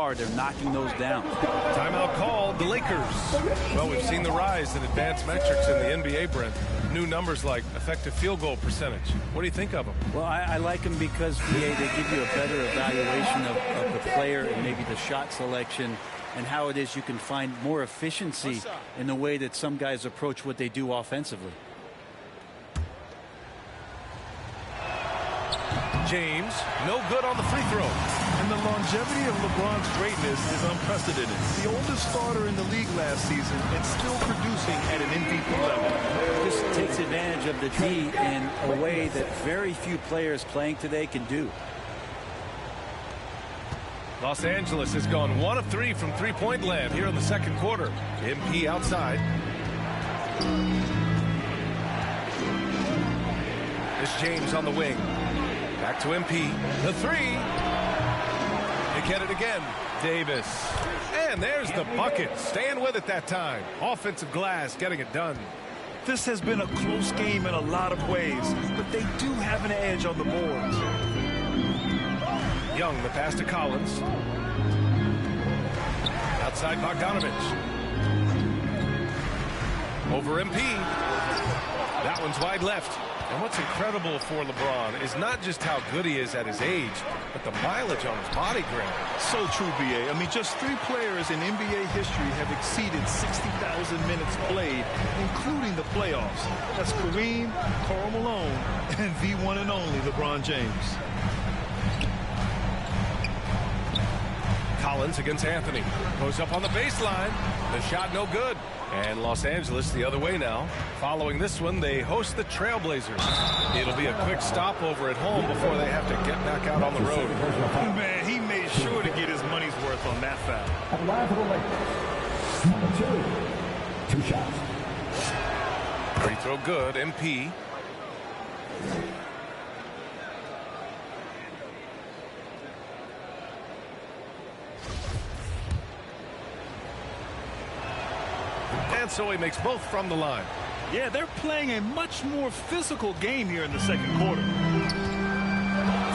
are, they're knocking those down. Timeout called, the Lakers. Well, we've seen the rise in advanced metrics in the NBA, Brent. New numbers like effective field goal percentage. What do you think of them? Well, I like them because, they give you a better evaluation of the player and maybe the shot selection and how it is you can find more efficiency in the way that some guys approach what they do offensively. James, no good on the free throw. And the longevity of LeBron's greatness is unprecedented. The oldest starter in the league last season and still producing at an MVP level. This takes advantage of the D in a way that very few players playing today can do. Los Angeles has gone 1 of 3 from three-point land here in the second quarter. MP outside. It's James on the wing. Back to MP. The three. They get it again. Davis. And there's the bucket. Staying with it that time. Offensive glass getting it done. This has been a close game in a lot of ways, but they do have an edge on the boards. Young, the pass to Collins. Outside Bogdanovich. Over MP. That one's wide left. And what's incredible for LeBron is not just how good he is at his age, but the mileage on his body, Grant. So true, B.A. I mean, just 3 players in NBA history have exceeded 60,000 minutes played, including the playoffs. That's Kareem, Karl Malone, and the one and only LeBron James. Collins against Anthony. Goes up on the baseline. The shot no good. And Los Angeles the other way now. Following this one, they host the Trailblazers. It'll be a quick stopover at home before they have to get back out on the road. Man, he made sure to get his money's worth on that foul. And live for the Lakers. Number 2. 2 shots. Free throw good. MP. And so he makes both from the line. Yeah, they're playing a much more physical game here in the second quarter.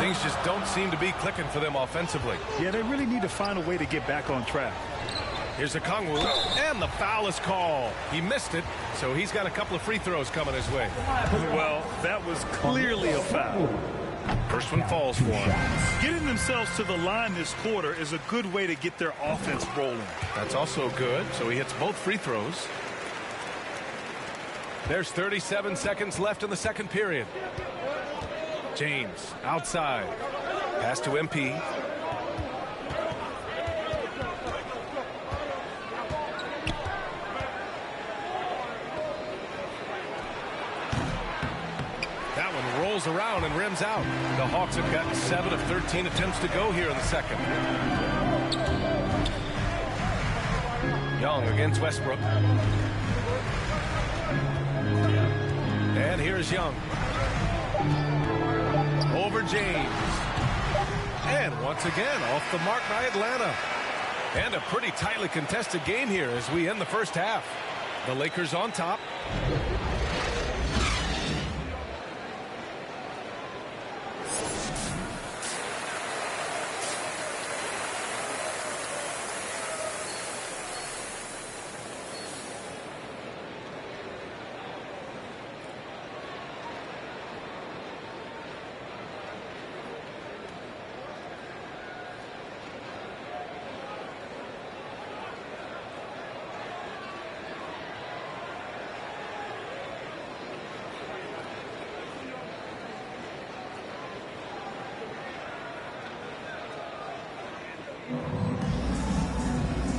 Things just don't seem to be clicking for them offensively. Yeah, they really need to find a way to get back on track. Here's a Kongwu, and the foul is called. He missed it, so he's got a couple of free throws coming his way. Well, that was clearly a foul. First one falls for him. Getting themselves to the line this quarter is a good way to get their offense rolling. That's also good, so he hits both free throws. There's 37 seconds left in the second period. James outside. Pass to MP. That one rolls around and rims out. The Hawks have gotten 7 of 13 attempts to go here in the second. Young against Westbrook. And here's Young. Over James. And once again, off the mark by Atlanta. And a pretty tightly contested game here as we end the first half. The Lakers on top.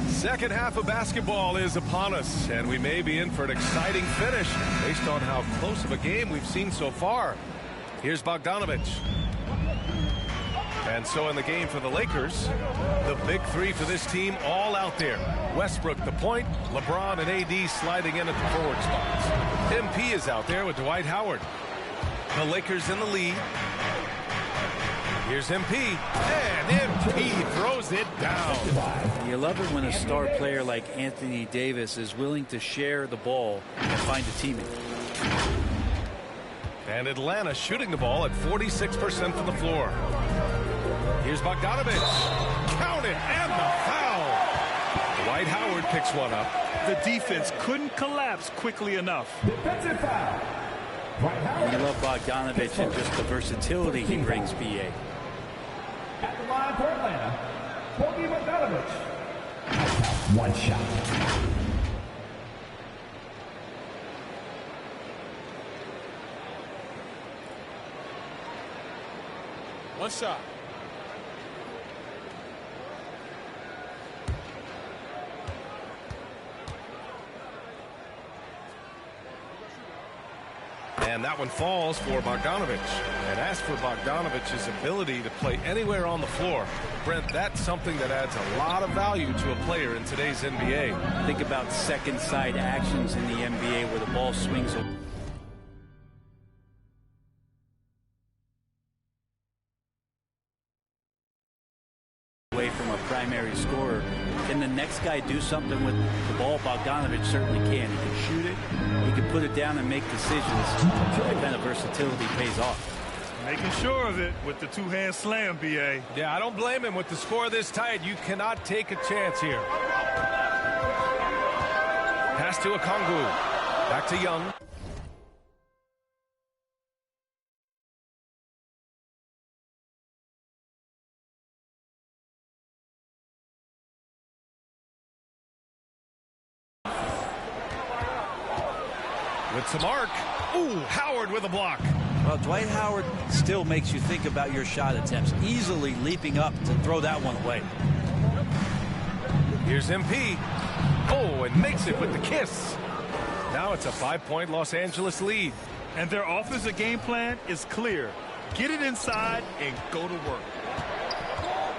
Second half of basketball is upon us, and we may be in for an exciting finish based on how close of a game we've seen so far. Here's Bogdanovich. And so in the game for the Lakers, the big three for this team all out there. Westbrook the point, LeBron and AD sliding in at the forward spots. MP is out there with Dwight Howard. The Lakers in the lead. Here's MP, and MP throws it down. You love it when a star player like Anthony Davis is willing to share the ball and find a teammate. And Atlanta shooting the ball at 46% from the floor. Here's Bogdanovich. Count it, and the picks one up. The defense couldn't collapse quickly enough. Defensive foul. Dwight Howard. You love Bogdanovich and just the versatility he brings, BA. At the line for Atlanta, Bogdanovich. One shot. One shot. And that one falls for Bogdanovich. And as for Bogdanovich's ability to play anywhere on the floor, Brent, that's something that adds a lot of value to a player in today's NBA. Think about second side actions in the NBA where the ball swings away from a primary scorer. Can the next guy do something with the ball? Bogdanovich certainly can. He can shoot it, he can put it down and make decisions. That kind of versatility pays off. Making sure of it with the two-hand slam, BA. Yeah, I don't blame him. With the score this tight, you cannot take a chance here. Pass to Okongwu. Back to Young. With some arc. Ooh, Howard with a block. Well, Dwight Howard still makes you think about your shot attempts, easily leaping up to throw that one away. Here's MP. Oh, and makes it with the kiss. Now it's a 5-point Los Angeles lead. And their offensive game plan is clear. Get it inside and go to work.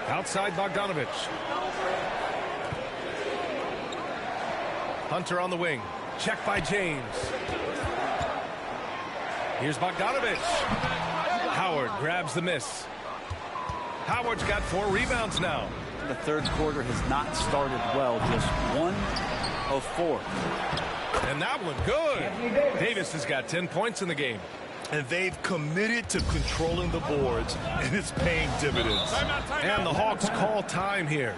Outside Bogdanovich. Hunter on the wing. Check by James. Here's Bogdanovich. Howard grabs the miss. Howard's got 4 rebounds now. The third quarter has not started well, just 1 of 4. And that one good. Davis has got 10 points in the game. And they've committed to controlling the boards, and it's paying dividends. And the Hawks call time here.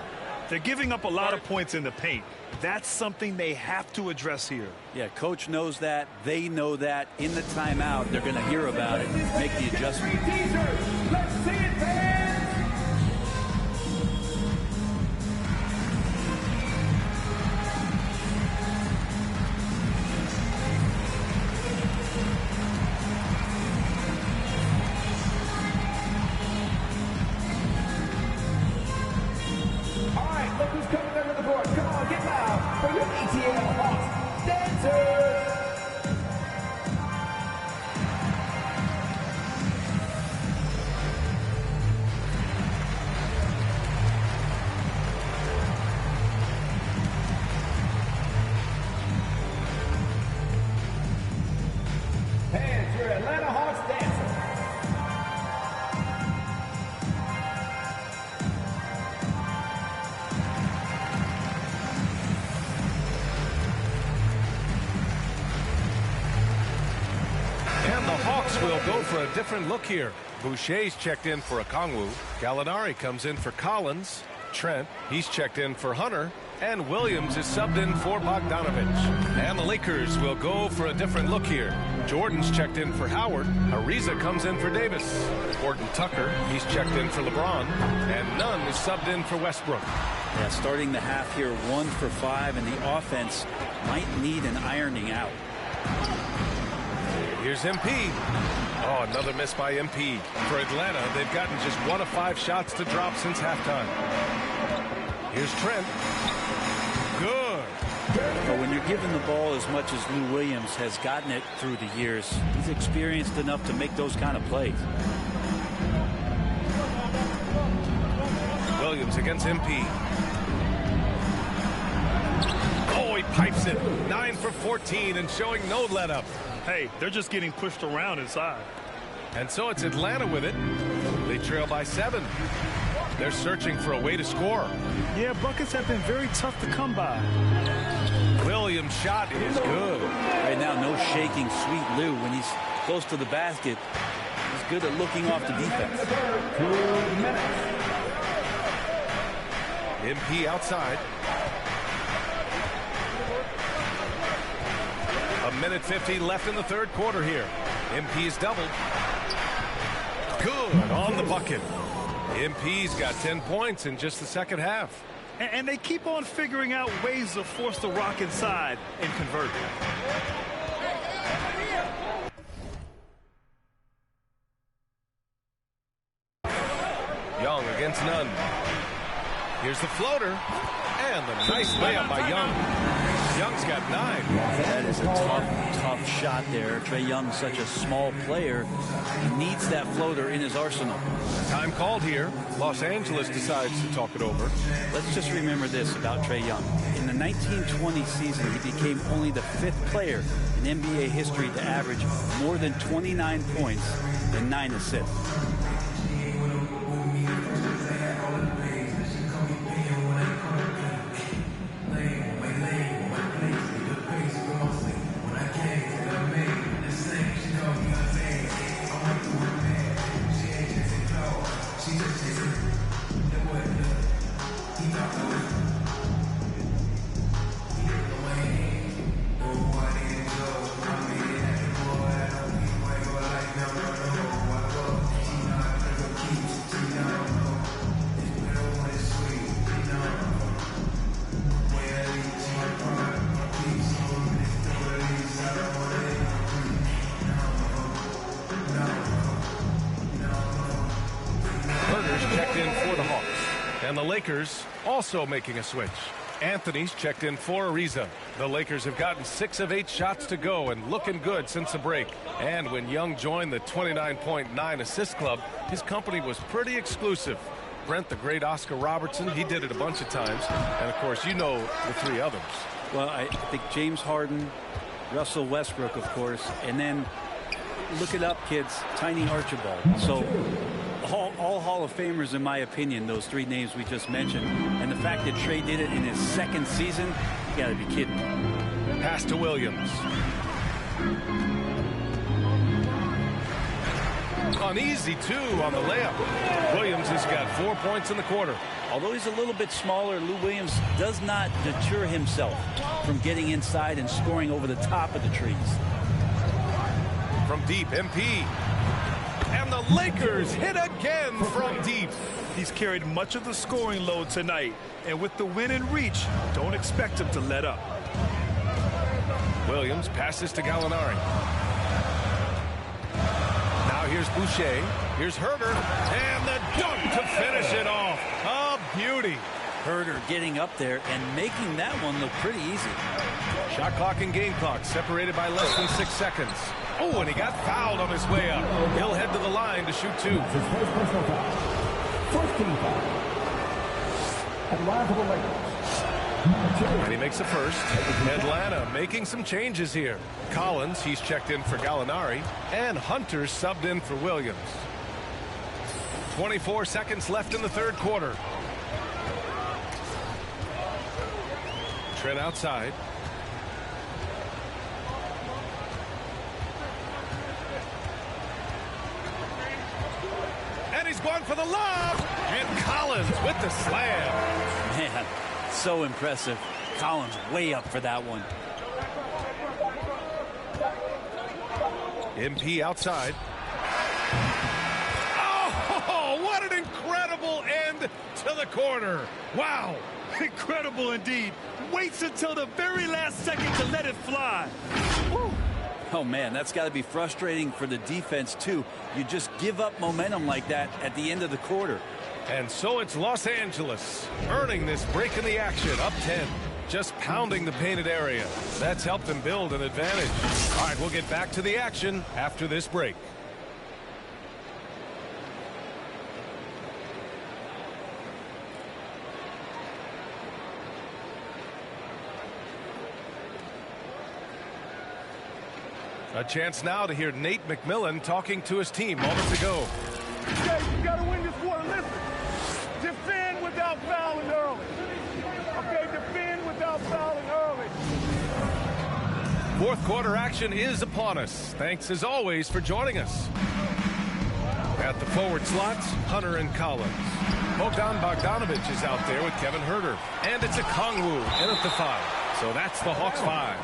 They're giving up a lot of points in the paint. That's something they have to address here. Yeah, coach knows that. They know that. In the timeout, they're going to hear about it, make the adjustment. Let's see it, fans. All right, look who's coming over the board. Come on, get loud for your ETA Hawks dancers. Hands your Atlanta Hawks dancers. And the Hawks will go for a different look here. Boucher's checked in for Okongwu. Gallinari comes in for Collins. Trent, he's checked in for Hunter. And Williams is subbed in for Bogdanovich. And the Lakers will go for a different look here. Jordan's checked in for Howard. Ariza comes in for Davis. Horton Tucker, he's checked in for LeBron. And Nunn is subbed in for Westbrook. Yeah, starting the half here 1 for 5, and the offense might need an ironing out. Here's MP. Oh, another miss by MP. For Atlanta, they've gotten just 1 of 5 shots to drop since halftime. Here's Trent. Good. But when you're given the ball as much as Lou Williams has gotten it through the years, he's experienced enough to make those kind of plays. Williams against MP. Oh, he pipes it. 9 for 14 and showing no let-up. Hey, they're just getting pushed around inside. And so it's Atlanta with it. They trail by 7. They're searching for a way to score. Yeah, buckets have been very tough to come by. Williams' shot is good. Right now, no shaking Sweet Lou when he's close to the basket. He's good at looking off the defense. 2 minutes. MP outside. minute 50 left in the third quarter here. MP's doubled. Good on the bucket. MP's got 10 points in just the second half. And they keep on figuring out ways to force the rock inside and convert. Young against none. Here's the floater. And the nice layup by Young. Young's got 9. That is a tough shot there. Trae Young's such a small player. He needs that floater in his arsenal. Time called here. Los Angeles decides to talk it over. Let's just remember this about Trae Young. In the 1920 season, he became only the 5th player in NBA history to average more than 29 points and 9 assists. And the Lakers also making a switch. Anthony's checked in for Ariza. The Lakers have gotten 6 of 8 shots to go and looking good since the break. And when Young joined the 29.9 assist club, his company was pretty exclusive. Brent, the great Oscar Robertson, he did it a bunch of times. And, of course, you know the 3 others. Well, I think James Harden, Russell Westbrook, of course, and then look it up, kids, Tiny Archibald. So all Hall of Famers, in my opinion, those 3 names we just mentioned. And the fact that Trae did it in his 2nd season, you got to be kidding. Pass to Williams. Uneasy, too, on the layup. Williams has got 4 points in the quarter. Although he's a little bit smaller, Lou Williams does not deter himself from getting inside and scoring over the top of the trees. From deep, MP. And the Lakers hit again from deep. He's carried much of the scoring load tonight. And with the win in reach, don't expect him to let up. Williams passes to Gallinari. Now here's Boucher. Here's Herder. And the dunk to finish it off. A beauty. Herder getting up there and making that one look pretty easy. Shot clock and game clock separated by less than 6 seconds. Oh, and he got fouled on his way up. He'll head to the line to shoot 2. First team foul. Atlanta for the Lakers. And he makes the first. Atlanta making some changes here. Collins, he's checked in for Gallinari. And Hunter subbed in for Williams. 24 seconds left in the third quarter. Trent outside. And he's going for the lob. And Collins with the slam. Man, so impressive. Collins way up for that one. MP outside. Oh, what an incredible end to the quarter. Wow. Incredible indeed. Waits until the very last second to let it fly. Woo. Oh, man, that's got to be frustrating for the defense, too. You just give up momentum like that at the end of the quarter. And so it's Los Angeles earning this break in the action, up 10. Just pounding the painted area. That's helped them build an advantage. All right, we'll get back to the action after this break. A chance now to hear Nate McMillan talking to his team moments ago. Okay, you got to win this quarter. Listen, defend without fouling early. Okay, defend without fouling early. Fourth quarter action is upon us. Thanks as always for joining us. At the forward slots, Hunter and Collins. Bogdan Bogdanovic is out there with Kevin Herter. And it's a Kongwu in at the 5. So that's the Hawks 5.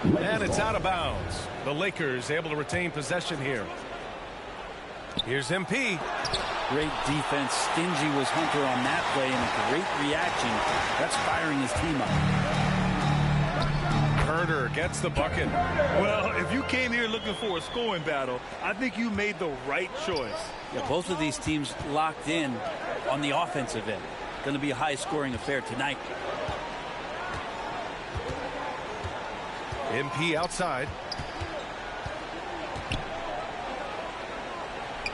And it's out of bounds. The Lakers able to retain possession here. Here's MP. Great defense. Stingy was Hunter on that play, and a great reaction. That's firing his team up. Herder gets the bucket. Well, if you came here looking for a scoring battle, I think you made the right choice. Yeah, both of these teams locked in on the offensive end. Going to be a high-scoring affair tonight. MP outside.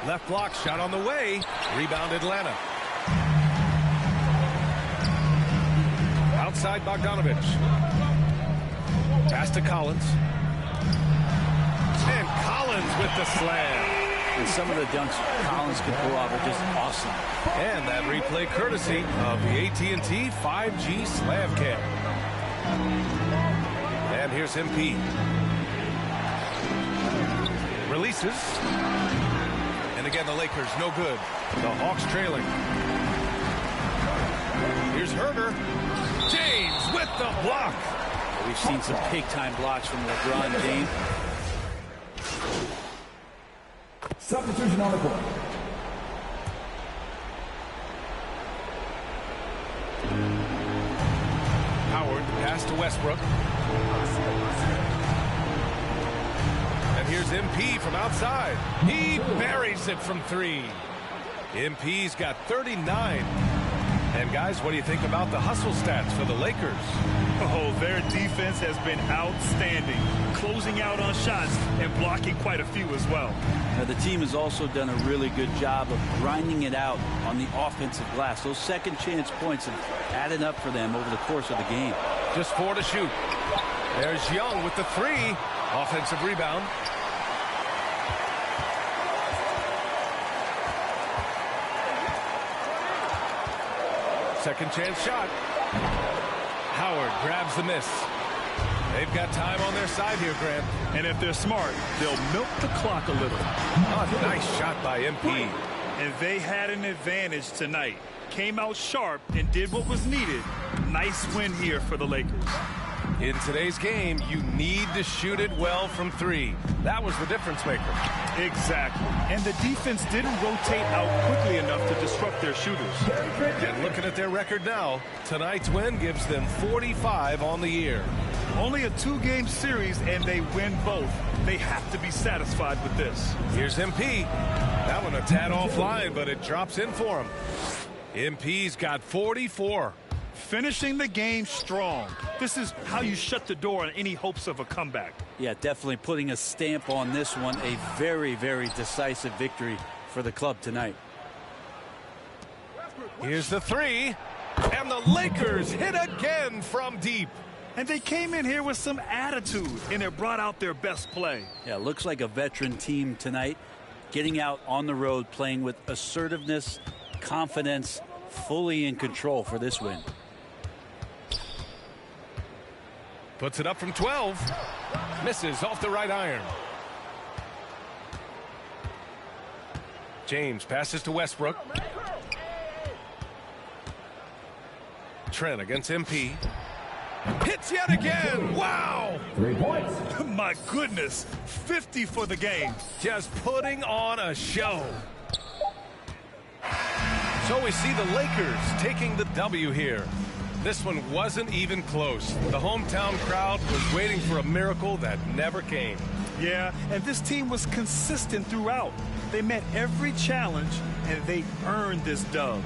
Left block shot on the way. Rebound Atlanta. Outside Bogdanovich. Pass to Collins. And Collins with the slam. And some of the dunks Collins could pull off are just awesome. And that replay courtesy of the AT&T 5G Slam Cam. And here's MP. Releases. And again, the Lakers no good. The Hawks trailing. Here's Herder. James with the block. We've seen some big-time blocks from LeBron James. Substitution on the court. Howard, pass to Westbrook. And here's MP from outside. He buries it from three. MP's got 39. And guys, what do you think about the hustle stats for the Lakers? Oh, their defense has been outstanding, closing out on shots and blocking quite a few as well. Now, the team has also done a really good job of grinding it out on the offensive glass. Those second chance points have added up for them over the course of the game. Just 4 to shoot. There's Young with the 3. Offensive rebound. Second chance shot. Howard grabs the miss. They've got time on their side here, Grant. And if they're smart, they'll milk the clock a little. Oh, nice shot by MP. And they had an advantage tonight. Came out sharp and did what was needed. Nice win here for the Lakers. In today's game, you need to shoot it well from 3. That was the difference maker. Exactly. And the defense didn't rotate out quickly enough to disrupt their shooters. And looking at their record now, tonight's win gives them 45 on the year. Only a 2-game series, and they win both. They have to be satisfied with this. Here's MP. That one a tad offline, but it drops in for him. MP's got 44. Finishing the game strong. This is how you shut the door on any hopes of a comeback. Yeah, definitely putting a stamp on this one. A very, very decisive victory for the club tonight. Here's the 3. And the Lakers hit again from deep. And they came in here with some attitude, and it brought out their best play. Yeah, looks like a veteran team tonight. Getting out on the road, playing with assertiveness, confidence, fully in control for this win. Puts it up from 12. Misses off the right iron. James passes to Westbrook. Trent against MP. Hits yet again. Wow. 3 points. My goodness. 50 for the game. Just putting on a show. So we see the Lakers taking the W here. This one wasn't even close. The hometown crowd was waiting for a miracle that never came. Yeah, and this team was consistent throughout. They met every challenge, and they earned this dub.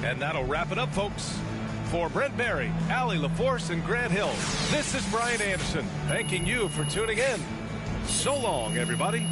And that'll wrap it up, folks. For Brent Barry, Allie LaForce, and Grant Hill, this is Brian Anderson, thanking you for tuning in. So long, everybody.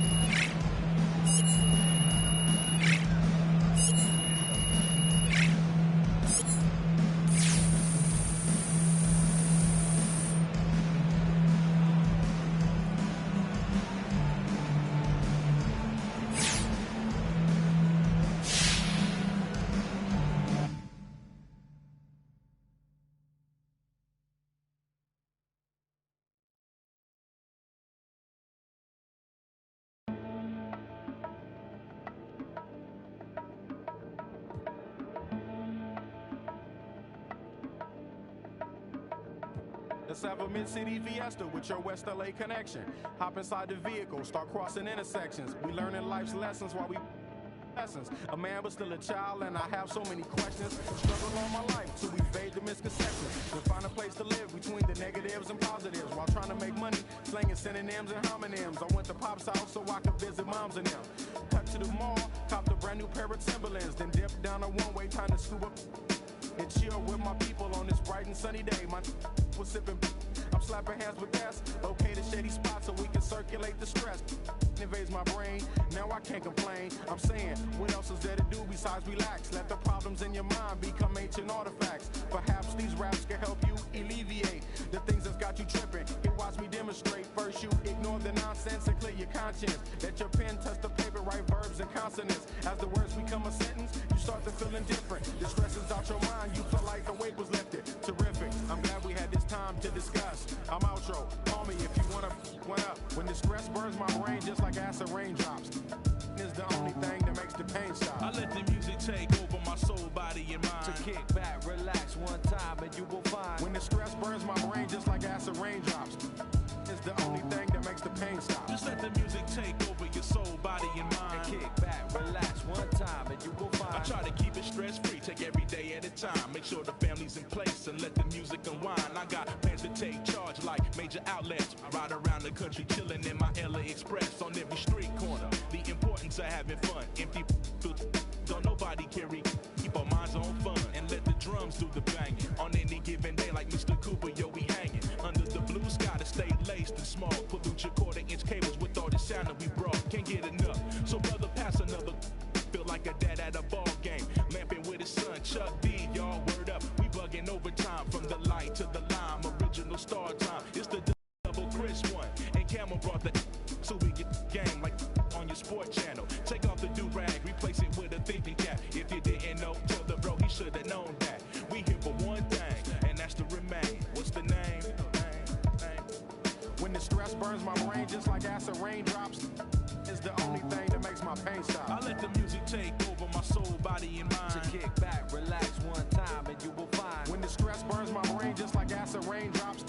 Let's have a mid-city fiesta with your West LA connection. Hop inside the vehicle, start crossing intersections. We learning life's lessons while we lessons. A man but still a child, and I have so many questions. Struggle all my life till we fade the misconceptions. Then find a place to live between the negatives and positives while trying to make money, slinging synonyms and homonyms. I went to Pop's house so I could visit moms and them. Cut to the mall, copped a brand new pair of Timberlands, then dipped down a one-way, time to scoop up and chill with my people on this bright and sunny day. My was sipping, I'm slapping hands with gas. Located shady spots so we can circulate the stress. Invades my brain, now I can't complain. I'm saying, what else is there to do besides relax? Let the problems in your mind become ancient artifacts. Perhaps these raps can help you alleviate the things that's got you tripping. Here, watch me demonstrate. First, you ignore the nonsense and clear your conscience. Let your pen touch the paper, write verbs and consonants. As the words become a sentence, you start to feel indifferent. The stress is out your mind, you feel like the weight was lifted. Terrific, I'm glad we had this time to discuss. I'm outro, call me if you wanna one up. When the stress burns my brain just like acid raindrops, is the only thing that makes the pain stop. I let the music take over my soul, body, and mind. To kick back, relax one time, and you will find. When the stress burns my brain just like acid raindrops, is the only thing that makes the pain stop. Just let the music take over your soul, body, and mind. And kick back, relax one time, and you will find. I try to keep it stress-free, take every day at a time. Make sure the family's in place and let the music unwind. I got plans to take charge like major outlets. Ride around the country chilling in my LA Express on every street corner. The importance of having fun. Empty don't nobody carry. Keep our minds on fun and let the drums do the banging. On any given day like Mr. Cooper, yo, we hanging. Under the blue sky to stay laced and small. Pollute your quarter-inch cables with all the sound that we brought. Can't get enough. So brother, pass another. Feel like a dad at a ball game. Lamping with his son, Chuck D, y'all word up. We bugging overtime from the light to the lime. Original star time. It's the double Chris one. And Camel brought the so we get game like on your sport channel. Take off the do-rag, replace it with a thinking cap. If you didn't know, tell the bro he should have known that. We here for one thing, and that's to remain. What's the name? When the stress burns my brain just like acid raindrops, is the only thing that makes my pain stop. I let the music take over my soul, body, and mind. To kick back, relax one time, and you will find. When the stress burns my brain just like acid raindrops,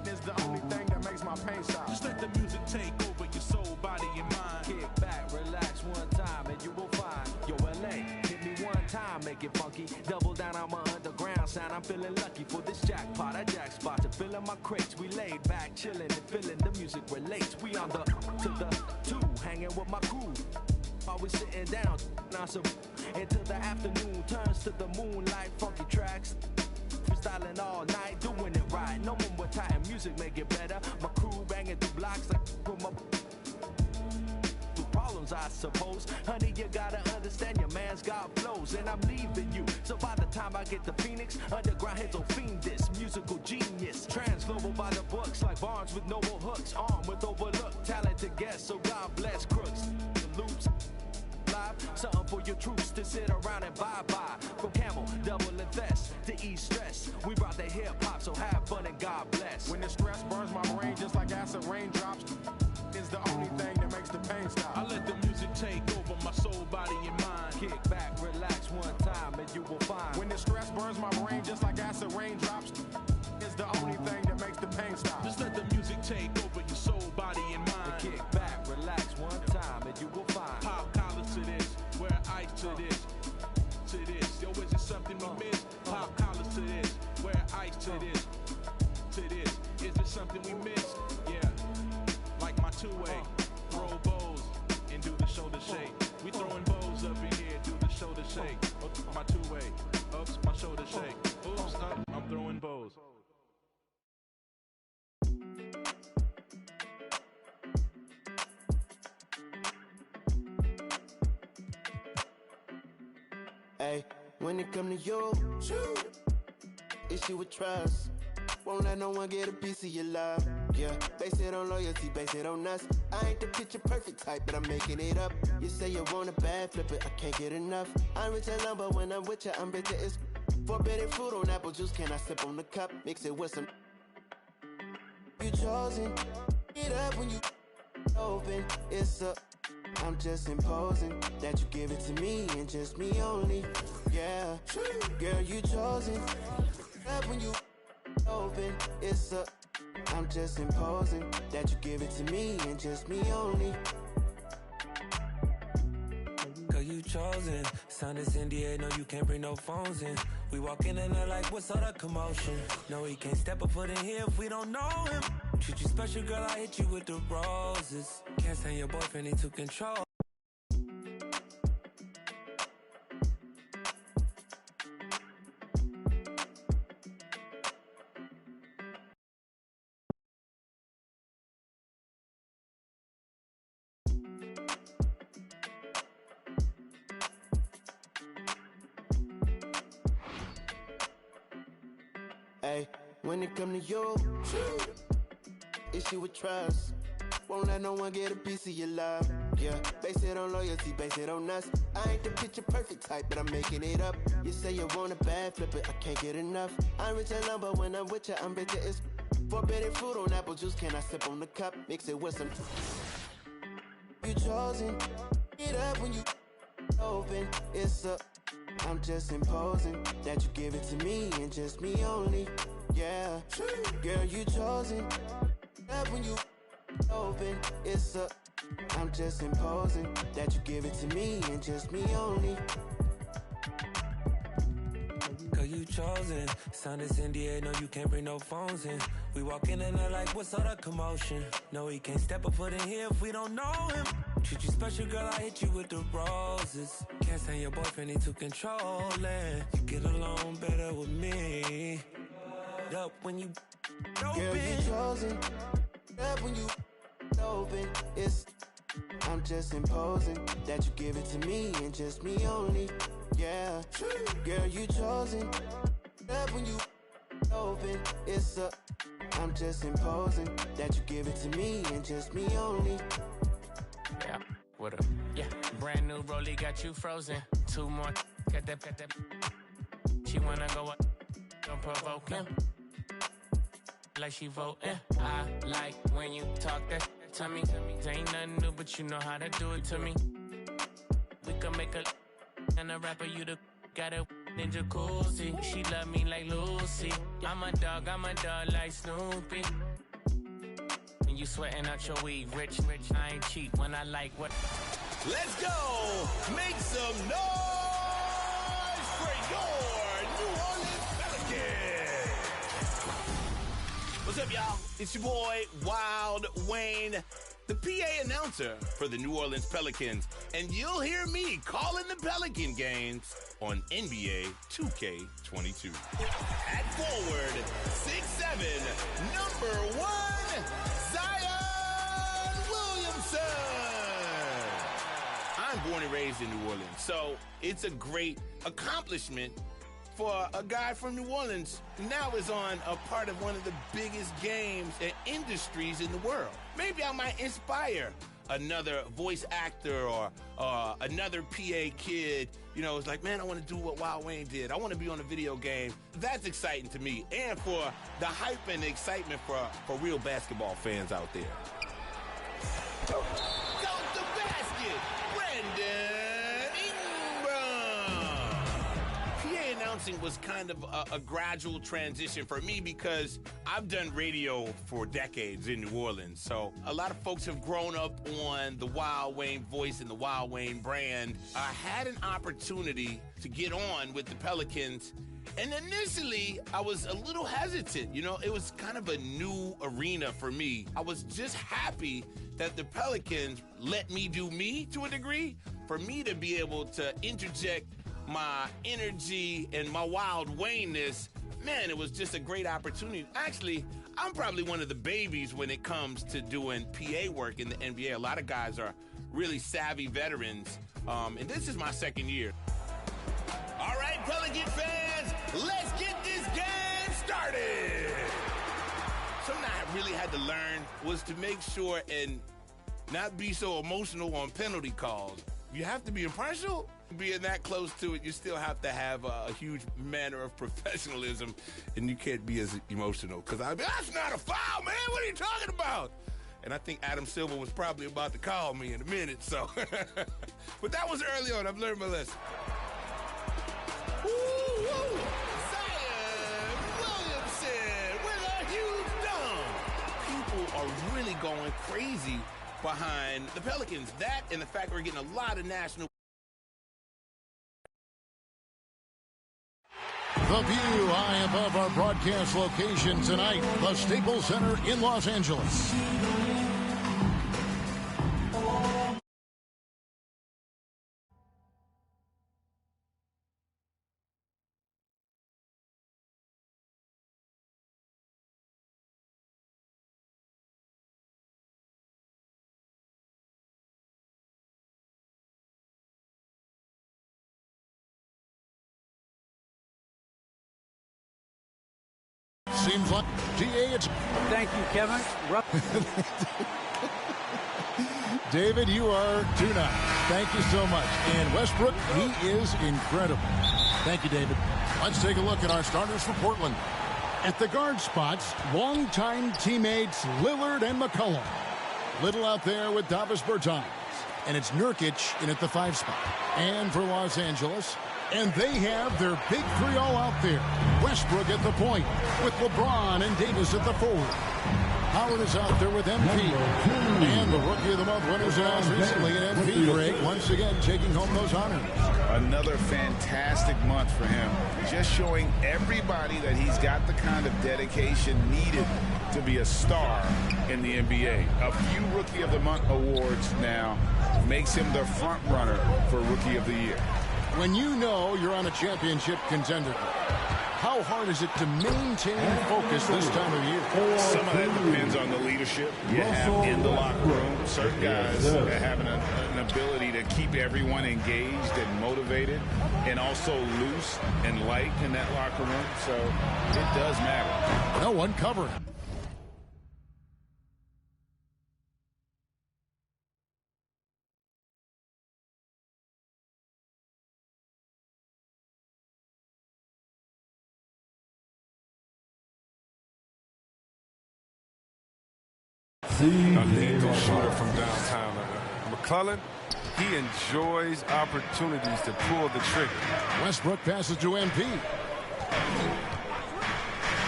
is the only thing that makes my pain stop. Just let the music take over your soul, body, and mind. Kick back, relax one time, and you will find. Yo, LA, hit me one time, make it funky. Double down on my underground sound. I'm feeling lucky for this jackpot. I jack spot to fill in my crates. We laid back, chilling and feeling the music relates. We on the to the two, hanging with my crew. Always sitting down, until the afternoon turns to the moonlight. Funky tracks, freestyling all night, doing it right. No one with tight music, make it better. My crew banging through blocks like from my problems, I suppose. Honey, you gotta understand your man's got flows, and I'm leaving you. So by the time I get to Phoenix, underground hits will fiend this musical genius. Trans-global by the books, like Barnes with noble hooks, armed with overlooked talented guests. So God bless crooks. The loops live, something for your troops to sit around and bye-bye. From Camel, double invest to ease stress. We brought the hip-hop, so have fun and God bless. When the stress burns my brain just like acid raindrops, is the only thing that makes the pain stop. I let the music take over my soul, body, and mind. Kick back, relax one time, and you will find. When the stress burns my brain just like acid raindrops, is the only thing that makes the pain stop. Just let the music take over your soul, body, and mind. Kick back, relax one time, and you will find. Pop collars to this, wear ice to this, to this. Yo, is it something we miss? Pop collars to this, wear ice to this, to this. Is it something we miss? Yeah. Like my two-way, throw bows and do the shoulder shake. We throwing bows up in here, do the shoulder shake. Oops, my two-way, oops, my shoulder shake. Oops, up, I'm throwing bows. Hey, when it come to you, issue with trust. Won't let no one get a piece of your love. Yeah, base it on loyalty, base it on us. I ain't the picture perfect type, but I'm making it up. You say you want a bad flip it, I can't get enough. I'm rich and lumber when I'm with you, I'm bitter. It's forbidden fruit on apple juice. Can I sip on the cup? Mix it with some. You chosen. Get up when you open. It's up. I'm just imposing that you give it to me and just me only. Yeah, girl, you chosen. Up when you open, it's a, I'm just imposing that you give it to me and just me only. Girl, you chosen. Sign this NDA, no, you can't bring no phones in. We walk in and they're like, what's all that commotion? No, he can't step a foot in here if we don't know him. Treat you special, girl, I hit you with the roses. Can't stand your boyfriend, he took control. Hey, when it come to you, issue with trust. Won't let no one get a piece of your love. Yeah, base it on loyalty, base it on us. I ain't the picture perfect type, but I'm making it up. You say you want a bad flip it, I can't get enough. I'm rich alone, but when I'm with you, I'm bitter as forbidden fruit on apple juice. Can I sip on the cup? Mix it with some. You chosen. It up when you open. It's a. I'm just imposing that you give it to me and just me only. Yeah, girl, you chosen. Up when you open, it's a. I'm just imposing that you give it to me and just me only. Girl, you chosen. Sign this NDA, no, you can't bring no phones in. We walk in and they're like, what's all that commotion? No, he can't step a foot in here if we don't know him. Treat you special, girl, I hit you with the roses. Can't stand your boyfriend, he too controlling. You get along better with me. Up when you open. Girl, you chosen. Up when you open. It's. I'm just imposing that you give it to me and just me only. Yeah, girl, you chosen. Up when you open. It's a. I'm just imposing that you give it to me and just me only. Yeah, what up? Yeah, brand new rollie got you frozen. Two more, got that. She wanna go up, don't provoke him. Like she voting. I like when you talk that to me. Ain't nothing new, but you know how to do it to me. We can make a and a rapper, you the got a ninja jacuzzi. She love me like Lucy. I'm a dog like Snoopy. You sweating out your weed, rich, I ain't cheap when I like what. Let's go! Make some noise for your New Orleans Pelicans! What's up, y'all? It's your boy, Wild Wayne, the PA announcer for the New Orleans Pelicans, and you'll hear me calling the Pelican games on NBA 2K22. At forward, 6'7", number 1, Zion Williamson. I'm born and raised in New Orleans, so it's a great accomplishment for a guy from New Orleans who now is on a part of one of the biggest games and industries in the world. Maybe I might inspire another voice actor or another PA kid. You know, it's like, man, I want to do what Wild Wayne did. I want to be on a video game. That's exciting to me, and for the hype and the excitement for real basketball fans out there. Go to basket, Brandon Ingram. PA announcing was kind of a gradual transition for me because I've done radio for decades in New Orleans. So a lot of folks have grown up on the Wild Wayne voice and the Wild Wayne brand. I had an opportunity to get on with the Pelicans, and initially I was a little hesitant. You know, it was kind of a new arena for me. I was just happy that the Pelicans let me do me to a degree, for me to be able to interject my energy and my Wild Wayne-ness. Man, it was just a great opportunity. Actually, I'm probably one of the babies when it comes to doing PA work in the NBA. A lot of guys are really savvy veterans, and this is my second year. All right, Pelican fans, let's get this game started. Something I really had to learn was to make sure and not be so emotional on penalty calls. You have to be impartial. Being that close to it, you still have to have a huge manner of professionalism, and you can't be as emotional. Because I'd be, that's not a foul, man. What are you talking about? And I think Adam Silver was probably about to call me in a minute, so. But that was early on. I've learned my lesson. Woo-hoo! Zion Williamson crowd really going crazy behind the Pelicans. That and the fact we're getting a lot of national. The view high above our broadcast location tonight, the Staples Center in Los Angeles. Seems like DA, it's... Thank you, Kevin. David, you are 2-9. Thank you so much. And Westbrook, he is incredible. Thank you, David. Let's take a look at our starters for Portland. At the guard spots, longtime teammates Lillard and McCollum. Little out there with Davis Bertans. And it's Nurkic in at the 5 spot. And for Los Angeles... And they have their big 3 all out there. Westbrook at the point with LeBron and Davis at the forward. Howard is out there with MP. And the Rookie of the Month winners announced recently in MP, Greg, once again taking home those honors. Another fantastic month for him. Just showing everybody that he's got the kind of dedication needed to be a star in the NBA. A few Rookie of the Month awards now makes him the front runner for Rookie of the Year. When you know you're on a championship contender, how hard is it to maintain focus this time of year? Some of that depends on the leadership you have in the locker room. Certain guys having an ability to keep everyone engaged and motivated and also loose and light in that locker room. So it does matter. No one covering. A lethal shooter from downtown. McClellan, he enjoys opportunities to pull the trigger. Westbrook passes to MP.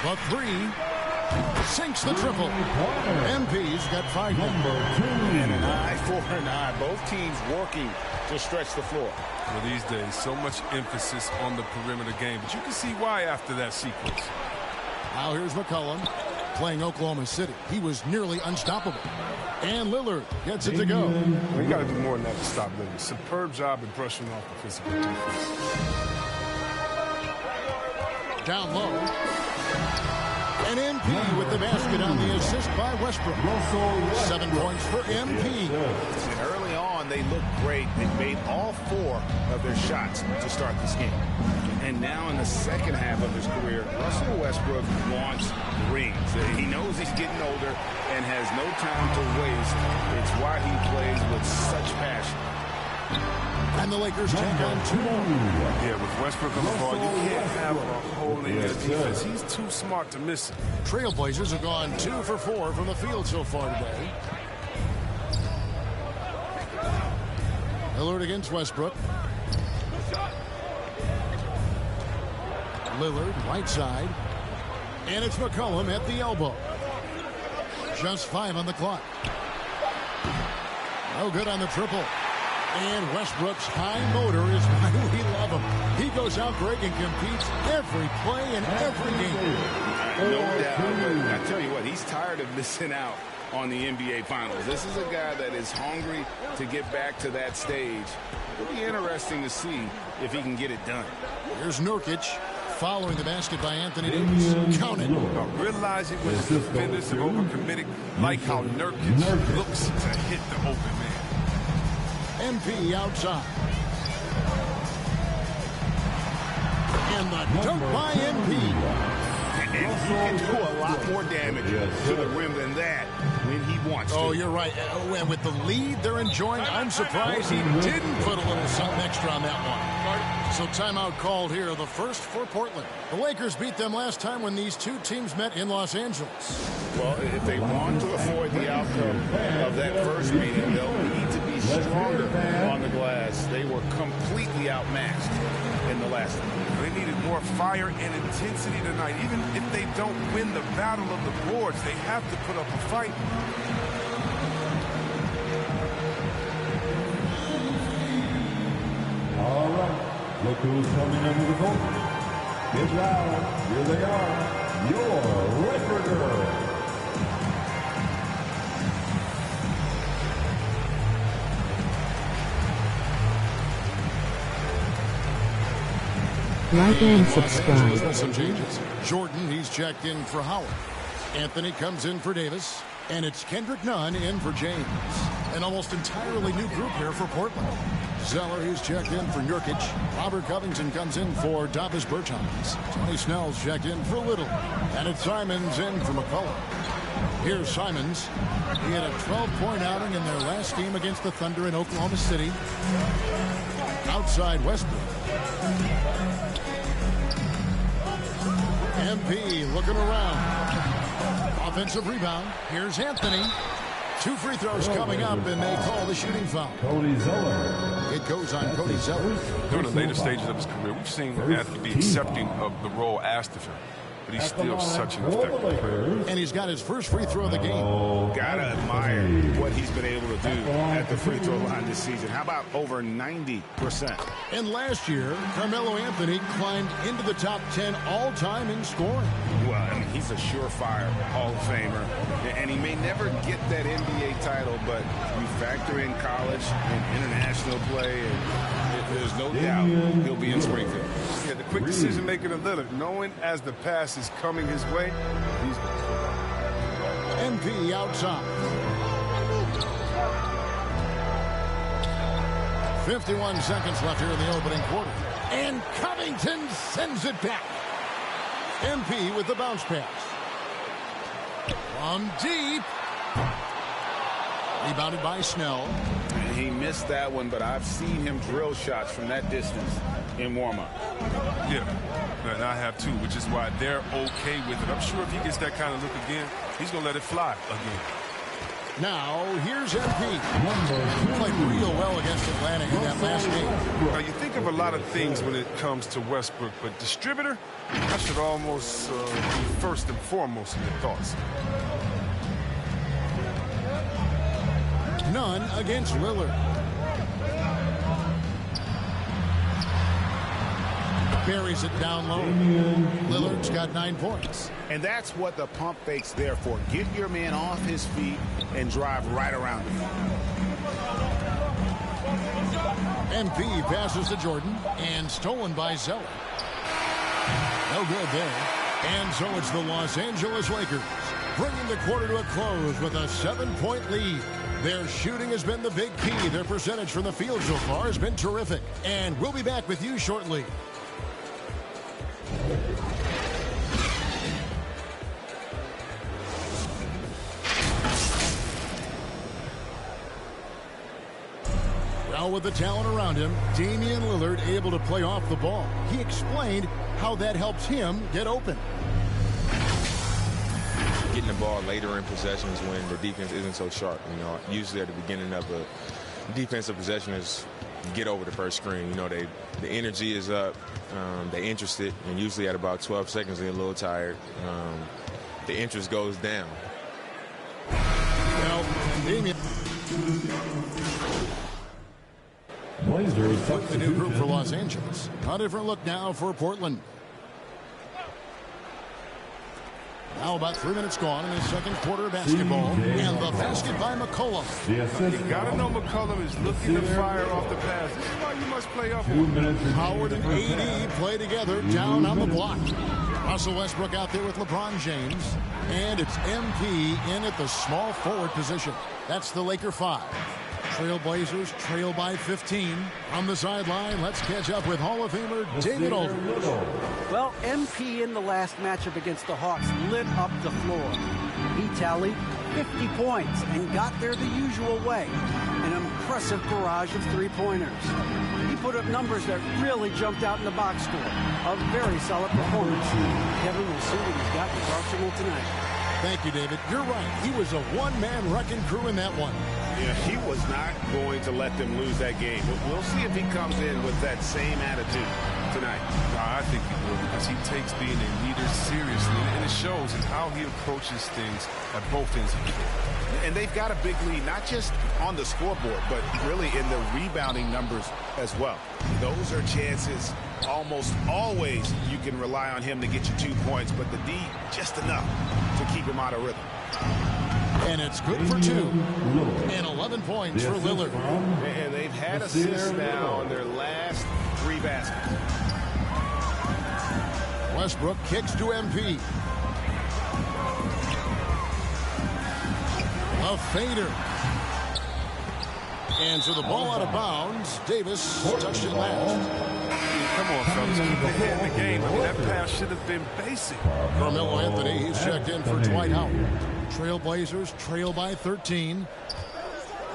The 3 sinks the triple. MP's got 5 and an eye for an eye. Both teams working to stretch the floor. Well, these days, so much emphasis on the perimeter game, but you can see why after that sequence. Now here's McCollum. Playing Oklahoma City. He was nearly unstoppable. And Lillard gets it to go. Well, you got to do more than that to stop Lillard. Superb job in brushing off the physical defense. Down low. And MP with the basket on the assist by Westbrook. 7 points for MP. And early on, they looked great. They made all 4 of their shots to start this game. And now in the second half of his career, Russell Westbrook wants rings. He knows he's getting older and has no time to waste. It's why he plays with such passion. And the Lakers take on 2 more. Yeah, with Westbrook on the ball, you can't have a hole in their defense. He's too smart to miss it. Trailblazers have gone 2 for 4 from the field so far today. Lillard against Westbrook. Lillard, right side. And it's McCollum at the elbow. Just 5 on the clock. No good on the triple. And Westbrook's high motor is why we love him. He goes out, Greg, and competes every play in every game. No doubt. I tell you what, he's tired of missing out on the NBA Finals. This is a guy that is hungry to get back to that stage. It'll be interesting to see if he can get it done. Here's Nurkic. Following the basket by Anthony Davis. Count it. Realizing when the defenders are overcommitted, like how Nurkic looks to hit the open man. MP outside. And the dunk by MP. And he can do a lot more damage to the rim than that when he wants to. Oh, you're right. And with the lead they're enjoying, I'm surprised he didn't put a little something extra on that one. So timeout called here, the first for Portland. The Lakers beat them last time when these two teams met in Los Angeles. Well, if they want to avoid the outcome of that first meeting, they'll need to be stronger on the glass. They were completely outmatched in the last one. They needed more fire and intensity tonight. Even if they don't win the battle of the boards, they have to put up a fight. All right. Look who's coming under the court. Get loud. Here they are. Your recorder. Like and subscribe. With some changes. Jordan, he's checked in for Howard. Anthony comes in for Davis. And it's Kendrick Nunn in for James. An almost entirely new group here for Portland. Zeller, he's checked in for Nurkic. Robert Covington comes in for Davis Bertans. Tony Snell's checked in for Little. And it's Simons in for McCullough. Here's Simons. He had a 12-point outing in their last game against the Thunder in Oklahoma City. Outside Westbrook. MP looking around. Offensive rebound. Here's Anthony. 2 free throws coming up, and they call the shooting foul. Cody Zeller. It goes on Cody Zeller. During the later stages of his career, we've seen Anthony be accepting of the role asked of him. But he's still such an effective player. And he's got his first free throw of the game. Gotta admire what he's been able to do at the free throw line this season. How about over 90%? And last year, Carmelo Anthony climbed into the top 10 all-time in scoring. Well, I mean, he's a surefire Hall of Famer. And he may never get that NBA title, but you factor in college and international play, and there's no doubt he'll be in Springfield. Yeah, the quick decision-making of Lillard, knowing as the pass is coming his way, he's... MP outside. 51 seconds left here in the opening quarter. And Covington sends it back. MP with the bounce pass. From deep. Rebounded by Snell. And he missed that one, but I've seen him drill shots from that distance in warm-up. Yeah, and I have too, which is why they're okay with it. I'm sure if he gets that kind of look again, he's going to let it fly again. Now, here's MP. He played real well against Atlanta in that last game. Now, you think of a lot of things when it comes to Westbrook, but distributor, that should almost be first and foremost in your thoughts. None against Lillard. Buries it down low. Lillard's got 9 points. And that's what the pump fake's there for. Get your man off his feet and drive right around him. MP passes to Jordan and stolen by Zeller. No good there. And so it's the Los Angeles Lakers bringing the quarter to a close with a 7-point lead. Their shooting has been the big key. Their percentage from the field so far has been terrific. And we'll be back with you shortly. Well, with the talent around him, Damian Lillard able to play off the ball. He explained how that helps him get open. Getting the ball later in possessions when the defense isn't so sharp. You know, usually at the beginning of a defensive possession is get over the first screen. You know, the energy is up, they're interested, and usually at about 12 seconds they're a little tired. The interest goes down. Well, Damian. Blazers the new group for Los Angeles. A different look now for Portland. Now about 3 minutes gone in the second quarter of basketball. And the basket by McCullough. You got to know McCullough is looking to fire off the pass. This is why you must play up on. Howard and AD play together down on the block. Russell Westbrook out there with LeBron James. And it's MP in at the small forward position. That's the Laker 5. Trailblazers trail by 15. On the sideline, let's catch up with Hall of Famer David Aldridge. Well, MP in the last matchup against the Hawks lit up the floor. He tallied 50 points and got there the usual way. An impressive barrage of three-pointers. He put up numbers that really jumped out in the box score. A very solid performance. Kevin will see what he's got with Arsenal tonight. Thank you, David. You're right. He was a one-man wrecking crew in that one. Yeah, he was not going to let them lose that game. But we'll see if he comes in with that same attitude tonight. I think he will, because he takes being a leader seriously, and it shows in how he approaches things at both ends of the floor. And they've got a big lead, not just on the scoreboard, but really in the rebounding numbers as well. Those are chances almost always you can rely on him to get you 2 points, but the D just enough to keep him out of rhythm. And it's good for 2. And 11 points for Lillard. And they've had assists now on their last 3 baskets. Westbrook kicks to MP. A fader. And so the ball out of bounds. Davis touched it last. Come on, fellas. Keep your head in the game. I mean, that pass should have been basic. Carmelo Anthony, he's checked in for Dwight Howard. Trailblazers trail by 13.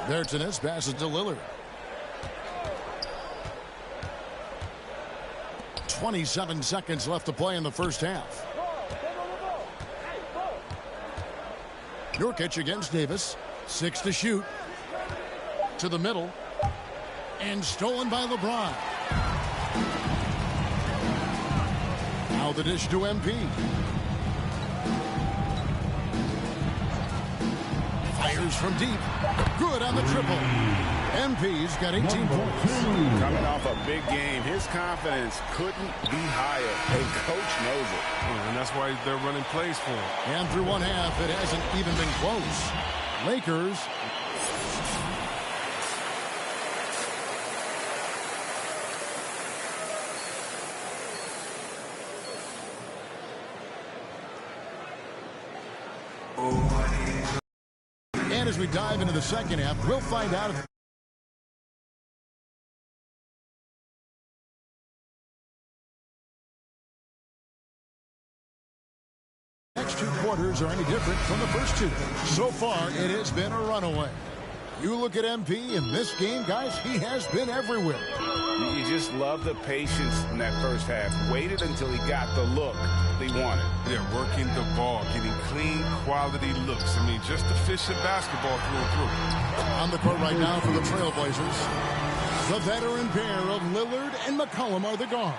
Bertans passes to Lillard. 27 seconds left to play in the first half. Nurkic against Davis. 6 to shoot. To the middle. And stolen by LeBron. Now the dish to MP. Fires from deep. Good on the triple. MP's got 18 points. Coming off a big game, his confidence couldn't be higher, and coach knows it. And that's why they're running plays for him. And through one half, it hasn't even been close. Lakers. And as we dive into the second half, we'll find out if next 2 quarters are any different from the first 2. So far, it has been a runaway. You look at MP in this game, guys, he has been everywhere. You just love the patience in that first half. Waited until he got the look he wanted. Yeah, working the ball, getting clean, quality looks. I mean, just efficient basketball through and through. On the court right now for the Trailblazers, the veteran pair of Lillard and McCollum are the guards.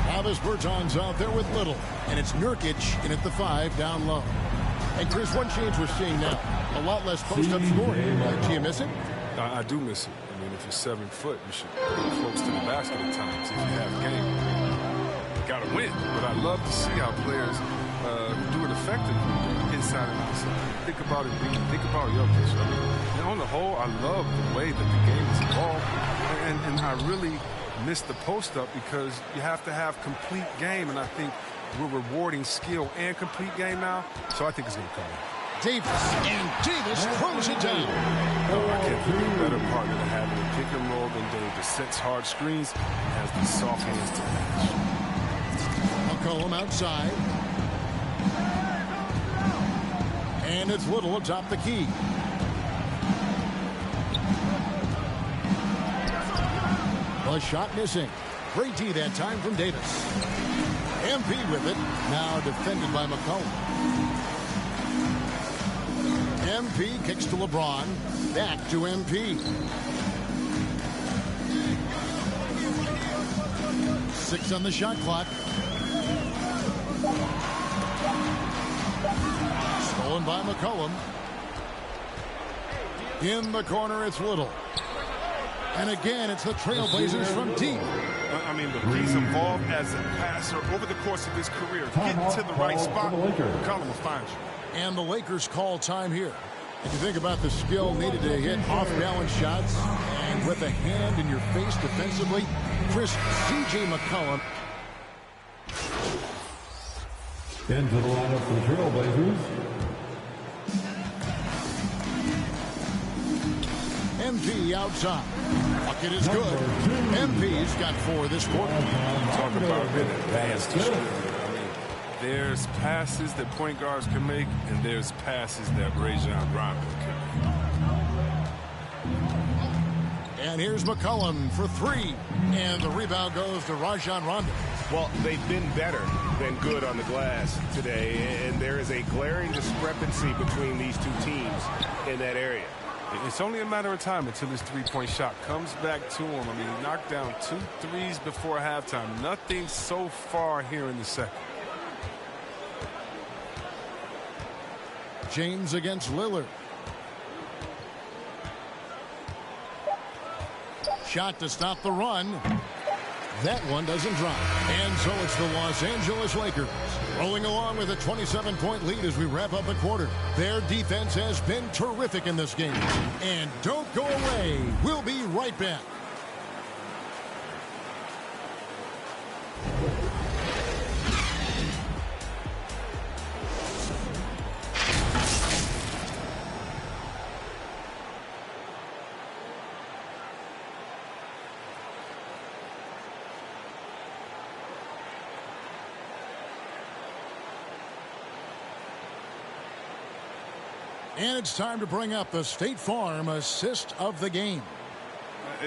Travis Bertans out there with Little, and it's Nurkic in at the 5 down low. And Chris, one change we're seeing now, a lot less post-up scoring. Do you miss it? I do miss it. I mean, if you're 7 foot, you should be close to the basket at times if you have game. You got to win. But I love to see how players do it effectively inside and outside. Think about it, think about your pitch. I mean, and on the whole, I love the way that the game is evolved. And I really miss the post-up because you have to have complete game. And I think we're rewarding skill and complete game now. So I think it's going to come in. Davis, and Davis throws it down. Oh, I can't think of a better partner to have in a pick and roll than Davis. Sets hard screens and has the soft hands to match. McCollum outside. And it's Little atop the key. The shot missing. Great D that time from Davis. MP with it. Now defended by McCollum. MP kicks to LeBron. Back to MP. 6 on the shot clock. Stolen by McCollum. In the corner, it's Little. And again, it's the Trailblazers from deep. I mean, look, he's evolved as a passer over the course of his career. Getting to the right spot, McCollum will find you. And the Lakers call time here. If you think about the skill needed to hit off-balance shots and with a hand in your face defensively, Chris, C.J. McCollum. Into the lineup for the Trailblazers. MP outside. Bucket is good. MP's got 4 this quarter. Talk about an advanced shooter. There's passes that point guards can make, and there's passes that Rajon Rondo can make. And here's McCollum for 3. And the rebound goes to Rajon Rondo. Well, they've been better than good on the glass today, and there is a glaring discrepancy between these two teams in that area. It's only a matter of time until his three-point shot comes back to him. I mean, he knocked down 2 threes before halftime. Nothing so far here in the second. James against Lillard. Shot to stop the run. That one doesn't drop. And so it's the Los Angeles Lakers rolling along with a 27-point lead as we wrap up the quarter. Their defense has been terrific in this game. And don't go away. We'll be right back. And it's time to bring up the State Farm assist of the game.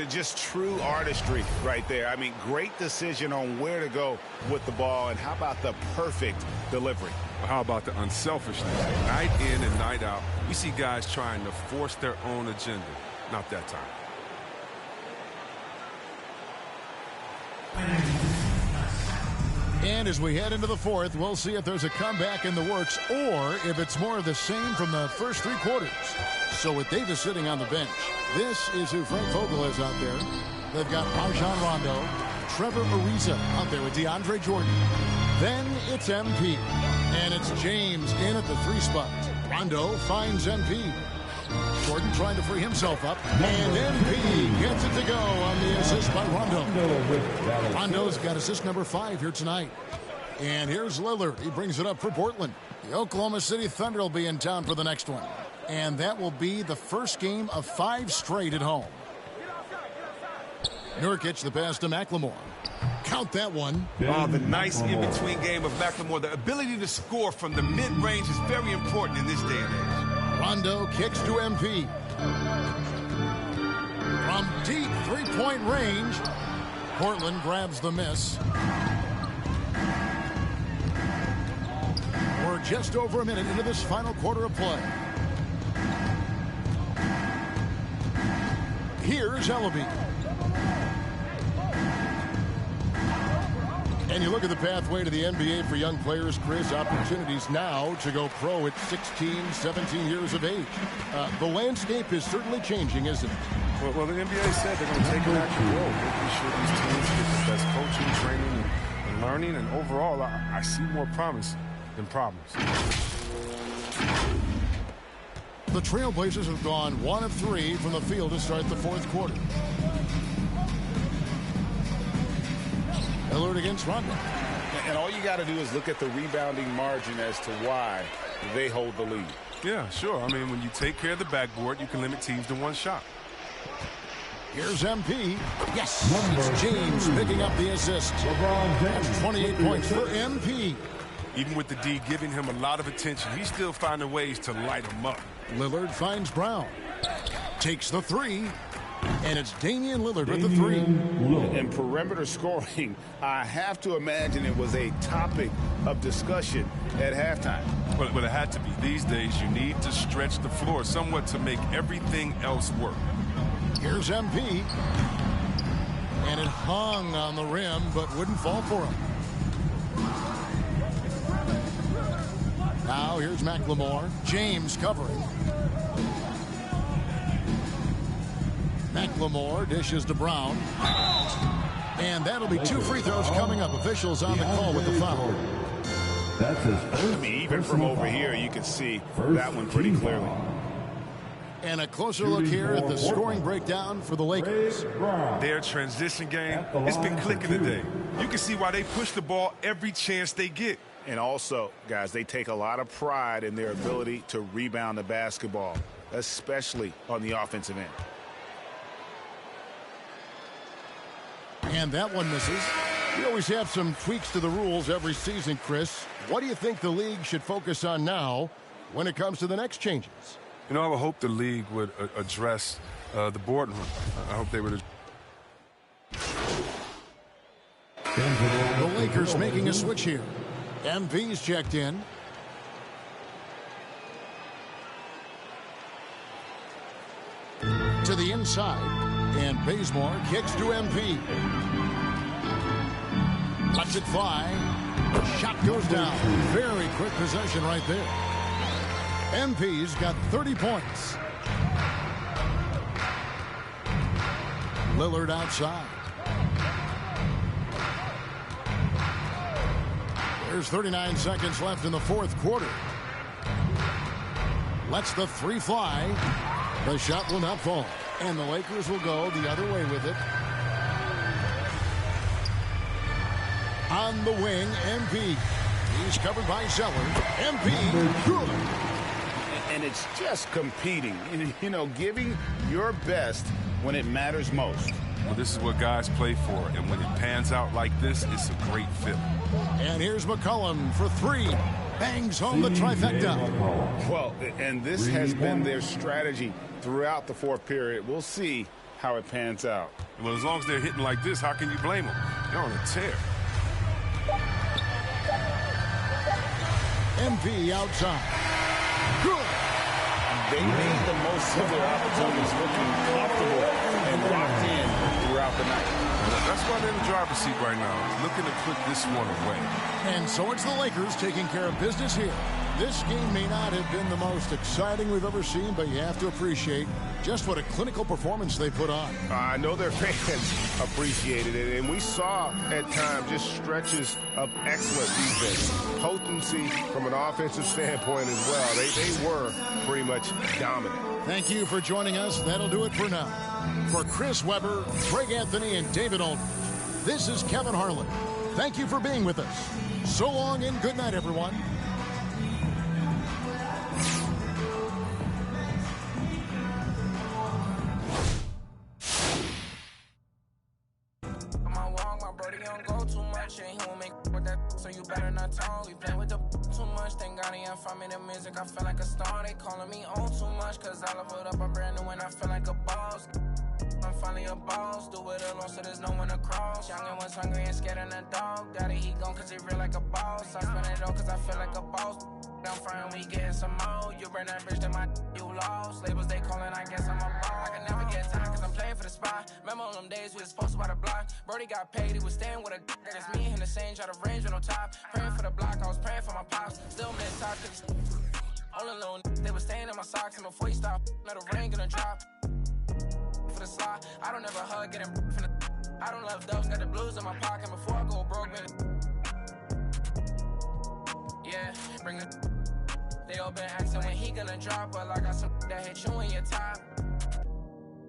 Just true artistry right there. I mean, great decision on where to go with the ball, and how about the perfect delivery? How about the unselfishness? Night in and night out, we see guys trying to force their own agenda. Not that time. And as we head into the fourth, we'll see if there's a comeback in the works or if it's more of the same from the first 3 quarters. So with Davis sitting on the bench, this is who Frank Vogel is out there. They've got Rajon Rondo, Trevor Ariza out there with DeAndre Jordan. Then it's MP. And it's James in at the 3 spot. Rondo finds MP. Jordan trying to free himself up. And MP gets it to go on the assist by Rondo. Rondo's got assist number 5 here tonight. And here's Lillard. He brings it up for Portland. The Oklahoma City Thunder will be in town for the next one. And that will be the first game of 5 straight at home. Nurkic, the pass to McLemore. Count that one. Oh, the nice in-between game of McLemore. The ability to score from the mid-range is very important in this day and age. Rondo kicks to MP. From deep 3-point range, Portland grabs the miss. We're just over a minute into this final quarter of play. Here's Ellaby. And you look at the pathway to the NBA for young players, Chris, opportunities now to go pro at 16, 17 years of age. The landscape is certainly changing, isn't it? Well, the NBA said they're going to take an active role, making sure these teams get the best coaching, training, and learning. And overall, I see more promise than problems. The Trailblazers have gone 1 of 3 from the field to start the fourth quarter. Lillard against Rondo. And all you got to do is look at the rebounding margin as to why they hold the lead. Yeah, sure. I mean, when you take care of the backboard, you can limit teams to 1 shot. Here's MP. Yes, it's James picking up the assist. That's 28 points for MP. Even with the D giving him a lot of attention, he's still finding ways to light him up. Lillard finds Brown. Takes the 3. And it's Damian Lillard with the 3. And perimeter scoring, I have to imagine it was a topic of discussion at halftime. Well, it had to be. These days, you need to stretch the floor somewhat to make everything else work. Here's MP. And it hung on the rim, but wouldn't fall for him. Now here's McLemore. James covering. McLemore dishes to Brown. And that'll be 2 free throws coming up. Officials on the call with the foul. That's his first. I mean, even from over here, you can see that one pretty clearly. And a closer look here at the scoring breakdown for the Lakers. Their transition game, it's been clicking today. You can see why they push the ball every chance they get. And also, guys, they take a lot of pride in their ability to rebound the basketball, especially on the offensive end. And that one misses. We always have some tweaks to the rules every season, Chris. What do you think the league should focus on now when it comes to the next changes? You know, I would hope the league would address the boardroom. I hope they would. The Lakers making a switch here. MV's checked in. To the inside. And Bazemore kicks to MP. Lets it fly. Shot goes down. Very quick possession right there. MP's got 30 points. Lillard outside. There's 39 seconds left in the fourth quarter. Lets the three fly. The shot will not fall. And the Lakers will go the other way with it. On the wing, MP. He's covered by Zeller. MP, good. And it's just competing. You know, giving your best when it matters most. Well, this is what guys play for. And when it pans out like this, it's a great fit. And here's McCollum for three. Bangs home the trifecta. Well, and this has been their strategy throughout the fourth period. We'll see how it pans out. Well, as long as they're hitting like this, how can you blame them? They're on a tear. MP outside. Good. They made the most of their opportunities, looking comfortable and locked in throughout the night. That's why they're in the driver's seat right now, looking to put this one away. And so it's the Lakers taking care of business here. This game may not have been the most exciting we've ever seen, but you have to appreciate just what a clinical performance they put on. I know their fans appreciated it, and we saw at times just stretches of excellent defense. Potency from an offensive standpoint as well. They were pretty much dominant. Thank you for joining us. That'll do it for now. For Chris Webber, Greg Anthony, and David Aldridge, this is Kevin Harlan. Thank you for being with us. So long and good night, everyone. So you better not talk. We play with the too much. Thank God he ain't find me the music. I feel like a star. They calling me on too much. Cause I leveled up a brand new and I feel like a boss. I'm finally a boss. Do it alone so there's no one to cross. Young and was hungry and scared of the dog. Daddy he gone cause he real like a boss. I spend it all cause I feel like a boss. I'm frying, we getting some more. You burn that bridge, then you lost. Labels they calling, I guess I'm a boss. I can never get time cause I'm playing for the spot. Remember on them days we was posted by the block. Brody got paid, he was staying with a that's me and him the same, try to range with no top. Praying for the block, I was praying for my pops. Still mid top cause all alone, they was staying in my socks. And before he stopped, let a rain gonna drop. For the slot, I don't ever hug, getting from the I don't love dogs, got the blues in my pocket. Before I go broke, man. Yeah, bring it. They all been asking when he gonna drop, but I got some that hit you in your top.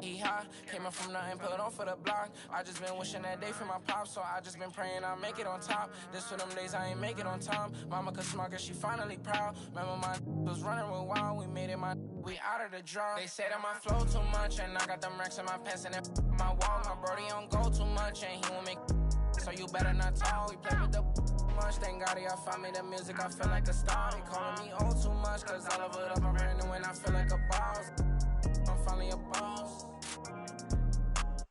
He high, came up from nothing, put on for the block. I just been wishing that day for my pop, so I just been praying I'll make it on top. This for them days I ain't make it on time. Mama could smart cause she finally proud. Remember my was running real wild, we made it we out of the draw. They say that my flow too much, and I got them racks in my pants and my wall. My brody don't go too much, and he won't make so you better not talk. We play with the much, thank God y'all find me the music, I feel like a star. They calling me on too much, cause I love it up, I'm brand new and I feel like a boss. I'm finally a boss.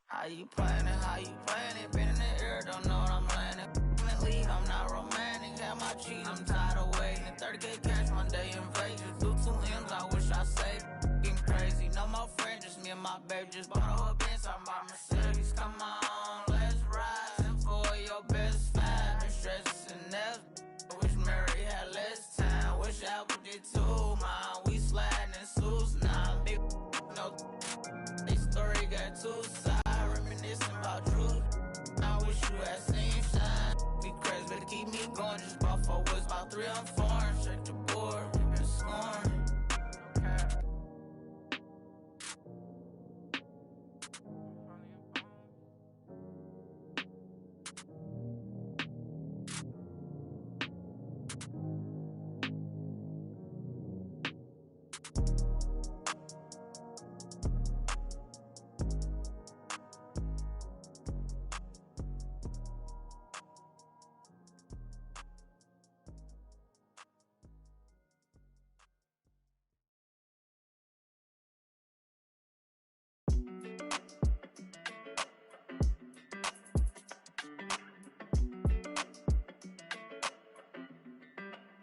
How you playing it, been in the air, don't know what I'm landing. League, I'm not romantic, have my cheese, I'm tired of waiting. 30K cash one day in Vegas, do 2 M's, I wish I saved. Getting crazy, no more friends, just me and my baby, just bought a whole Benz, I'm my Mercedes, come on, let's ride. And for your best fan, been stressing and F. Wish Mary had less time, wish Apple did too, man. We sliding in suits now, big no. This story got 2 sides, reminiscing about truth. I wish you had seen shine. Be crazy, better keep me going. Just bought 4 woods, about 3 I'm foreign. Check the board, been scoring.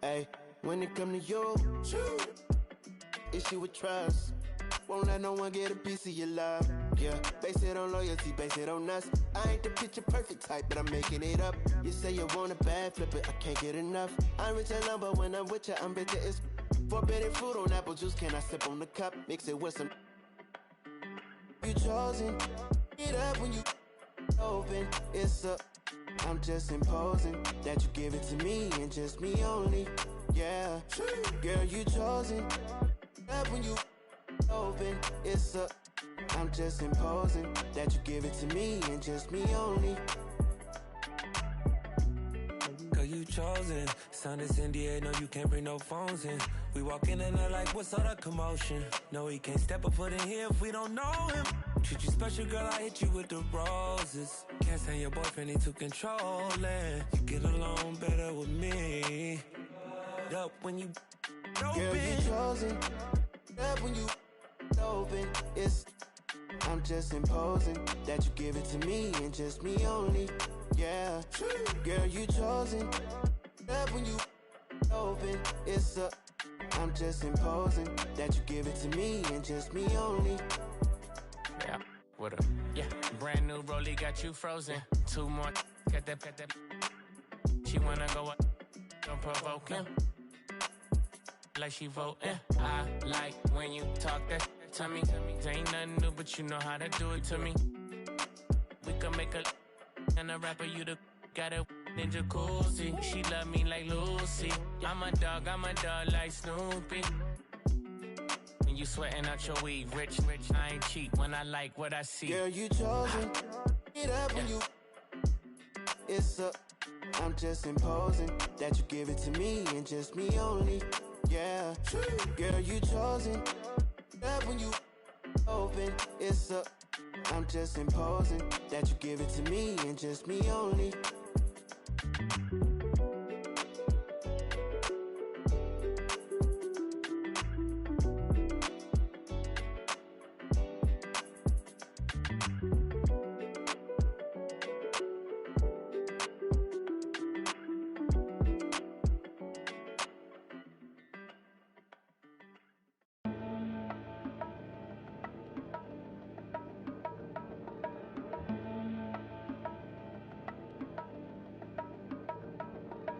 Hey, when it come to you, issue with trust. Won't let no one get a piece of your love. Yeah, base it on loyalty, base it on us. I ain't the picture perfect type, but I'm making it up. You say you want a bad, flip it, I can't get enough. I'm rich and lumber, when I'm with you, I'm bitter as forbidden fruit on apple juice. Can I sip on the cup? Mix it with some. You chosen, it up when you open. It's up. I'm just imposing that you give it to me and just me only. Yeah, girl, you chosen. Up when you open, it's up. I'm just imposing that you give it to me and just me only. Girl, you chosen. Sign this NDA, no, you can't bring no phones in. We walk in and they're like, what's all the commotion? No, he can't step a foot in here if we don't know him. Treat you special, girl, I hit you with the roses. Can't stand your boyfriend, he too controlling. You get along better with me. Up when you open. Girl, you chosen. Up when you open. It's. I'm just imposing that you give it to me and just me only. Yeah, girl, you chosen. Up when you open. It's up. I'm just imposing that you give it to me and just me only. Yeah, what up? Yeah, brand new rollie got you frozen. Two more, got that. She wanna go up, don't provoke him. Like she voting. I like when you talk that to me. Ain't nothing new, but you know how to do it to me. We can make a and a rapper, you the got a in jacuzzi. She love me like Lucy. I'm a dog like Snoopy. And you sweating out your weed, rich, I ain't cheap when I like what I see. Girl, you chosen. Get up when you. It's up. I'm just imposing that you give it to me and just me only. Yeah, girl, you chosen. Up when you open. It's up. I'm just imposing that you give it to me and just me only.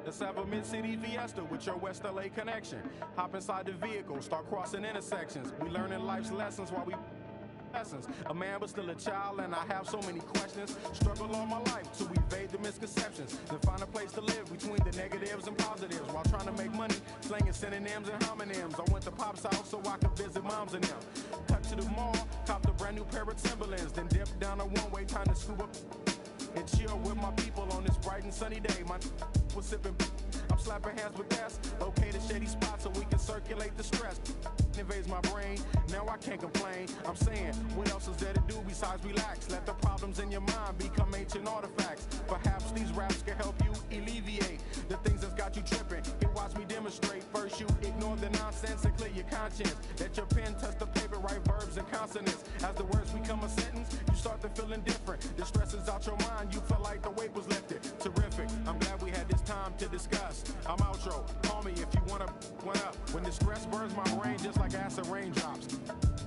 Let's have a mid-city fiesta with your West LA connection. Hop inside the vehicle, start crossing intersections. We learning life's lessons while we lessons. A man but still a child, and I have so many questions. Struggle all my life to evade the misconceptions. Then find a place to live between the negatives and positives while trying to make money, slinging synonyms and homonyms. I went to Pop's house so I could visit moms and them. Cut to the mall, copped a brand new pair of Timberlands, then dipped down a one-way, time to scoop up and chill with my people on this bright and sunny day. My was sipping, I'm slapping hands with us. Okay, the shady spot so we can circulate the stress. Invades my brain, now I can't complain. I'm saying, what else is there to do besides relax? Let the problems in your mind become ancient artifacts. Perhaps these raps can help you alleviate the things that's got you tripping. Here, watch me demonstrate. First, you ignore the nonsense and clear your conscience. Let your pen touch the paper, write verbs and consonants. As the words become a sentence, you start to feel indifferent. The stress is out your mind, you feel like the weight was lifted. Terrific, I'm glad we had this time to discuss. I'm outro, call me if you wanna one up. When the stress burns my brain just like acid raindrops,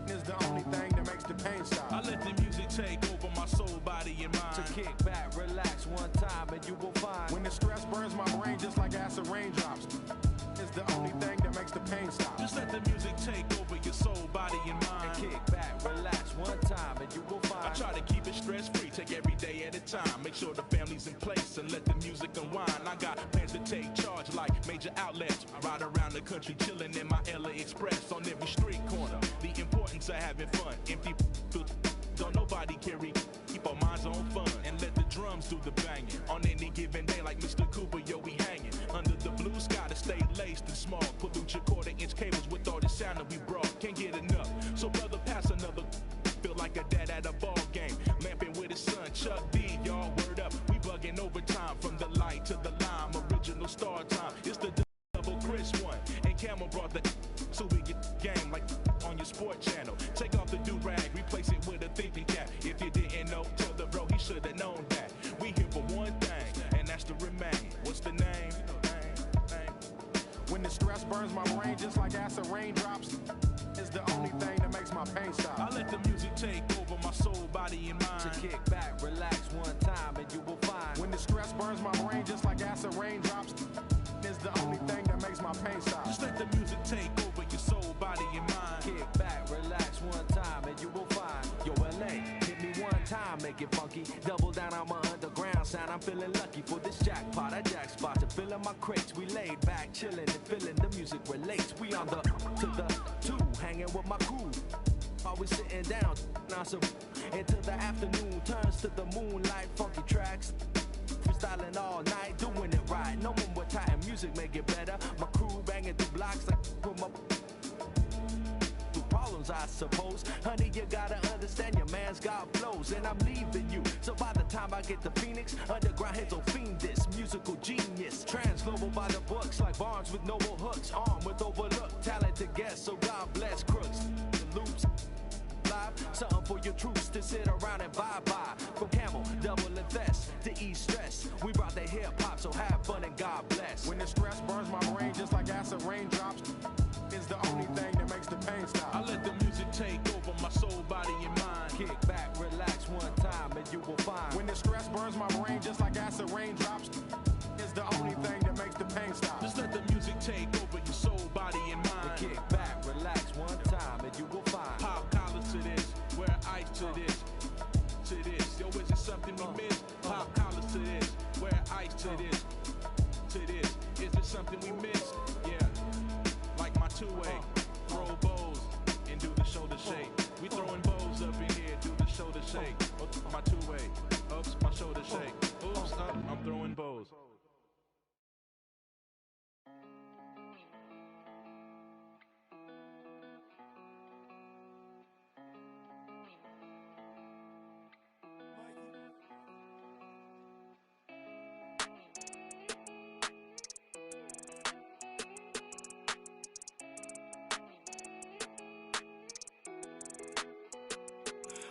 is the only thing that makes the pain stop. I let the music take over my soul, body, and mind. So kick back, relax one time, and you will find. When the stress burns my brain just like acid raindrops, is the only thing that makes the pain stop. Just let the music take over your soul, body, and mind. And kick back, relax one time, and you will find. I try to keep it stress-free, take every day at a time. Make sure the family's in place and let the music unwind. I got plans to take charge like major outlets. I ride around the country chilling in my LA Express on every street corner. The importance of having fun. Empty don't nobody carry. Keep our minds on fun and let the drums do the banging. On any given day like Mr. Cooper, yo, we hanging. Under the blue sky to stay laced and small. Pollute your quarter-inch cables with all the sound that we brought. Can't get enough. So brother, pass another. Feel like a dad at a ball game. Lamping with his son, Chuck D, y'all word up. We bugging overtime from the light to the lime. Original star time. It's the double Chris one. And Camel brought the so we get game like on your sport channel. Take off the do-rag, replace it with a thinking cap. If you didn't know, tell the bro he should have known that. We here for one thing, and that's to remain. What's the name? just like acid raindrops. It's the only thing that makes my pain stop. I let the music take over my soul, body, and mind. So kick back, relax one time, and you will find. When the stress burns my brain just like acid raindrops, it's the only thing that makes my pain stop. Just let the music take over your soul, body, and mind. Kick back, relax one time, and you will find. Yo, LA, hit me one time, make it funky. Double down on my underground sound. I'm feeling lucky for this jackpot. I jack spot to fill in my crates. We laid back, chilling and feeling the music relates. We on the to the two, hanging with my crew. Always sitting down, until the afternoon turns to the moonlight. Funky tracks, freestyling all night, doing it right. No more time, music make it better. My crew banging through blocks like from up. Problems, I suppose. Honey, you gotta understand your man's got flows, and I'm leaving you. So by the time I get to Phoenix, underground heads will fiend this musical genius. Trans-global by the books, like Barnes with noble hooks, armed with overlooked talented guests. So God bless crooks. The loops live, something for your troops to sit around and vibe by. From Camel, double invest to ease stress. We brought the hip hop, so have fun and God bless. When the stress burns my brain just like acid raindrops, it's the only thing that makes the pain stop. I let the music take over my soul, body, and mind. Kick back, relax one time, and you will find. When the stress burns my brain just like acid raindrops, it's the only thing that makes the pain stop. Just let the music take over your soul, body, and mind. Kick back, relax one time, and you will find. Pop collars to this, wear ice to this, to this. Yo, is it something we miss? Pop collars to this, wear ice to this, to this. Is it something we miss? Yeah, like my two-way, throw bows and do the shoulder shake. We throwing bows up in here, do the shoulder shake. Oops, my two-way, oops, my shoulder shake. Oops, I'm throwing bows.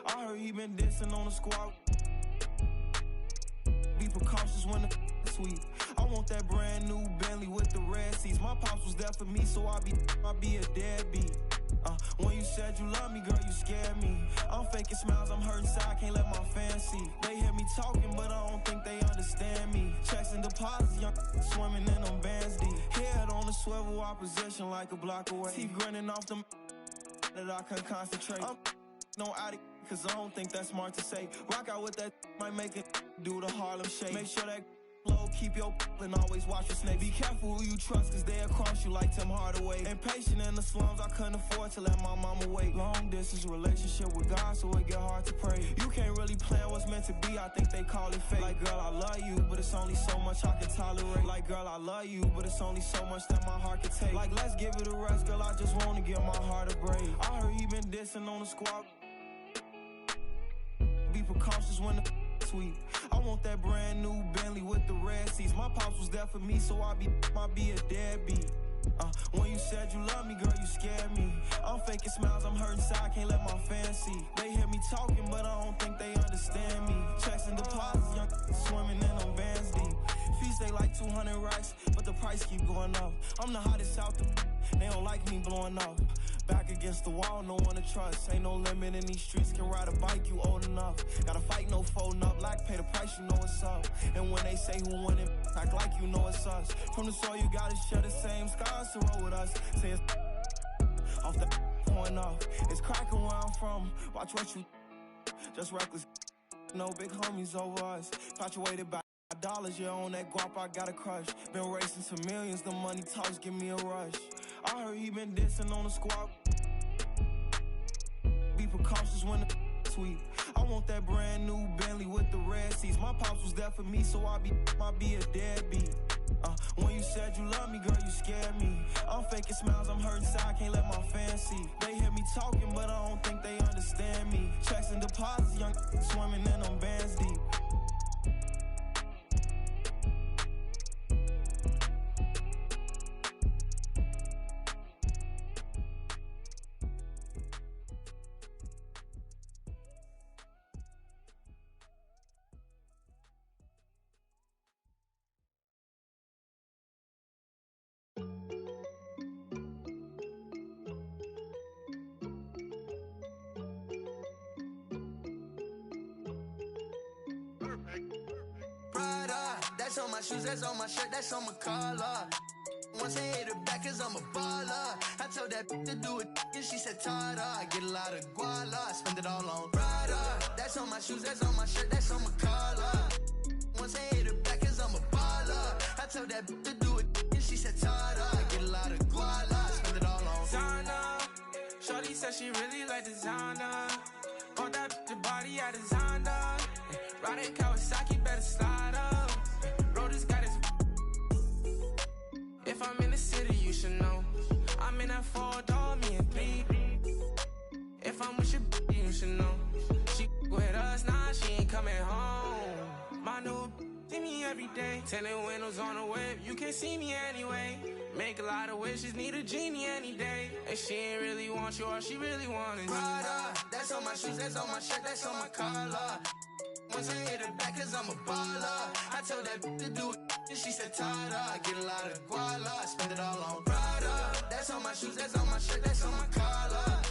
I heard he been dissing on the squad. Be precautious when the sweet. I want that brand new Bentley with the red seats. My pops was there for me, so I be a deadbeat. When you said you love me, girl, you scared me. I'm faking smiles, I'm hurting inside, can't let my fans see. They hear me talking, but I don't think they understand me. Checks and deposits, young swimming in them bands deep. Head on the swivel, opposition like a block away. Teeth grinning off them that I couldn't concentrate. I'm no addict, cause I don't think that's smart to say. Rock out with that, might make it do the Harlem shake. Make sure that low, keep your and always watch your snake. Be careful who you trust, cause they'll cross you like Tim Hardaway. Impatient in the slums, I couldn't afford to let my mama wait. Long distance relationship with God, so it get hard to pray. You can't really plan what's meant to be, I think they call it fate. Like, girl, I love you, but it's only so much I can tolerate. Like, girl, I love you, but it's only so much that my heart can take. Like, let's give it a rest, girl, I just wanna give my heart a break. I heard he been dissing on the squad. Be precautious when the sweet. I want that brand new Bentley with the red seats. My pops was there for me, so I be a deadbeat. When you said you love me, girl, you scared me. I'm faking smiles, I'm hurting inside, can't let my fans see. They hear me talking, but I don't think they understand me. Checks and deposits, young swimming in them bands deep. Fees stay like 200 racks, but the price keep going up. I'm the hottest out the they don't like me blowing up. Back against the wall, no one to trust. Ain't no limit in these streets, can ride a bike, you old enough. Gotta fight, no folding up, like pay the price, you know what's up. And when they say who won it, act like you know it's us. From the soil, you gotta share the same scars to roll with us. Say it's off the point off. It's cracking where I'm from, watch what you just reckless. No big homies over us, infatuated by dollars, yeah, on that guap, I got a crush. Been racing to millions, the money talks, give me a rush. I heard he been dissing on the squad. Be precautious when the sweet. I want that brand new Bentley with the red seats. My pops was there for me, so I be a deadbeat. When you said you love me, girl, you scared me. I'm faking smiles, I'm hurting inside, can't let my fans see. They hear me talking, but I don't think they understand me. Checks and deposits, young swimming in them bands deep. That's on my shoes, that's on my shirt, that's on my collar. Once I hit her back, cause I'm a baller. I told that to do it, and she said, Tada. I get a lot of guala, I spend it all on Prada. That's on my shoes, that's on my shirt, that's on my collar. Once I hit her back, cause I'm a baller. I told that to do it, and she said, Tada. I get a lot of guala, I spend it all on Zana. Shorty said she really like designer. Bought that the body I designed her. Riding Kawasaki, better slide up. Bro, this got his. If I'm in the city, you should know. I'm in that 4-door, me and 3. If I'm with your you should know. She with us, nah, she ain't coming home. My new see me every day. Tinted windows on the whip, you can't see me anyway. Make a lot of wishes, need a genie any day. And she ain't really want you, all she really wanted me. Prada, that's on my shoes, that's on my shirt, that's on my collar. Once I hit her back, cause I'm a baller. I told that to do it, and she said, Tada. I get a lot of guala, I spend it all on Prada. That's on my shoes, that's on my shirt, that's on my collar.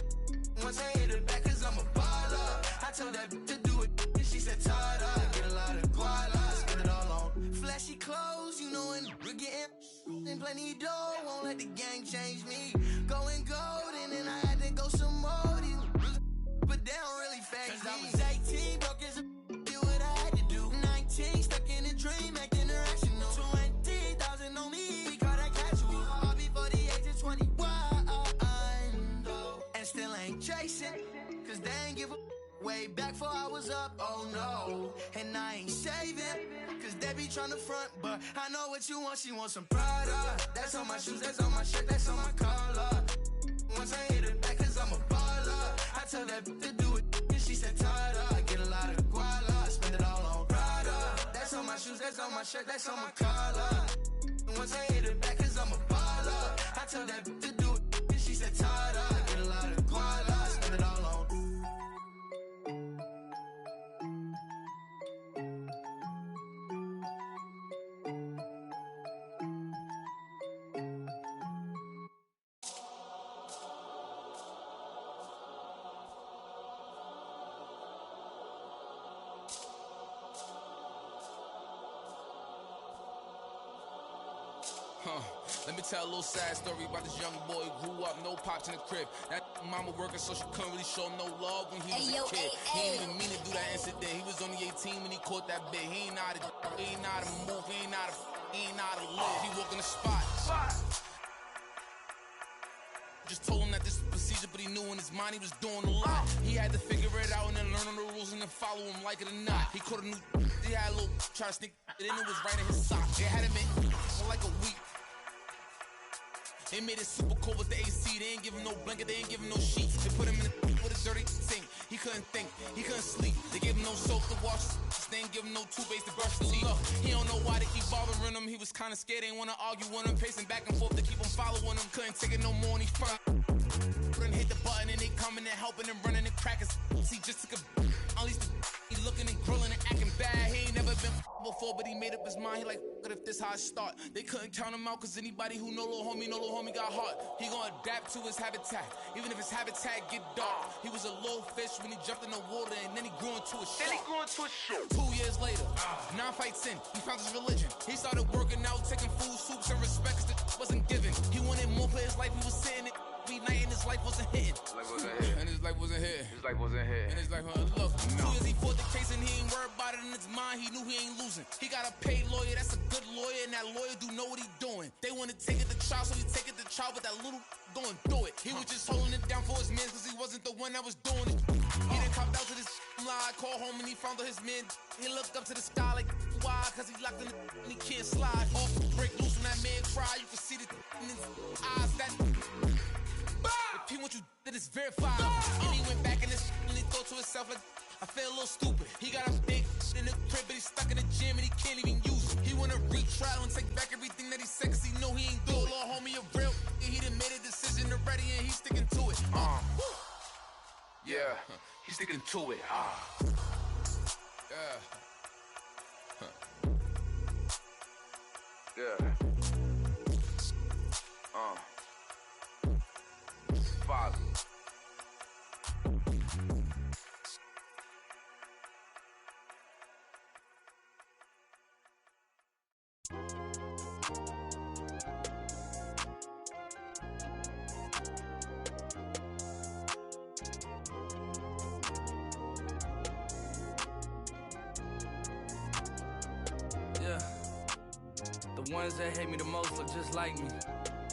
Once I hit her back, cause I'm a baller. I told that to do it, and she said, Tada. I get a lot of guala, I spend it all on flashy clothes, you know, and we're getting and plenty dough. Won't let the gang change me. Going gold, and then I had to go some more. But they don't really phase me. I was 18, broke as a do what I had to do. 19, stuck in a dream, acting irrational. 20,000 on me, we call that casual. All before the age of 21. And still ain't chasing, cause they ain't give a way back before I was up, oh no. And I ain't saving, cause they be trying to front, but I know what you want, she wants some Prada. That's on my shoes, that's on my shirt, that's on my collar. Once I hit her back, cause I'm a baller. I told that to do it, and she said, Tada. I get a lot of guala, I spend it all on Prada. That's on my shoes, that's on my shirt, that's on my collar. Once I hit her back, cause I'm a baller. I told that to do it, and she said, Tada. I get a lot of guala, I spend it all on. Let me tell a little sad story about this young boy who grew up, no pops in the crib. That mama working, so she couldn't really show him no love when he was a kid. He ain't even mean to do that incident. He was only 18 when he caught that bit. He ain't know how to move, he ain't know how to live. He walk in the spot. Just told him that this was procedure, but he knew in his mind he was doing a lot. He had to figure it out and then learn all the rules and then follow him like it or not. He caught a new, he had a little, try to sneak it in, it was right in his sock. They had him in for like a week. They made it super cold with the AC. They ain't give him no blanket, they ain't give him no sheets. They put him in with a dirty sink. He couldn't think, he couldn't sleep. They gave him no soap to wash. They ain't give him no toothpaste to brush his teeth. He don't know why they keep bothering him. He was kinda scared, they ain't wanna argue with him. Pacing back and forth to keep him following him. Couldn't take it no more and he front. Couldn't hit the button and they coming and helping and running and cracking. He just took a at least he looking and grilling and acting bad. He ain't never been before, but he made up his mind. He like, what if this how I start? They couldn't count him out, cause anybody who know little homie got heart. He gonna adapt to his habitat, even if his habitat get dark. He was a little fish when he jumped in the water, and then he grew into a shark. 2 years later, 9 fights in, he found his religion. He started working out, taking food, soups, and respects that wasn't given. He wanted more for his life, he was sitting it. Night and his life wasn't hitting. And his life wasn't here. And his life, look, 2 years he fought the case and he ain't worried about it in his mind. He knew he ain't losing. He got a paid lawyer, that's a good lawyer, and that lawyer do know what he doing. They want to take it to trial, so he take it to trial, but that little going through it. He was just holding it down for his man, cause he wasn't the one that was doing it. He done copped out to this lie, called home and he found out his man. He looked up to the sky like, why? Cause he locked in the and he can't slide. Off, break loose when that man cry, you can see the in his eyes. That if he want you, that is verified. And he went back in this and he thought to himself like, I feel a little stupid. He got a big in the crib, but he's stuck in the gym and he can't even use it. He wanna retrial and take back everything that he said, cause he know he ain't do it. Little homie a real, he done made a decision already and he's sticking to it. Yeah, he's sticking to it. Yeah. Father. The ones that hate me the most look just like me.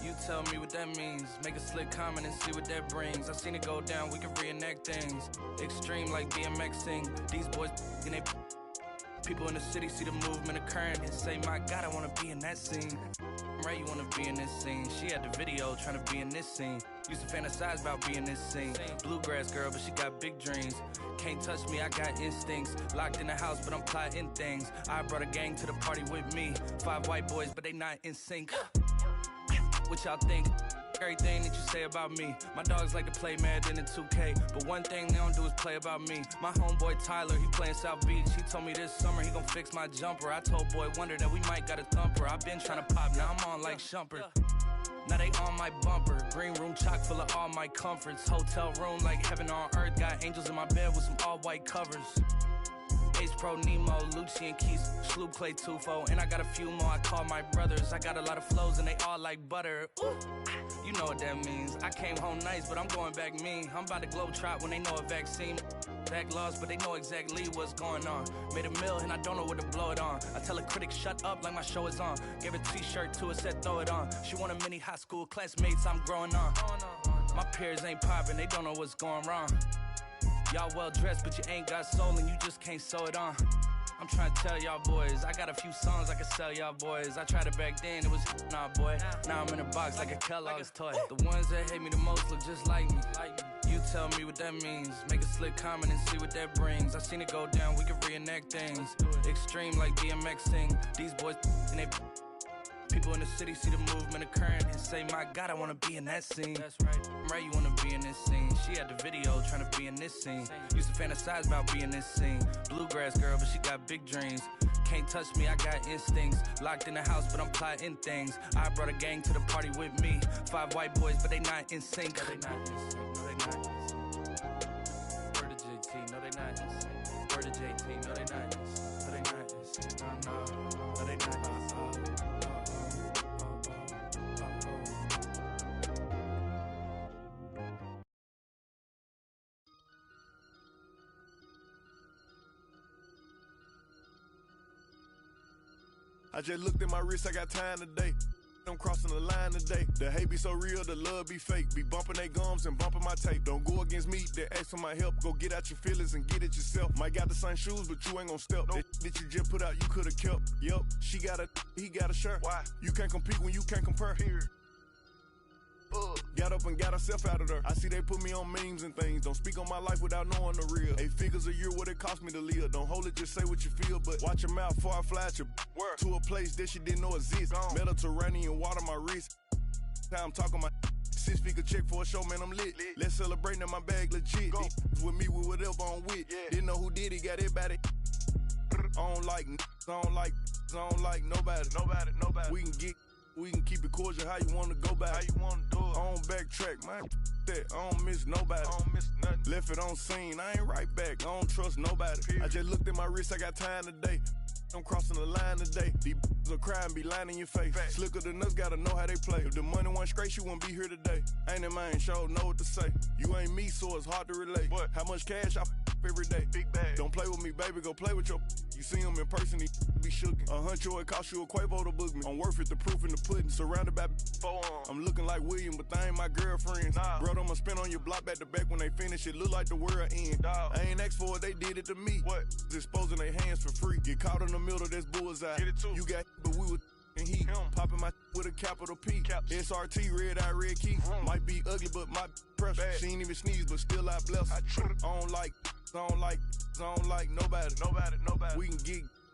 You tell me what that means. Make a slick comment and see what that brings. I seen it go down, we can reenact things. Extreme like BMXing. These boys and they people in the city see the movement occurring and say, my God, I wanna be in that scene. Right, you wanna be in this scene. She had the video trying to be in this scene. Used to fantasize about being this scene. Bluegrass girl, but she got big dreams. Can't touch me, I got instincts. Locked in the house, but I'm plotting things. I brought a gang to the party with me. 5 white boys, but they not in sync. What y'all think? Everything that you say about me. My dogs like to play Madden in 2K, but one thing they don't do is play about me. My homeboy Tyler, he playing South Beach. He told me this summer he gon' fix my jumper. I told Boy Wonder that we might got a thumper. I been trying to pop, now I'm on like Shumpert. Now they on my bumper. Green room chock full of all my comforts. Hotel room like heaven on earth. Got angels in my bed with some all white covers. Ace Pro Nemo, Lucci Keys, Sloop Clay Tufo, and I got a few more I call my brothers. I got a lot of flows and they all like butter. Ooh, you know what that means. I came home nice, but I'm going back mean. I'm about to globe trot when they know a vaccine. Back lost, but they know exactly what's going on. Made a meal and I don't know what to blow it on. I tell a critic shut up like my show is on. Gave a t-shirt to her, said throw it on. She want a mini high school classmates, I'm growing on. My peers ain't popping, they don't know what's going wrong. Y'all well dressed, but you ain't got soul and you just can't sew it on. I'm trying to tell y'all boys, I got a few songs I can sell y'all boys. I tried it back then, it was nah boy. Now I'm in a box like a Kellogg's toy. The ones that hate me the most look just like me. You tell me what that means. Make a slick comment and see what that brings. I seen it go down, we can reenact things. Extreme like BMXing. These boys and they people in the city see the movement occurring and say, my God, I wanna be in that scene. That's right. Right, you wanna be in this scene. She had the video trying to be in this scene. Used to fantasize about being this scene. Bluegrass girl, but she got big dreams. Can't touch me, I got instincts. Locked in the house, but I'm plotting things. I brought a gang to the party with me. 5 white boys, but they not in sync. No, they not in sync. No, they not in sync. Word to JT, no, they not in sync. Word to JT, no, they not in sync. No, they not in sync. No, they not in sync. I just looked at my wrist, I got time today. I'm crossing the line today. The hate be so real, the love be fake. Be bumping they gums and bumping my tape. Don't go against me, they ask for my help. Go get out your feelings and get it yourself. Might got the same shoes, but you ain't gon' step. That you just put out, you could've kept. Yup, she got a, he got a shirt. Why? You can't compete when you can't compare. Period. Got up and got herself out of there. I see they put me on memes and things. Don't speak on my life without knowing the real. 8 figures a year, what it cost me to live. Don't hold it, just say what you feel. But watch your mouth before I fly at you. To a place that you didn't know exists. Mediterranean water my wrist. Now I'm talking my 6-figure check for a show, man, I'm lit. Let's celebrate in my bag legit. With me, with whatever I'm with. Didn't know who did it, got it, it. I don't like nobody. We can keep it cordial how you wanna go back. How you wanna do it? I don't backtrack, man. That I don't miss nobody. I don't miss nothing. Left it on scene, I ain't right back. I don't trust nobody. Period. I just looked at my wrist, I got time today. I'm crossing the line today. These will cry and be lying in your face. Fact. Slicker than us, gotta know how they play. If the money wasn't straight, you wouldn't be here today. Ain't in mind, sure know what to say. You ain't me, so it's hard to relate. What? How much cash I every day? Big bag. Don't play with me, baby, go play with your. You see him in person, he be shookin'. $100, it cost you a Quavo to book me. I'm worth it, the proof in the pudding. Surrounded by I'm looking like William, but they ain't my girlfriends. Nah. Bro, I'ma spin on your block back to back when they finish. It look like the world end. Dog. I ain't asked for it, they did it to me. What? Disposing their hands for free. Get caught in the middle, that's bullseye. Get it too. You got but we were and he popping my with a capital P. SRT, red eye, red key. Might be ugly, but my pressure. She ain't even sneeze, but still I bless her. I don't like nobody.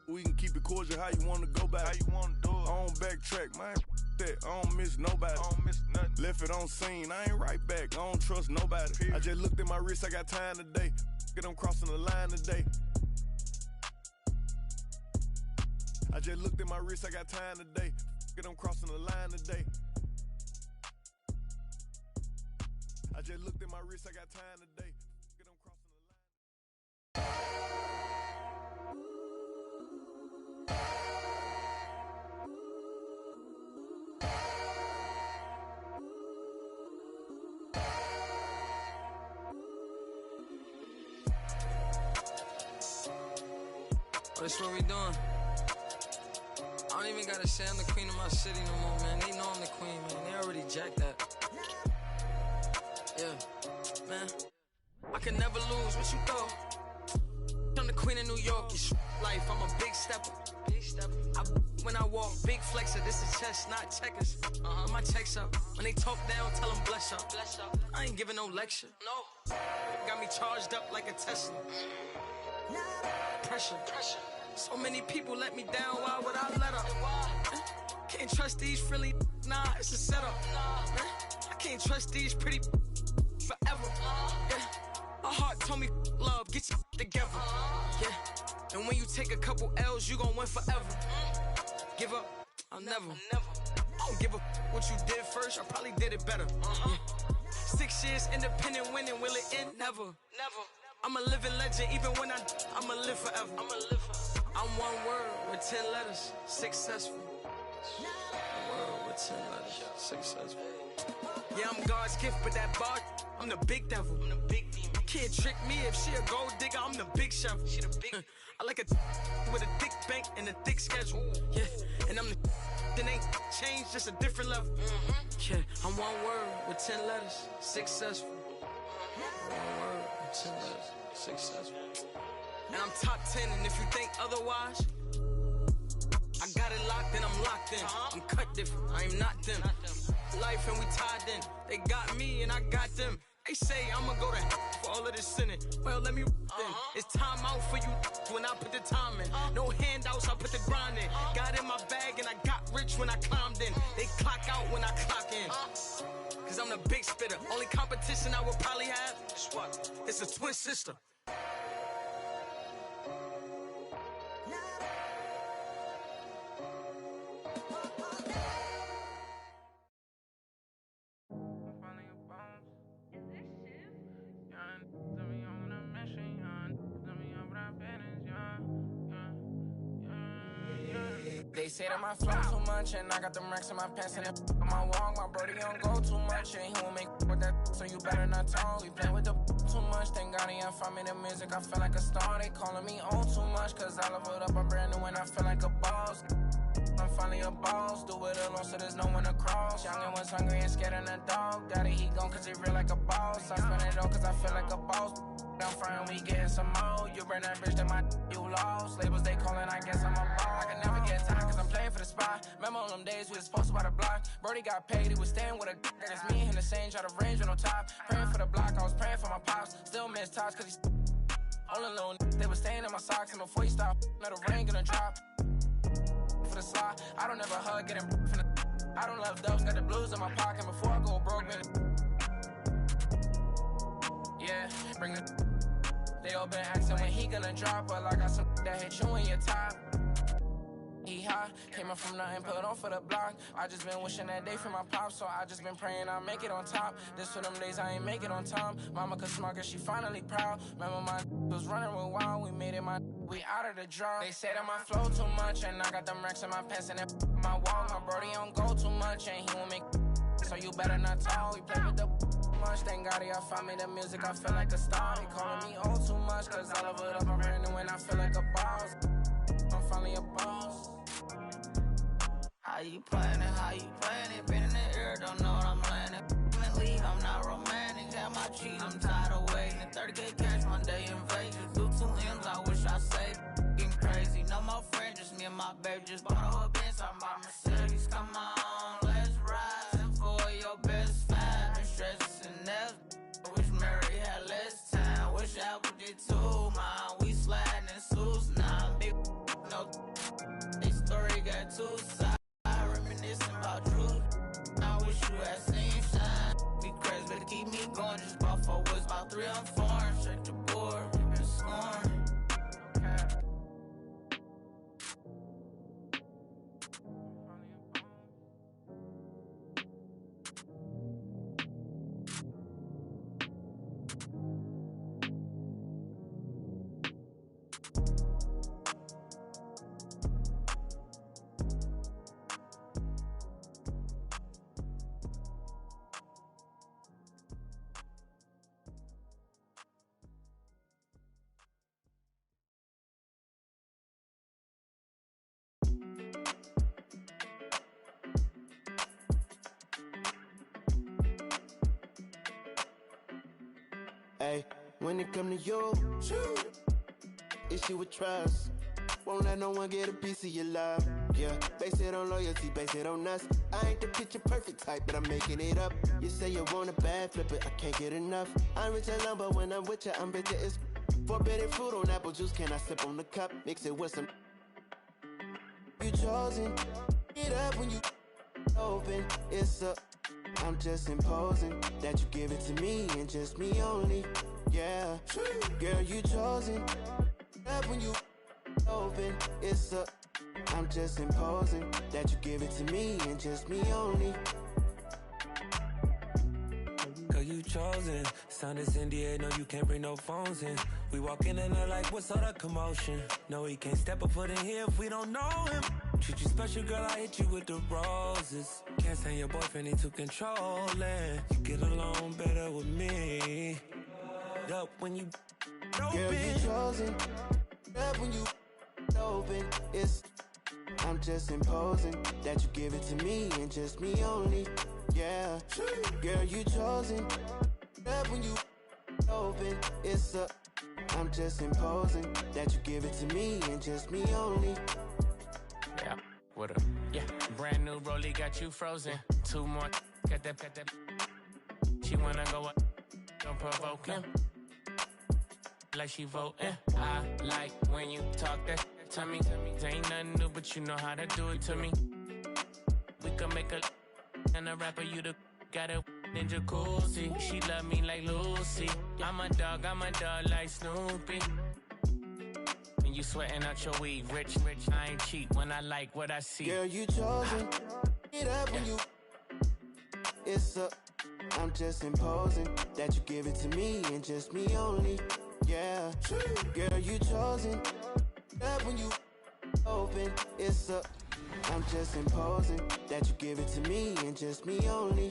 We can keep it cordial how you wanna go back. How you wanna do it? I don't backtrack, man. That I don't miss nobody. I don't miss nothing. Left it on scene, I ain't right back. I don't trust nobody. Period. I just looked at my wrist, I got time today. I'm crossing the line today. I just looked at my wrist, I got time today. I'm crossing the line today. I just looked at my wrist, I got time today. I'm crossing the line. That's what we doing. don't even gotta say I'm the queen of my city no more, man. They know I'm the queen, man. They already jacked that. Yeah, man. I can never lose. What you thought? I'm the queen of New York. It's life. I'm a big stepper. When I walk, big flexer. This is chess, not checkers. My checks up. When they talk down, tell them bless up. I ain't giving no lecture. No. Got me charged up like a Tesla. Pressure. So many people let me down. Why would I let up? Can't trust these friendly. Nah, it's a setup. Man, I can't trust these pretty forever. Yeah. My heart told me love, get your together. Yeah. And when you take a couple L's, you gon' win forever. Give up, I'll never. I don't give a what you did first, I probably did it better. Yeah. 6 years independent winning, will it end? Never. I'm a living legend, even when I'ma live forever. I'm one word with 10 letters, successful. One word with 10 letters, successful. Yeah, I'm God's gift, but that bar, I'm the big devil. I'm the big demon. Can't trick me if she a gold digger, I'm the big shovel. She the big. I like a with a thick bank and a thick schedule. Yeah, and I'm the that ain't changed, just a different level. Yeah, I'm one word with 10 letters, successful. One word with 10 letters, successful. And I'm top 10, and if you think otherwise, I got it locked and I'm locked in. I'm cut different, I am not them. Life and we tied in. They got me and I got them. They say I'ma go to for all of this sinning. Well, let me then. It's time out for you when I put the time in. No handouts, I put the grind in. Got in my bag and I got rich when I climbed in. They clock out when I clock in. Cause I'm the big spitter. Only competition I would probably have is what? It's a twin sister. They say that my flow too much, and I got them racks in my pants and on my walk. My brody don't go too much, and he won't make with that, so you better not talk. We play with the too much, thank God he find me the music. I feel like a star, they calling me on too much, cause I leveled up, I'm brand new and I feel like a boss. I'm finally a boss, do it alone so there's no one to cross. Young and was hungry and scared of the dog. Daddy, he gone cause he real like a boss. I spend it all cause I feel like a boss. I'm frying, we getting some more. You burn that bridge, then you lost. Labels they calling, I guess I'm a ball. I can never get time cause I'm playing for the spot. Remember on them days we was posted by the block. Brody got paid, he was staying with a that is me and him the same, try to range with no top. Praying for the block, I was praying for my pops. Still miss touch cause he's all alone. They was staying in my socks and before he stopped, let the rain gonna drop. For the slide, I don't ever hug, getting from the I don't love dogs, got the blues in my pocket before I go broke, man. Yeah, bring the they all been asking when he gonna drop, but I got some that hit you in your top. He high, came up from nothing, put on for the block. I just been wishing that day for my pop, so I just been praying I'll make it on top. This for them days I ain't make it on time. Mama could smug her, she finally proud. Remember my was running real wild, we made it we out of the draw. They say that my flow too much, and I got them racks in my pants and my wall. My brody don't go too much, and he won't make so you better not talk. We play with the much, thank God he found me the music, I feel like a star. He calling me oh too much, cause I love it up, I'm brand new and I feel like a boss. I'm finally a boss. How you playing it, been in the air, don't know what I'm landing. Leave, I'm not romantic, got my cheese, I'm tired of waiting. 30K cash Monday in Vegas, do 2 M's, I wish I saved. Getting crazy, no more friends, just me and my baby, just bought a whole Benz, I'm my Mercedes, come on, let's ride. 10 for your best five, been stressing that. Wish Mary had less time, wish Apple did too, man. We sliding in suits now, big no. This story got 2 sides, reminiscing about truth. I wish you had seen shine. Be crazy, but keep me going. Just bought 4 woods, about 3 on 4. Check the board, we been scoring. Hey, when it come to you, issue with trust. Won't let no one get a piece of your love. Yeah, base it on loyalty, base it on us. I ain't the picture perfect type, but I'm making it up. You say you want a bad, flip it, I can't get enough. I'm rich alone, but when I'm with you, I'm bitter as forbidden fruit on apple juice. Can I sip on the cup? Mix it with some. You chosen, it up when you open. It's up. I'm just imposing that you give it to me and just me only. Yeah, girl, you chosen. Up when you open, it's up. I'm just imposing that you give it to me and just me only. Girl, you chosen. Sound is NDA, no, you can't bring no phones in. We walk in and they're like, what's all that commotion? No, he can't step a foot in here if we don't know him. Treat you special, girl, I hit you with the roses. Can't stand your boyfriend, he too controlling. You get along better with me. Up when you open. Girl, you chosen. Up when you open. It's I'm just imposing that you give it to me and just me only. Yeah, girl, you chosen. Up when you open. It's up. I'm just imposing that you give it to me and just me only. Yeah, what up? Yeah, brand new rollie got you frozen. Two more, got that. She wanna go up, don't provoke him. Like she voting. I like when you talk that to me. Ain't nothing new, but you know how to do it to me. We can make a and a rapper, you the got a in jacuzzi. She love me like Lucy. I'm a dog like Snoopy. And you sweating out your weed, rich, I ain't cheap when I like what I see. Girl, you chosen. It up when you. It's up. I'm just imposing that you give it to me and just me only. Yeah, girl, you chosen. Up when you open. It's up. I'm just imposing that you give it to me and just me only.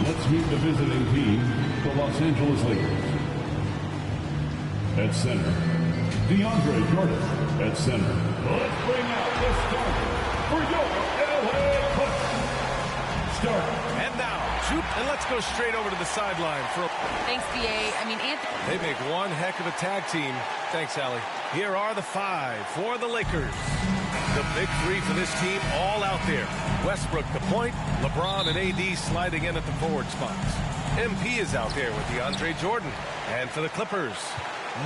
Let's meet the visiting team, the Los Angeles Lakers. At center, DeAndre Jordan. At center, let's bring out the starter for your LA Clippers. Starter. And now, and let's go straight over to the sideline for. Thanks, BA. I mean, Anthony. They make one heck of a tag team. Thanks, Allie. Here are the five for the Lakers. The big three for this team all out there. Westbrook the point, LeBron and AD sliding in at the forward spots. MP is out there with DeAndre Jordan. And for the Clippers,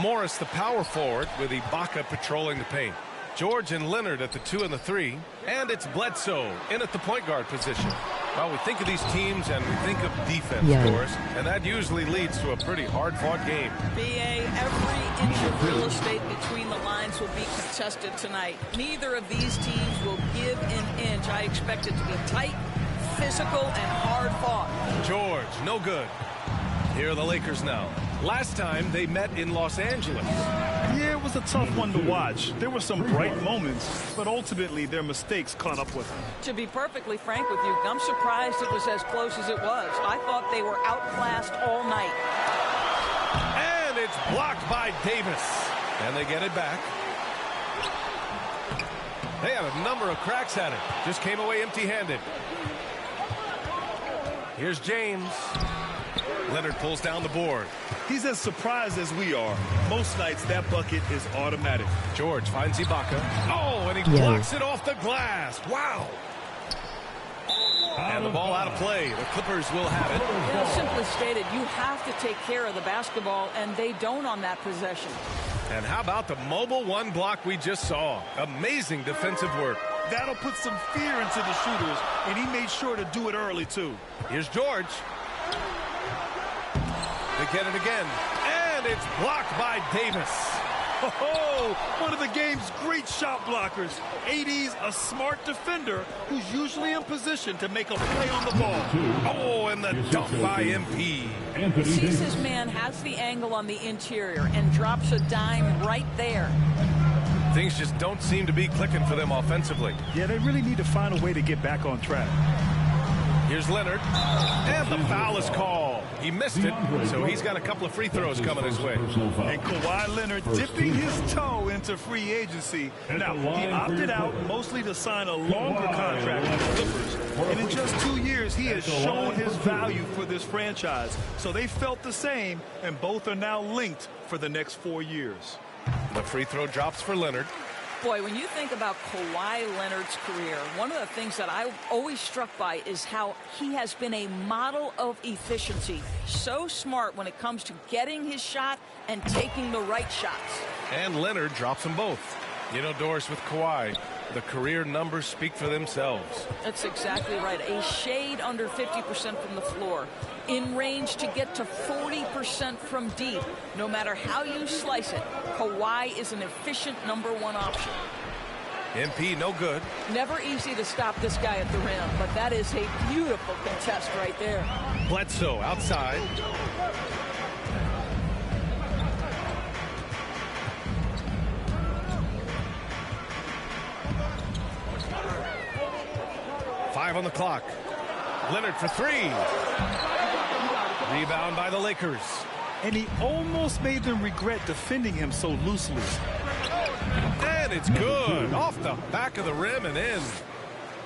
Morris the power forward with Ibaka patrolling the paint. George and Leonard at the 2 and the 3. And it's Bledsoe in at the point guard position. Well, we think of these teams and we think of defense, of course, and that usually leads to a pretty hard-fought game. BA, every inch of real estate between the lines will be contested tonight. Neither of these teams will give an inch. I expect it to be tight, physical, and hard-fought. George, no good. Here are the Lakers now. Last time they met in Los Angeles. Yeah, it was a tough one to watch. There were some bright moments, but ultimately their mistakes caught up with them. To be perfectly frank with you, I'm surprised it was as close as it was. I thought they were outclassed all night. And it's blocked by Davis. And they get it back. They had a number of cracks at it. Just came away empty-handed. Here's James. Leonard pulls down the board. He's as surprised as we are. Most nights, that bucket is automatic. George finds Ibaka. Oh, and he blocks it off the glass. Wow. And the ball out of play. The Clippers will have it. Well, simply stated, you have to take care of the basketball, and they don't on that possession. And how about the mobile one block we just saw? Amazing defensive work. That'll put some fear into the shooters, and he made sure to do it early, too. Here's George. They get it again. And it's blocked by Davis. Oh, one of the game's great shot blockers. AD's a smart defender who's usually in position to make a play on the ball. Oh, and the dump by MP. Sees his man, has the angle on the interior, and drops a dime right there. Things just don't seem to be clicking for them offensively. Yeah, they really need to find a way to get back on track. Here's Leonard, and the foul is called. He missed it, so he's got a couple of free throws coming his way. And Kawhi Leonard dipping his toe into free agency. Now, he opted out mostly to sign a longer contract with the Clippers. And in just 2 years, he has shown his value for this franchise. So they felt the same, and both are now linked for the next 4 years. The free throw drops for Leonard. Boy, when you think about Kawhi Leonard's career, one of the things that I'm always struck by is how he has been a model of efficiency. So smart when it comes to getting his shot and taking the right shots. And Leonard drops them both. You know, Doris, with Kawhi, the career numbers speak for themselves. That's exactly right. A shade under 50% from the floor. In range to get to 40% from deep. No matter how you slice it, Kawhi is an efficient #1 option. MP, no good. Never easy to stop this guy at the rim, but that is a beautiful contest right there. Bledsoe outside. Five on the clock. Leonard for three. Rebound by the Lakers. And he almost made them regret defending him so loosely. And it's good. Off the back of the rim and in.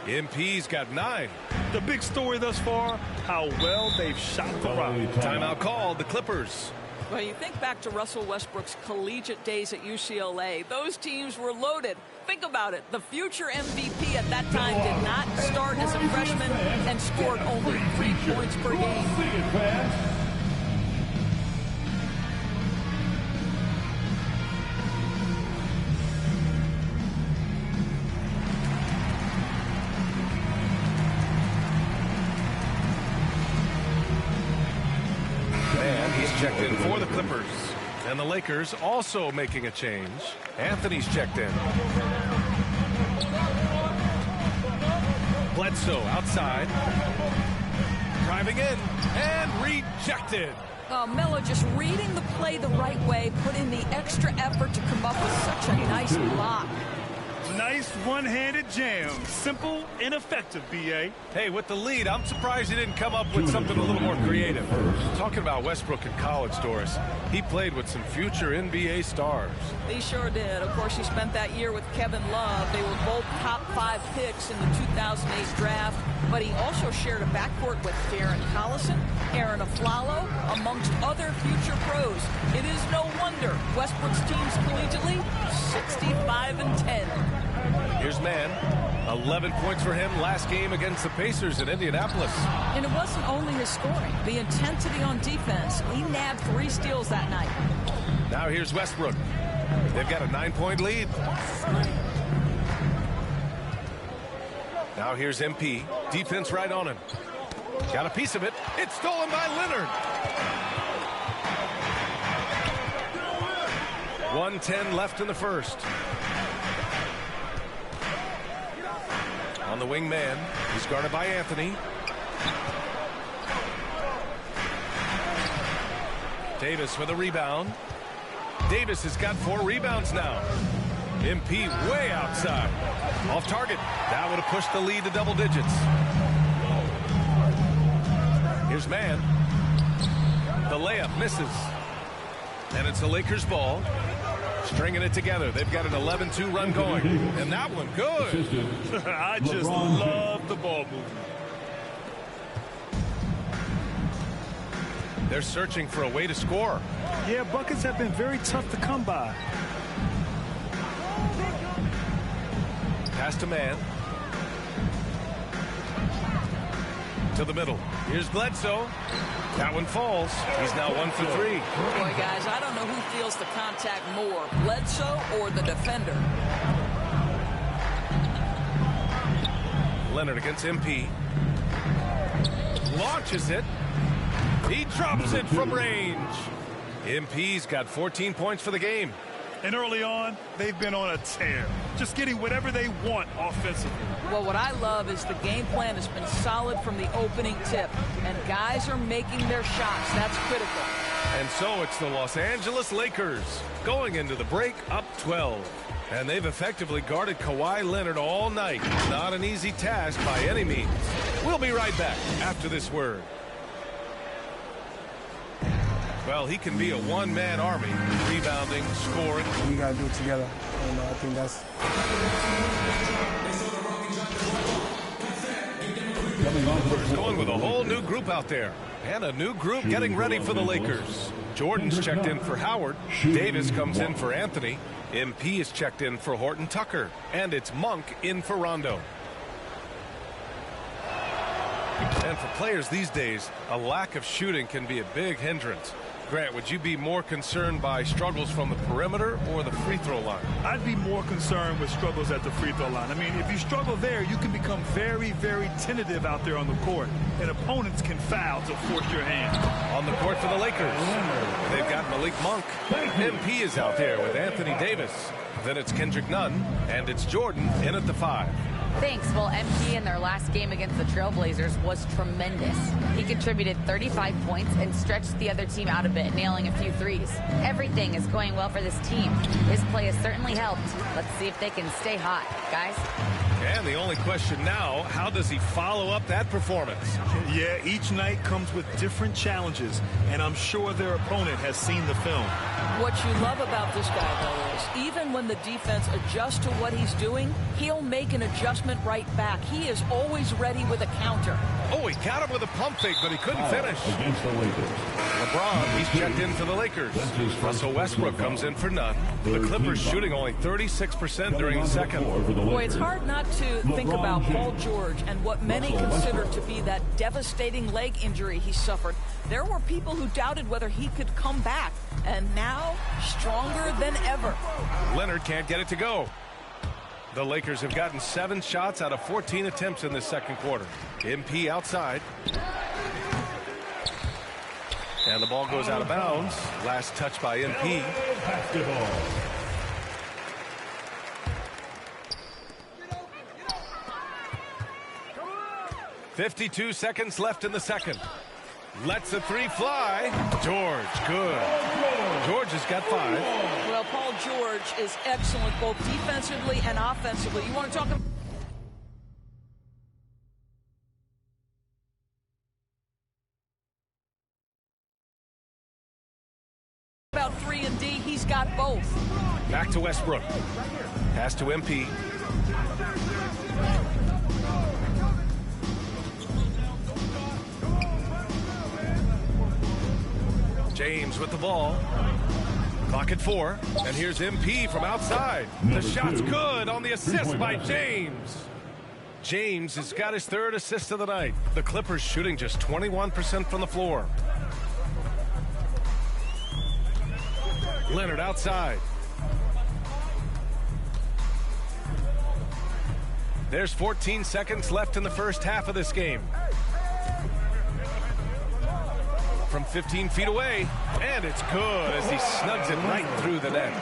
MP's got 9. The big story thus far, how well they've shot the rock. Timeout called, the Clippers. Well, you think back to Russell Westbrook's collegiate days at UCLA. Those teams were loaded. Think about it. The future MVP at that time did not start as a freshman and scored only 3 points per game. And he's checked in for the Clippers. And the Lakers also making a change. Anthony's checked in. Bledsoe outside. Driving in and rejected. Melo just reading the play the right way, put in the extra effort to come up with such a nice block. Nice one-handed jam. Simple and effective, B.A. Hey, with the lead, I'm surprised he didn't come up with something a little more creative. Talking about Westbrook in college, Doris, he played with some future NBA stars. He sure did. Of course, he spent that year with Kevin Love. They were both top 5 picks in the 2008 draft, but he also shared a backcourt with Darren Collison, Aaron Aflalo, amongst other future pros. It is no wonder Westbrook's teams collegiately 65-10. Here's Mann. 11 points for him last game against the Pacers in Indianapolis. And it wasn't only his scoring. The intensity on defense. He nabbed 3 steals that night. Now here's Westbrook. They've got a 9-point lead. Now here's MP. Defense right on him. Got a piece of it. It's stolen by Leonard. 1:10 left in the first. On the wing man. He's guarded by Anthony. Davis with a rebound. Davis has got 4 rebounds now. MP way outside. Off target. That would have pushed the lead to double digits. Here's Mann. The layup misses. And it's the Lakers' ball. Stringing it together. They've got an 11-2 run going. And that one good. I just love the ball movement. They're searching for a way to score. Yeah, buckets have been very tough to come by. Pass to Mann. To the middle. Here's Bledsoe. That one falls. He's now 1 for 3. Boy, guys, I don't know who feels the contact more, Bledsoe or the defender. Leonard against MP. Launches it. He drops it from range. MP's got 14 points for the game. And early on, they've been on a tear, just getting whatever they want offensively. Well, what I love is the game plan has been solid from the opening tip, and guys are making their shots. That's critical. And so it's the Los Angeles Lakers going into the break up 12. And they've effectively guarded Kawhi Leonard all night. Not an easy task by any means. We'll be right back after this word. Well, he can be a one-man army, rebounding, scoring. We got to do it together. And I think that's... Clippers going with a whole new group out there. And a new group getting ready for the Lakers. Jordan's checked in for Howard. Davis comes in for Anthony. MP is checked in for Horton Tucker. And it's Monk in for Rondo. And for players these days, a lack of shooting can be a big hindrance. Grant, would you be more concerned by struggles from the perimeter or the free throw line? I'd be more concerned with struggles at the free throw line. I mean, if you struggle there, you can become very, very tentative out there on the court, and opponents can foul to force your hand. On the court for the Lakers, they've got Malik Monk. MP is out there with Anthony Davis. Then it's Kendrick Nunn, and it's Jordan in at the 5. Thanks. Well, MP in their last game against the Trailblazers was tremendous. He contributed 35 points and stretched the other team out a bit, nailing a few threes. Everything is going well for this team. His play has certainly helped. Let's see if they can stay hot, guys. And the only question now, how does he follow up that performance? Yeah, each night comes with different challenges, and I'm sure their opponent has seen the film. What you love about this guy, though, is even when the defense adjusts to what he's doing, he'll make an adjustment right back. He is always ready with a counter. Oh, he got him with a pump fake, but he couldn't finish. Against the Lakers. LeBron, he's checked in for the Lakers. Russell Westbrook comes in for Nunn. The Clippers shooting only 36% during the second. Boy, it's hard not to think about Paul George and what many consider to be that devastating leg injury he suffered. There were people who doubted whether he could come back, and now stronger than ever. Leonard can't get it to go. The Lakers have gotten 7 shots out of 14 attempts in this second quarter. MP outside. And the ball goes out of bounds. Last touch by MP. Basketball. .52 seconds left in the second. Lets the 3 fly. George, good. George has got 5. Well, Paul George is excellent both defensively and offensively. You want to talk about 3 and D? He's got both. Back to Westbrook. Pass to MP. James with the ball. Clock at 4. And here's MP from outside. The shot's good on the assist by James. James has got his 3rd assist of the night. The Clippers shooting just 21% from the floor. Leonard outside. There's 14 seconds left in the first half of this game. From 15 feet away, and it's good as he snugs it right through the net.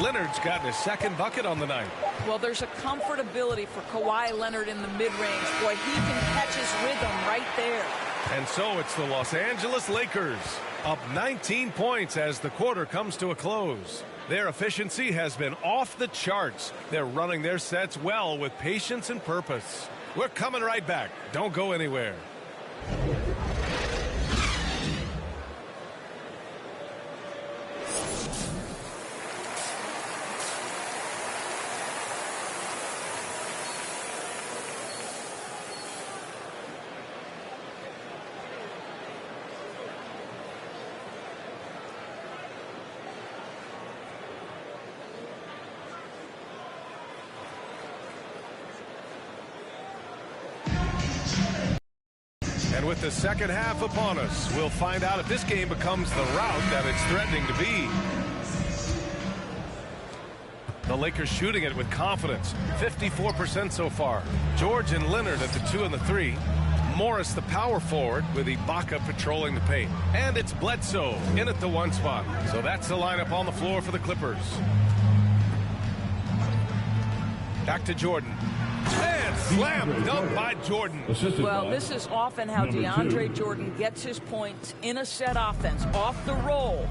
Leonard's gotten his 2nd bucket on the night. Well, there's a comfortability for Kawhi Leonard in the mid-range. Boy, he can catch his rhythm right there. And so it's the Los Angeles Lakers up 19 points as the quarter comes to a close. Their efficiency has been off the charts. They're running their sets well with patience and purpose. We're coming right back. Don't go anywhere. And with the second half upon us, we'll find out if this game becomes the rout that it's threatening to be. The Lakers shooting it with confidence, 54% so far. George and Leonard at the 2 and the 3. Morris, the power forward, with Ibaka patrolling the paint. And it's Bledsoe in at the 1 spot. So that's the lineup on the floor for the Clippers. Back to Jordan. And slam dunk by Jordan. Well, this is often how DeAndre Jordan gets his points in a set offense, off the roll.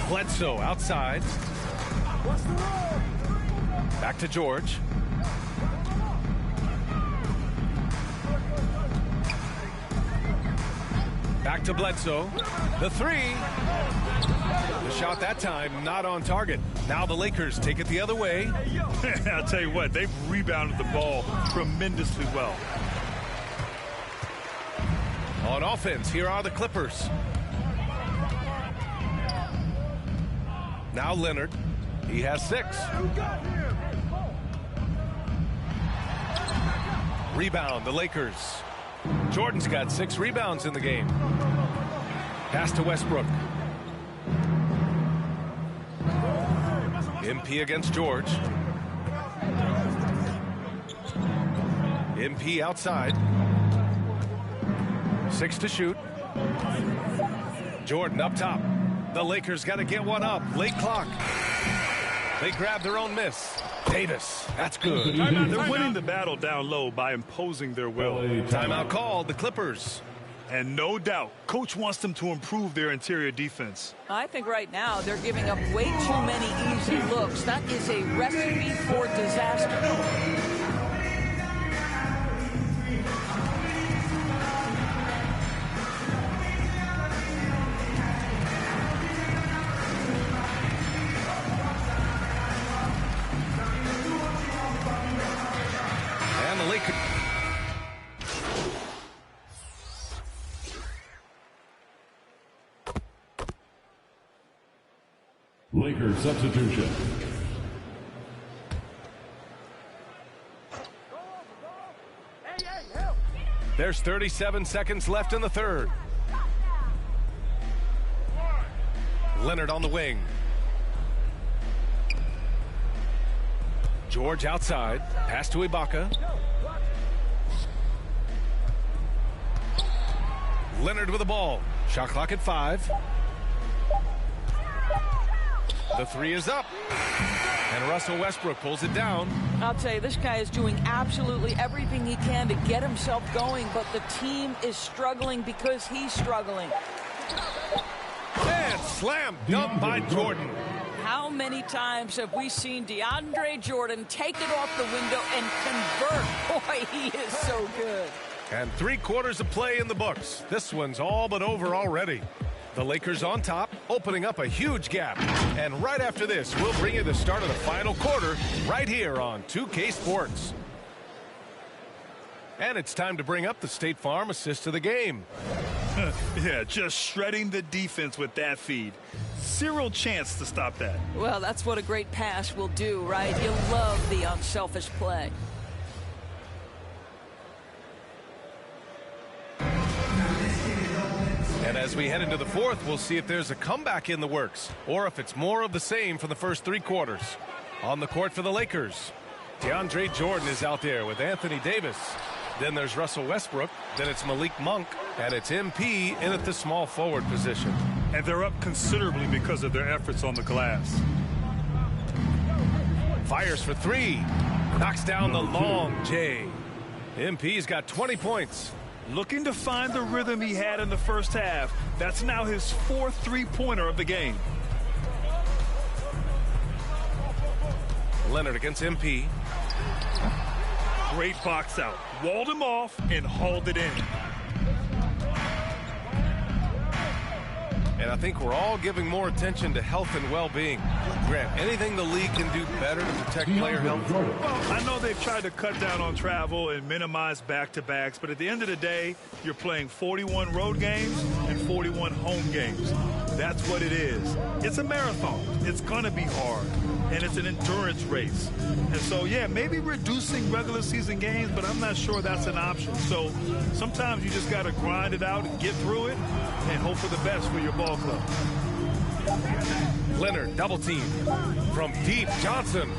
Bledsoe outside. Back to George. Back to Bledsoe. The three. The shot that time not on target. Now the Lakers take it the other way. I'll tell you what, they've rebounded the ball tremendously well. On offense, here are the Clippers. Now Leonard. He has 6. Rebound, the Lakers. Jordan's got 6 rebounds in the game. Pass to Westbrook. MP against George. MP outside. 6 to shoot. Jordan up top. The Lakers got to get one up. Late clock. They grab their own miss. Davis. That's good. They're winning the battle down low by imposing their will. Timeout called. The Clippers. And no doubt, coach wants them to improve their interior defense. I think right now they're giving up way too many easy looks. That is a recipe for disaster. And the Lakers. Lakers substitution. There's 37 seconds left in the third. Leonard on the wing. George outside. Pass to Ibaka. Leonard with the ball. Shot clock at 5. The 3 is up. And Russell Westbrook pulls it down. I'll tell you, this guy is doing absolutely everything he can to get himself going, but the team is struggling because he's struggling. And slam dunk by Jordan. How many times have we seen DeAndre Jordan take it off the window and convert? Boy, he is so good. And 3/4 of play in the books. This one's all but over already. The Lakers on top, opening up a huge gap. And right after this, we'll bring you the start of the final quarter right here on 2K Sports. And it's time to bring up the State Farm assist of the game. Yeah, just shredding the defense with that feed. Zero chance to stop that. Well, that's what a great pass will do, right? You love the unselfish play. And as we head into the fourth, we'll see if there's a comeback in the works or if it's more of the same from the first 3 quarters. On the court for the Lakers, DeAndre Jordan is out there with Anthony Davis. Then there's Russell Westbrook. Then it's Malik Monk. And it's MP in at the small forward position. And they're up considerably because of their efforts on the glass. Fires for 3. Knocks down the long J. MP's got 20 points. Looking to find the rhythm he had in the first half. That's now his 4th three-pointer of the game. Leonard against MP. Great box out. Walled him off and hauled it in. And I think we're all giving more attention to health and well-being. Grant, anything the league can do better to protect player health? Well, I know they've tried to cut down on travel and minimize back-to-backs, but at the end of the day, you're playing 41 road games and 41 home games. That's what it is. It's a marathon. It's going to be hard, and it's an endurance race. And so, yeah, maybe reducing regular season games, but I'm not sure that's an option. So sometimes you just got to grind it out and get through it and hope for the best for your ball club. Leonard double team from deep. Johnson.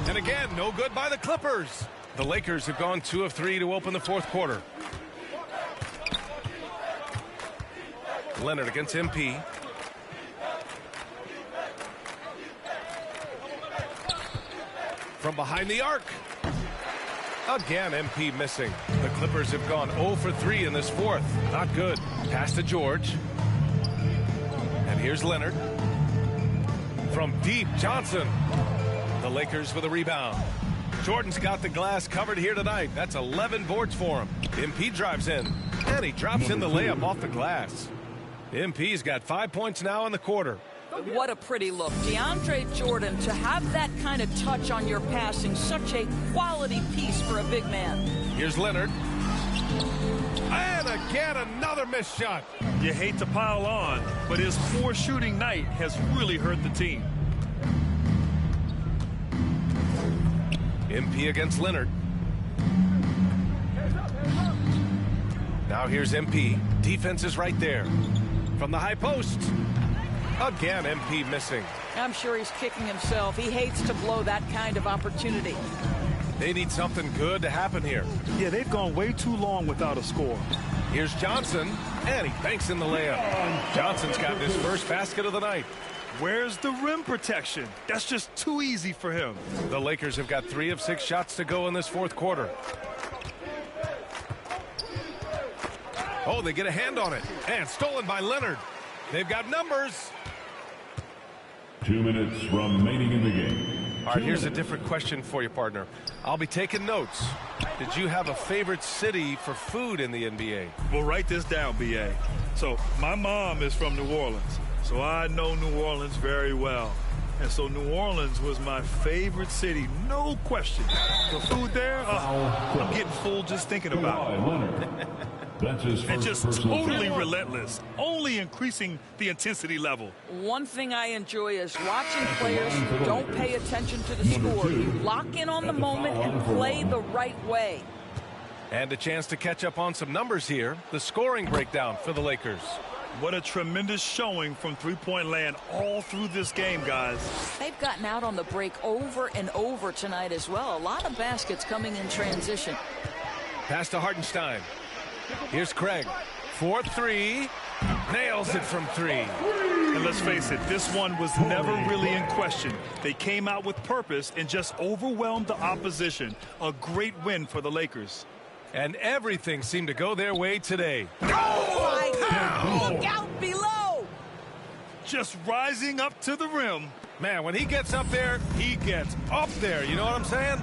And again, no good by the Clippers. The Lakers have gone 2 of 3 to open the fourth quarter. Leonard against MP. From behind the arc. Again, MP missing. The Clippers have gone 0 for 3 in this fourth. Not good. Pass to George. And here's Leonard. From deep, Johnson. The Lakers with a rebound. Jordan's got the glass covered here tonight. That's 11 boards for him. MP drives in. And he drops in the layup off the glass. MP's got 5 points now in the quarter. What a pretty look. DeAndre Jordan, to have that kind of touch on your passing, such a quality piece for a big man. Here's Leonard. And again, another missed shot. You hate to pile on, but his poor shooting night has really hurt the team. MP against Leonard. Now here's MP. Defense is right there. From the high post. Again, MP missing. I'm sure he's kicking himself. He hates to blow that kind of opportunity. They need something good to happen here. Yeah, they've gone way too long without a score. Here's Johnson, and he banks in the layup. Johnson's got his first basket of the night. Where's the rim protection? That's just too easy for him. The Lakers have got 3 of 6 shots to go in this fourth quarter. Oh, they get a hand on it. And stolen by Leonard. They've got numbers. 2 minutes remaining in the game. All right, here's a different question for you, partner. I'll be taking notes. Did you have a favorite city for food in the NBA? Well, write this down, B.A. So, my mom is from New Orleans, so I know New Orleans very well. And so New Orleans was my favorite city, no question. The food there, I'm getting full just thinking about it. That's his first and just personal totally foul. relentless, only increasing the intensity level. One thing I enjoy is watching players who don't pay attention to the score. You lock in on the moment and play the right way. And a chance to catch up on some numbers here. The scoring breakdown for the Lakers. What a tremendous showing from three-point land all through this game, guys. They've gotten out on the break over and over tonight as well. A lot of baskets coming in transition. Pass to Hartenstein. Here's Craig. 4-3. Nails it from 3. And let's face it, this one was never really in question. They came out with purpose and just overwhelmed the opposition. A great win for the Lakers. And everything seemed to go their way today. Oh, my God. Look out below. Just rising up to the rim. Man, when he gets up there, he gets up there. You know what I'm saying?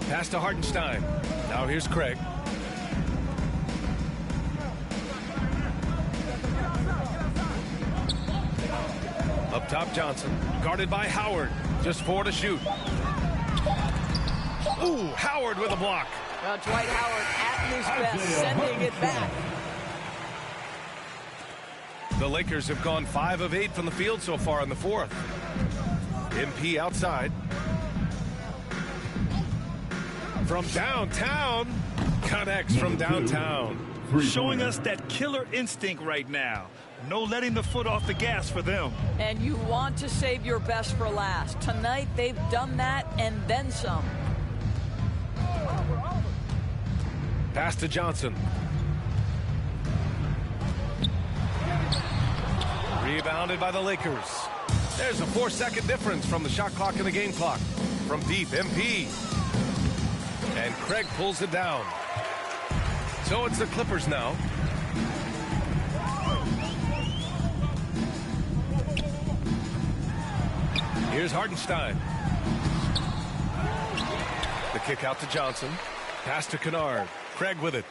Pass to Hartenstein. Now here's Craig. Up top, Johnson. Guarded by Howard. Just 4 to shoot. Ooh, Howard with a block. Well, Dwight Howard at his best, sending it back. The Lakers have gone 5 of 8 from the field so far in the fourth. MP outside. From downtown, connects from downtown. Showing us that killer instinct right now. No letting the foot off the gas for them. And you want to save your best for last. Tonight, they've done that and then some. Pass to Johnson. Rebounded by the Lakers. There's a 4-second difference from the shot clock and the game clock. From deep, MP. And Craig pulls it down. So it's the Clippers now. Here's Hartenstein. The kick out to Johnson. Pass to Kennard. Craig with it.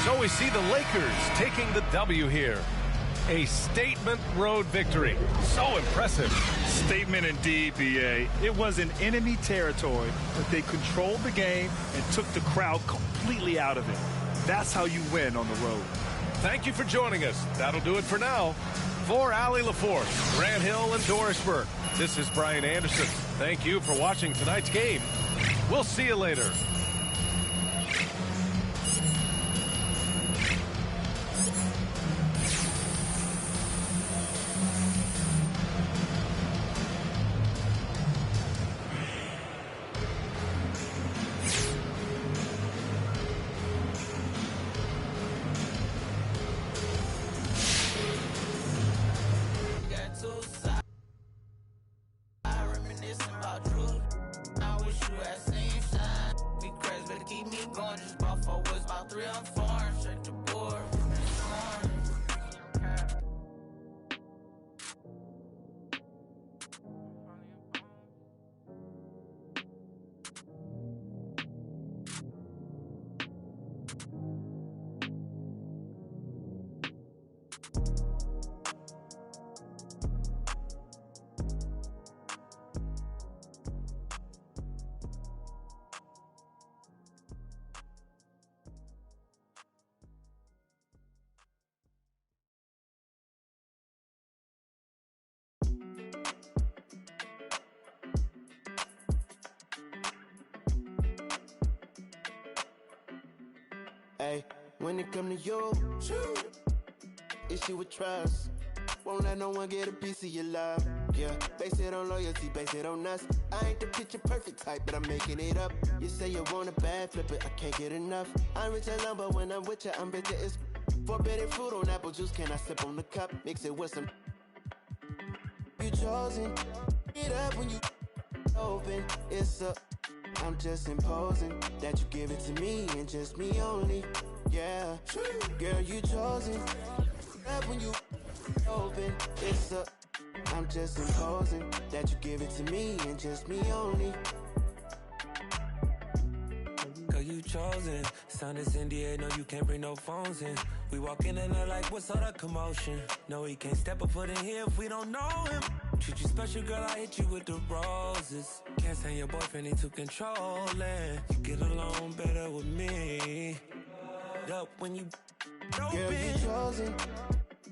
So we see the Lakers taking the W here. A statement road victory. So impressive. Statement indeed, B.A. It was in enemy territory, but they controlled the game and took the crowd completely out of it. That's how you win on the road. Thank you for joining us. That'll do it for now. For Allie LaForce, Grant Hill, and Doris Burke, this is Brian Anderson. Thank you for watching tonight's game. We'll see you later. 3, I'm foreign. Shake the board. Hey, when it come to you, issue with trust. Won't let no one get a piece of your love. Yeah, base it on loyalty, base it on us. I ain't the picture perfect type, but I'm making it up. You say you want a bad, flip it, I can't get enough. I'm rich alone, but when I'm with you, I'm bitter as forbidden fruit on apple juice. Can I sip on the cup? Mix it with some. You chosen. It up when you open. It's a. I'm just imposing that you give it to me and just me only. Yeah, girl, you chosen. Up when you open. It's a. I'm just imposing that you give it to me and just me only. Girl, you chosen. Sign this NDA, no, you can't bring no phones in. We walk in and they're like, what's all that commotion? No, he can't step a foot in here if we don't know him. Treat you special, girl, I hit you with the roses. Can't stand your boyfriend, he too controlling. You get along better with me. Up when you open. Girl, you chosen.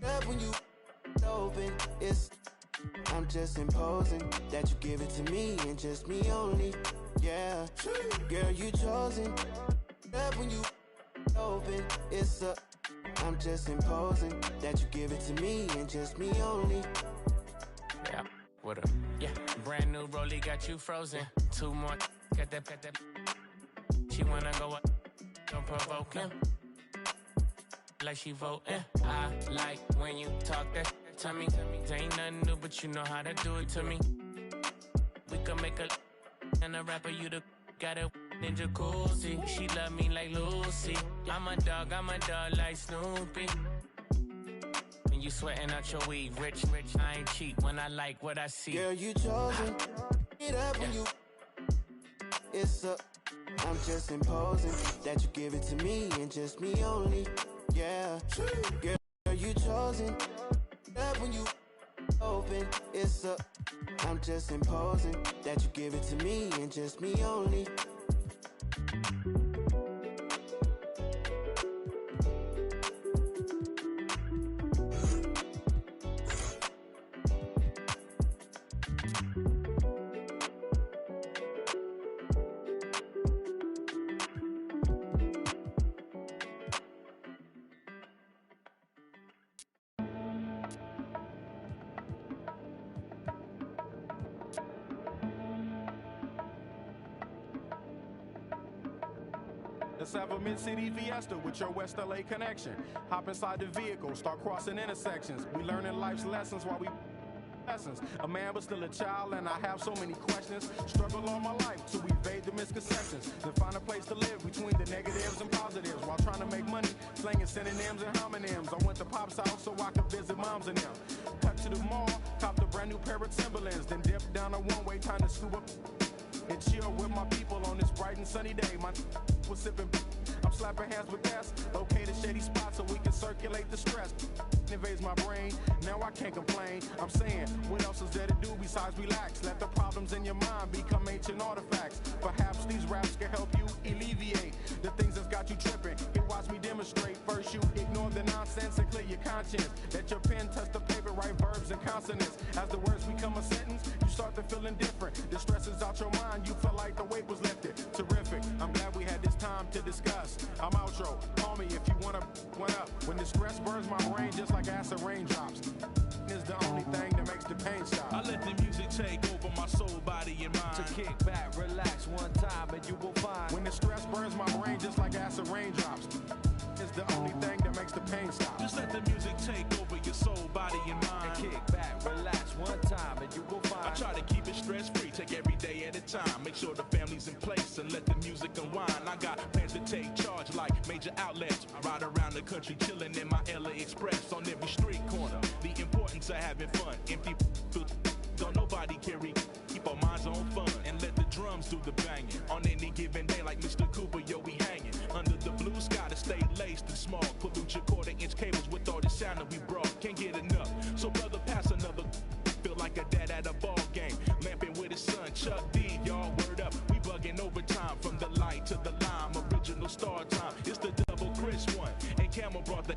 Up when you open. It's. I'm just imposing that you give it to me and just me only. Yeah, girl, you chosen. Up when you open. It's a. I'm just imposing that you give it to me and just me only. Yeah, what up? Yeah, brand new rollie got you frozen. 2 more, got that. She wanna go up, don't provoke him. Like she voting. I like when you talk that to me. There ain't nothing new, but you know how to do it to me. We can make a and a rapper, you the got a in jacuzzi. She love me like Lucy. I'm a dog like Snoopy. And you sweating out your weed, rich, I ain't cheap when I like what I see. Girl, you chosen. It up when you. It's a. I'm just imposing that you give it to me and just me only. Yeah, girl, you chosen. Up when you open. It's a. I'm just imposing that you give it to me and just me only. Let's have a mid-city fiesta with your West LA connection. Hop inside the vehicle, start crossing intersections. We learning life's lessons while we lessons. A man but still a child and I have so many questions. Struggle all my life to evade the misconceptions. Then find a place to live between the negatives and positives. While trying to make money, slanging synonyms and homonyms. I went to Pop's house so I could visit moms and them. Cut to the mall, copped a brand new pair of Timberlands. Then dipped down a one-way, time to scoop up and chill with my people on this bright and sunny day. My was sipping, I'm slapping hands with gas. Locate a shady spot so we can circulate the stress. Invades my brain, now I can't complain. I'm saying, what else is there to do besides relax? Let the problems in your mind become ancient artifacts. Perhaps these raps can help you alleviate the things that's got you tripping. Here, watch me demonstrate. First, you ignore the nonsense and clear your conscience. Let your pen touch the paper, write verbs and consonants. As the words become a sentence, you start to feel indifferent. The stress is out your mind, you feel like the weight was lifted. Terrific, I'm glad we had this time to discuss. I'm outro, call me if you wanna one up. When the stress burns my brain just like acid raindrops, is the only thing that makes the pain stop. I let the music take over my soul, body, and mind. To kick back, relax one time, and you will find. When the stress burns my brain just like acid raindrops, is the only thing that makes the pain stop. Just let the music take over your soul, body, and mind. And kick back, relax one time, and you will find. I try to keep it stress-free, take every day at a time. Make sure the family's in place and let the music unwind. I got plans to take charge like major outlets. I ride around the country chilling in my LA Express on every street corner. The importance of having fun. Empty don't nobody carry. Keep our minds on fun and let the drums do the banging. On any given day like Mr. Cooper, yo, we hanging. Under the blue sky to stay laced and small. Pollute your quarter-inch cables with all the sound that we brought. Can't get enough. So brother, pass another. Feel like a dad at a ball game. Lamping with his son, Chuck D, y'all word up. We bugging overtime from the light to the lime. Original star time. It's the double Chris one. And Camel brought the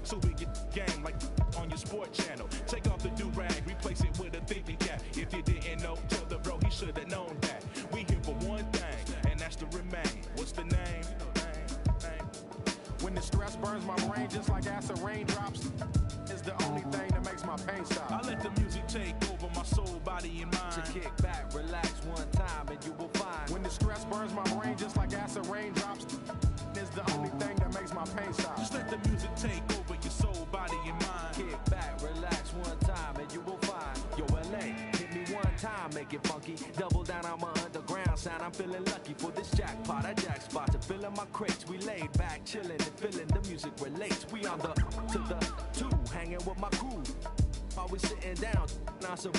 so we get game like on your sport channel. Take off the do-rag, replace it with a thinking cap. If you didn't know, tell the bro he should have known that. We here for one thing, and that's to remain. What's the name? When the stress burns my brain just like acid raindrops, it's the only thing that makes my pain stop. I let the music take over my soul, body, and mind. So kick back, relax one time, and you will find. When the stress burns my brain just like acid raindrops, it's the only thing that makes my pain stop. Just let the music take over your soul, body, and mind. Kick back, relax one time, and you will find. Yo, LA, hit me one time, make it funky. Double down on my underground sound. I'm feeling lucky for this jackpot. I jack spot to fill in my crates. We laid back, chilling and feeling the music relates. We on the to the two, hanging with my crew. Always sitting down, until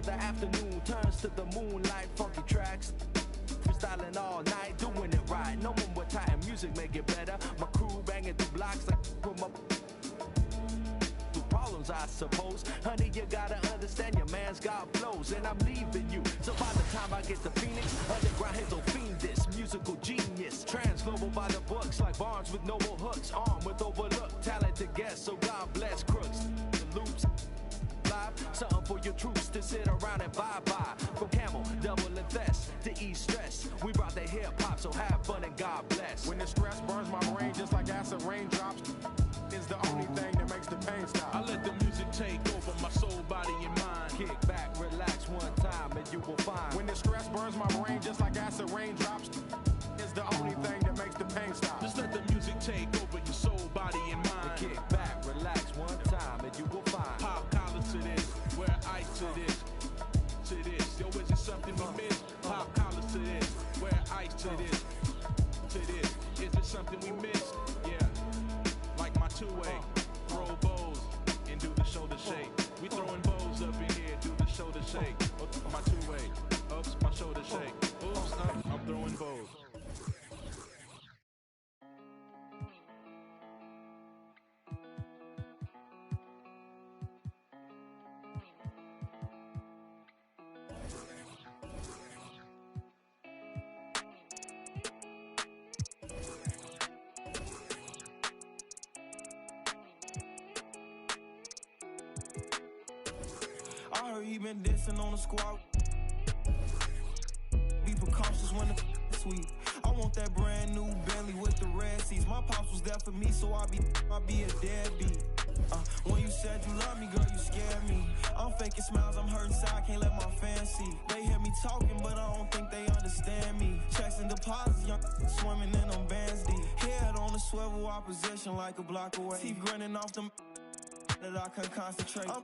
the afternoon turns to the moonlight. Funky tracks, freestyling all night, doing it right. No one with tight music make it better. My crew banging through blocks like from up. Problems, I suppose. Honey, you gotta understand your man's got flows, and I'm leaving you. So by the time I get to Phoenix, underground hits will fiend this musical genius. Trans-global by the books, like Barnes with noble hooks, armed with overlooked talented guests. So God bless crooks, the loops. Live, something for your troops to sit around and bye-bye. From Camel, double and Fest to ease stress. We brought the hip-hop, so have fun and God bless. When the stress burns my brain just like acid raindrops, is the only thing that makes the pain stop. I let the music take over my soul, body, and mind. Kick back, relax one time, and you will find. When the stress burns my brain just like acid raindrops, is the only thing that makes the pain stop. Just let the music take over your soul, body, and mind. Kick back, relax one time, and you will find. Pop collar to this, wear ice to this, to this. Yo, is it something we miss? Pop collars to this, wear ice to this, to this. Is it something we miss? Yeah. Like my two-way, throw bows and do the shoulder shake. We throwing bows up in here, do the shoulder shake. Oops, my two-way, oops, my shoulder shake. Oops, I'm throwing bows. I heard he been dissing on the squad. Be precautious when the sweet. I want that brand new Bentley with the red seats. My pops was there for me, so I be a deadbeat. When you said you love me, girl, you scared me. I'm faking smiles, I'm hurting side, can't let my fans see. They hear me talking, but I don't think they understand me. Checks and deposits, young swimming in them bands deep. Head on the swivel, opposition like a block away. Teeth grinning off them that I couldn't concentrate. I'm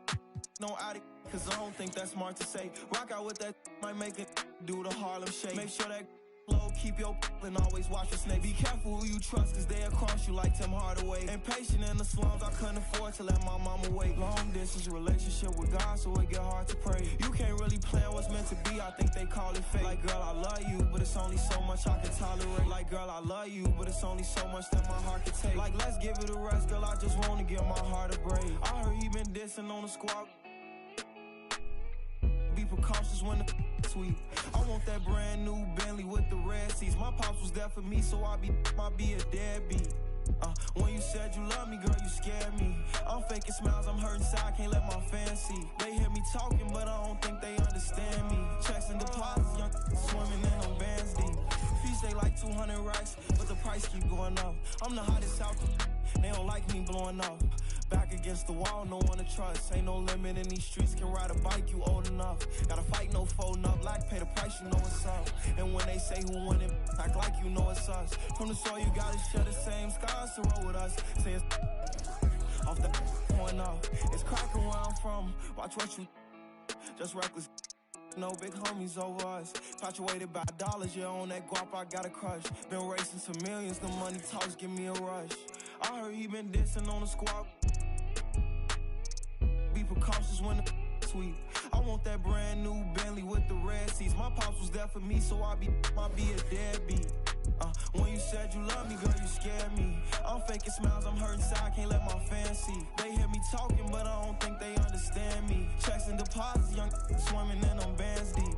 no addict, cause I don't think that's smart to say. Rock out with that, might make it do the Harlem shake. Make sure that low, keep your and always watch your snake. Be careful who you trust, cause they'll cross you like Tim Hardaway. Impatient in the slums, I couldn't afford to let my mama wait. Long distance relationship with God, so it get hard to pray. You can't really plan what's meant to be, I think they call it fate. Like, girl, I love you, but it's only so much I can tolerate. Like, girl, I love you, but it's only so much that my heart can take. Like, let's give it a rest, girl, I just wanna give my heart a break. I heard he been dissing on the squad. Be precautious when the sweet. I want that brand new Bentley with the red seats. My pops was there for me, so I be a deadbeat. When you said you love me, girl, you scared me. I'm faking smiles, I'm hurting side, can't let my fans see. They hear me talking, but I don't think they understand me. Checks and deposits, young swimming in them bands deep. Fees they like 200 racks, but the price keep going up. I'm the hottest out, they don't like me blowing up. Back against the wall, no one to trust. Ain't no limit in these streets, can ride a bike, you old enough. Gotta fight, no folding up, like pay the price, you know what's up. And when they say who won it, act like you know it's us. From the soil, you gotta share the same scars to roll with us. Say it's off the point up. It's cracking where I'm from, watch what you just reckless. No big homies over us. Fluctuated by dollars, yeah, on that guap I got a crush. Been racing some millions, the money talks give me a rush. I heard he been dissing on the squad. Be precautious when the sweep. I want that brand new Bentley with the red seats. My pops was there for me, so I be a deadbeat. When you said you love me, girl, you scared me. I'm faking smiles, I'm hurting inside, can't let my fans see. They hear me talking, but I don't think they understand me. Checks and deposits, young swimming in them bands deep.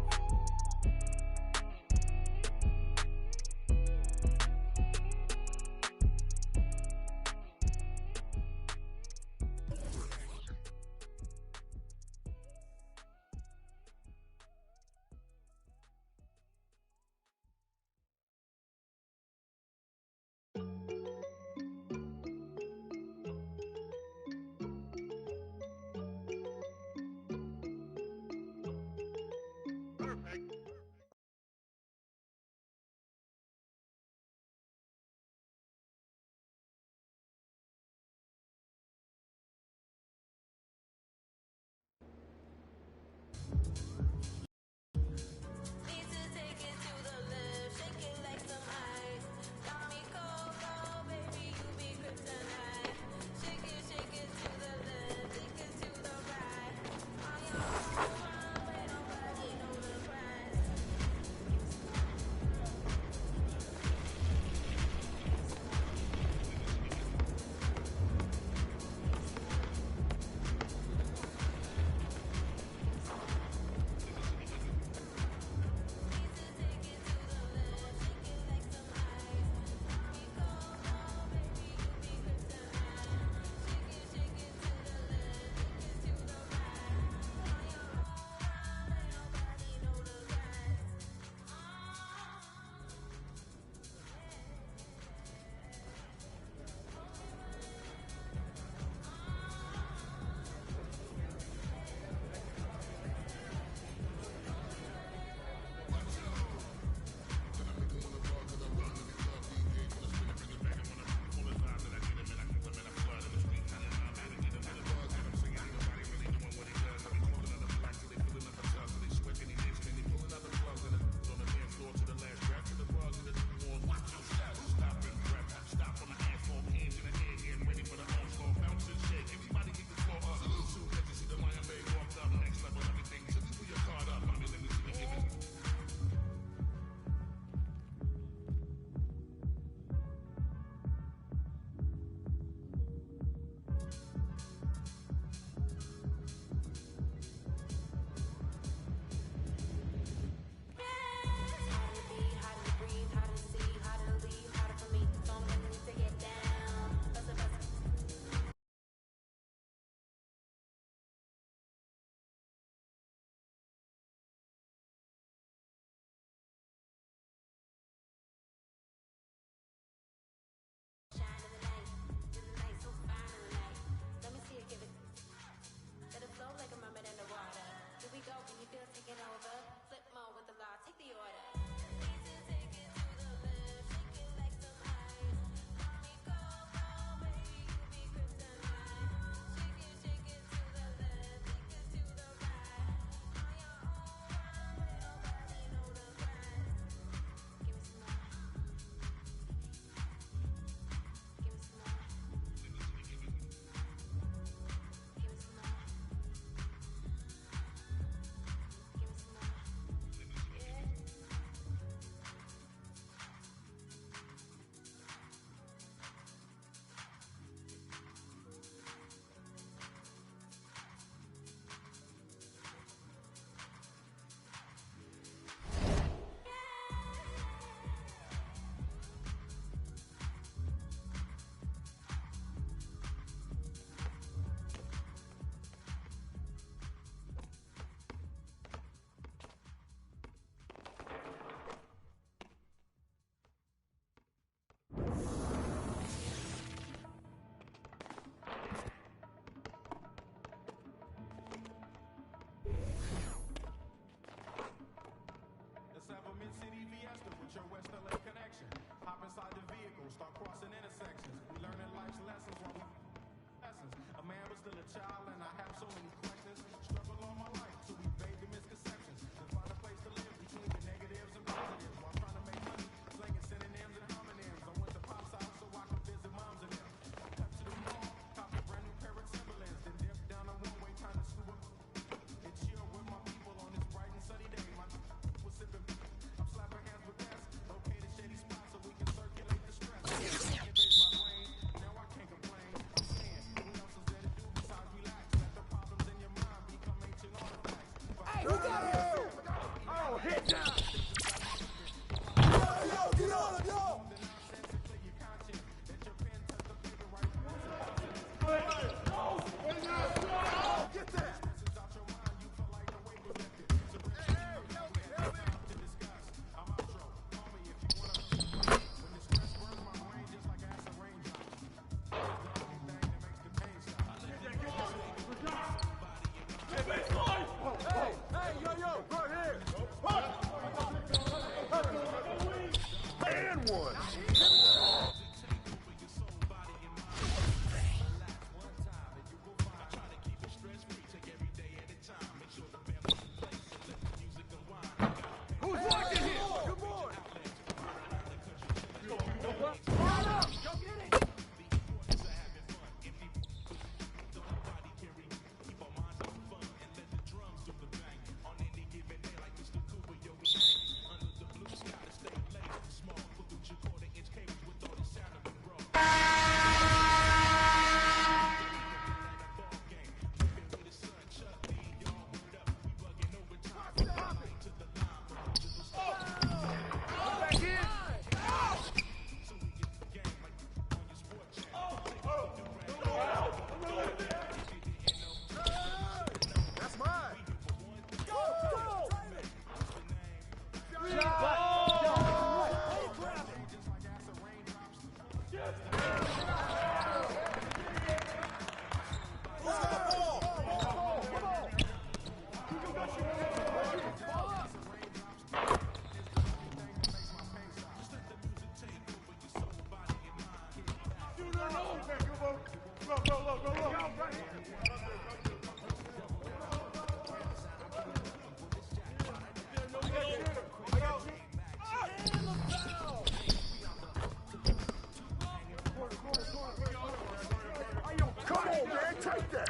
Come on, man, take that.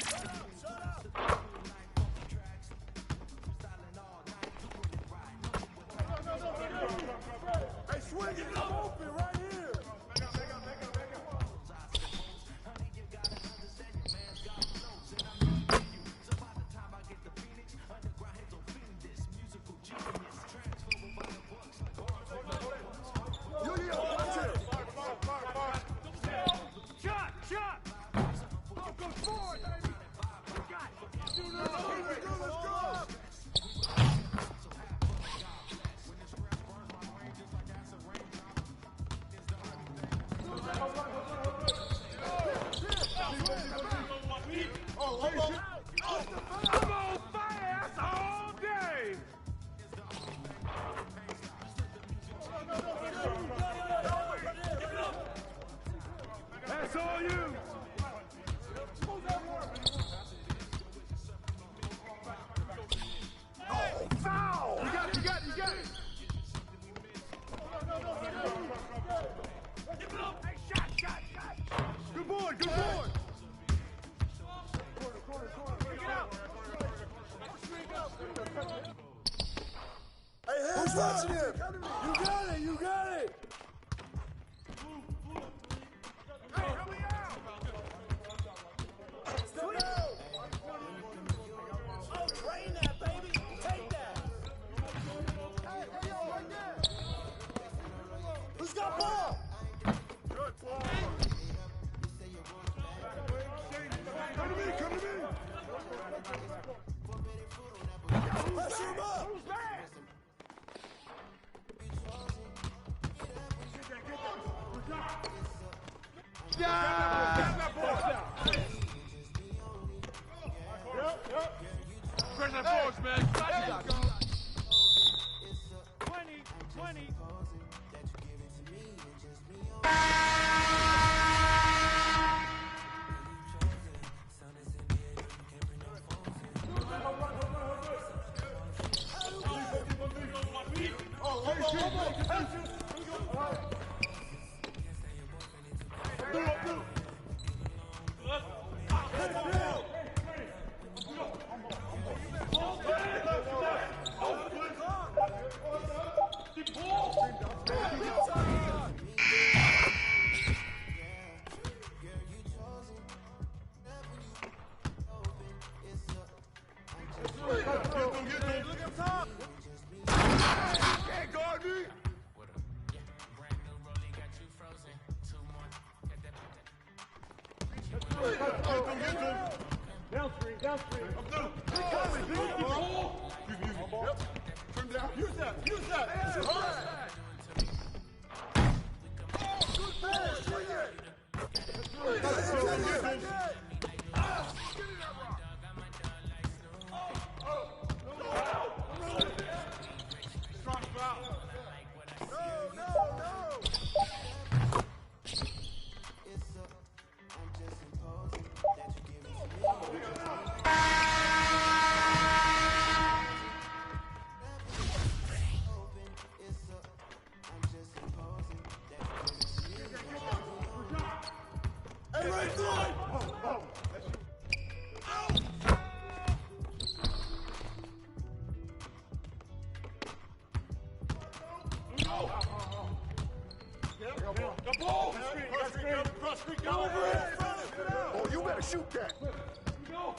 Hey, swing it, I'm open right here. That's all you. Oh, foul! You got it. Hey, shot. Good board. Corner. Bring it out. Hey, who's watching him? You got it. Hey, help me out. Step out. Oh, train that, baby. Take that. Hey, yo, right there. Who's got ball? Good ball. Come to me. Pressure him up. Who's back? Press that force, man. 20. Look up top. Can't guard me. Downstream. I'm through. Keep coming, dude. Yep. Trim down. Use that. Good pass. Swing it. Strong foul. No. Hey, right there! Oh. Cross street, go over it! Oh, you better shoot that! Go!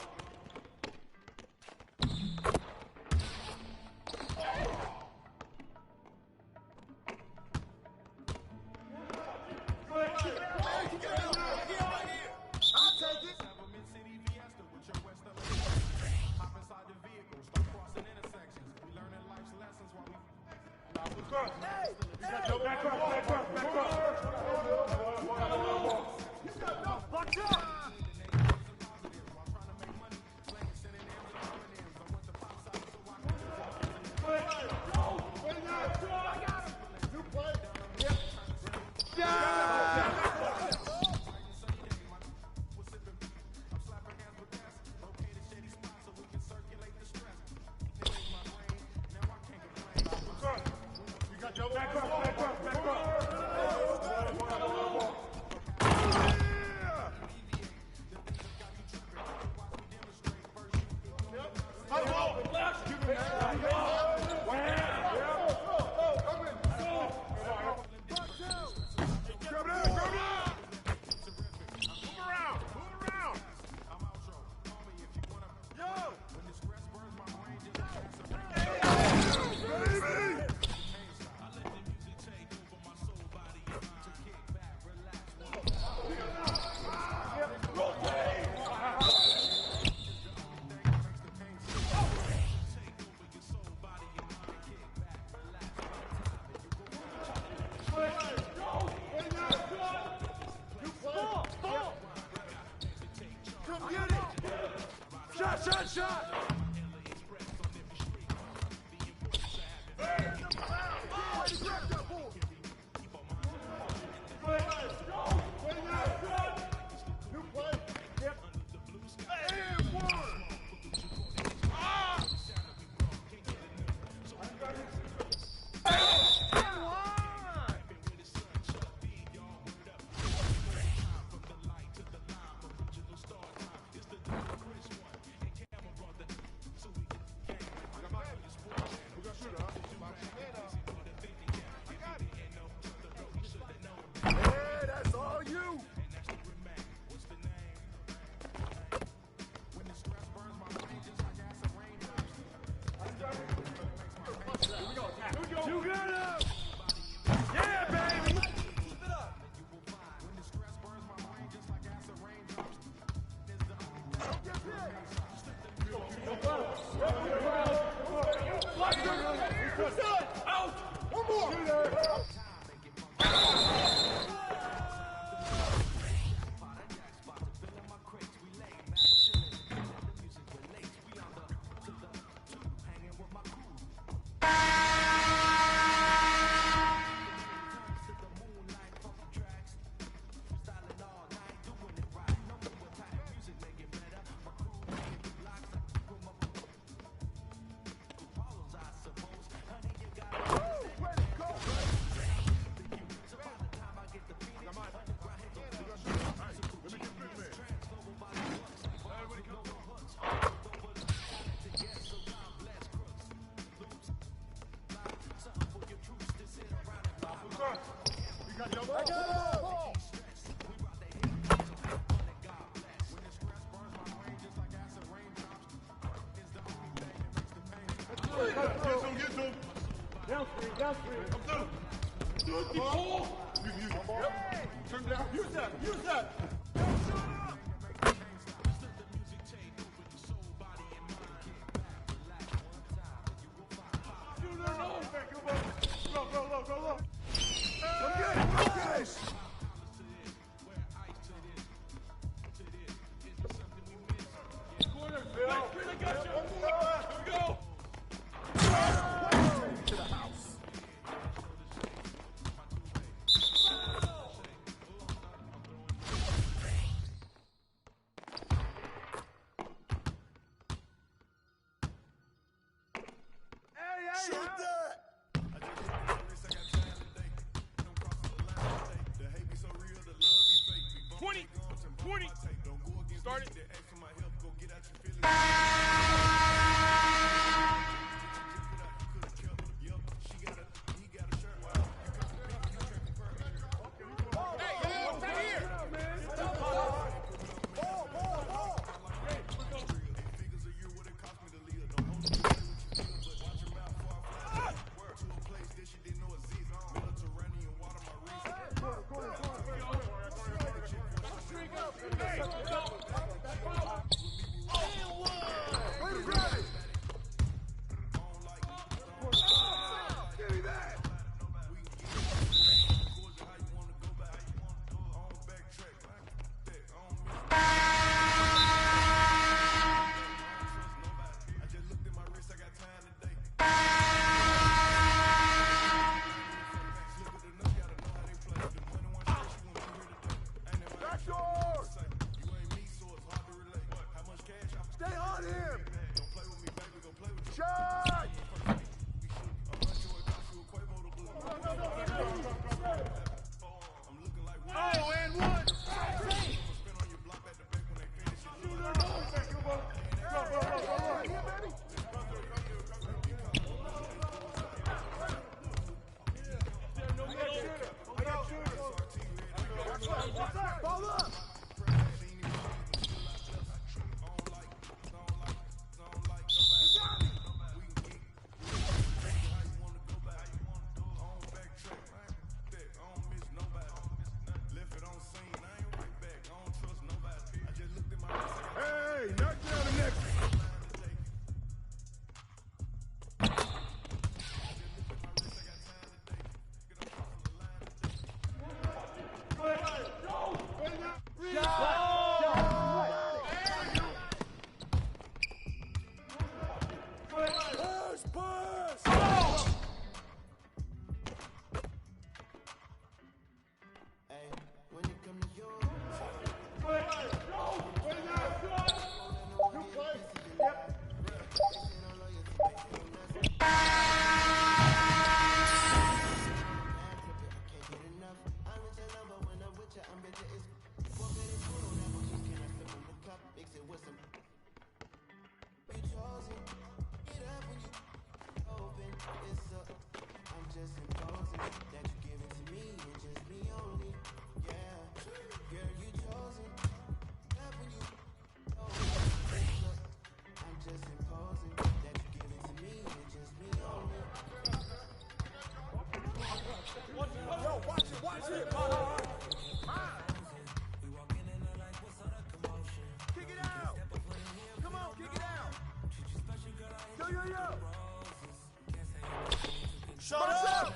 Shot! Down three. Come through. Do it, pull. Yep. Turn down. Use that. Use that. Go. Okay. Corner, Phil. I got you. Here we go. To the house. Shoot that! 20. Start it. chosen. Get up when you open. It's up. I'm just imposing that you give it to me and just me only. Yeah, girl, you chosen. Get up when you open. It's up. I'm just imposing that you give it to me and just me only. Yo, watch it, watch it. Kick it out. Come on, kick it out. Yo. Shut up.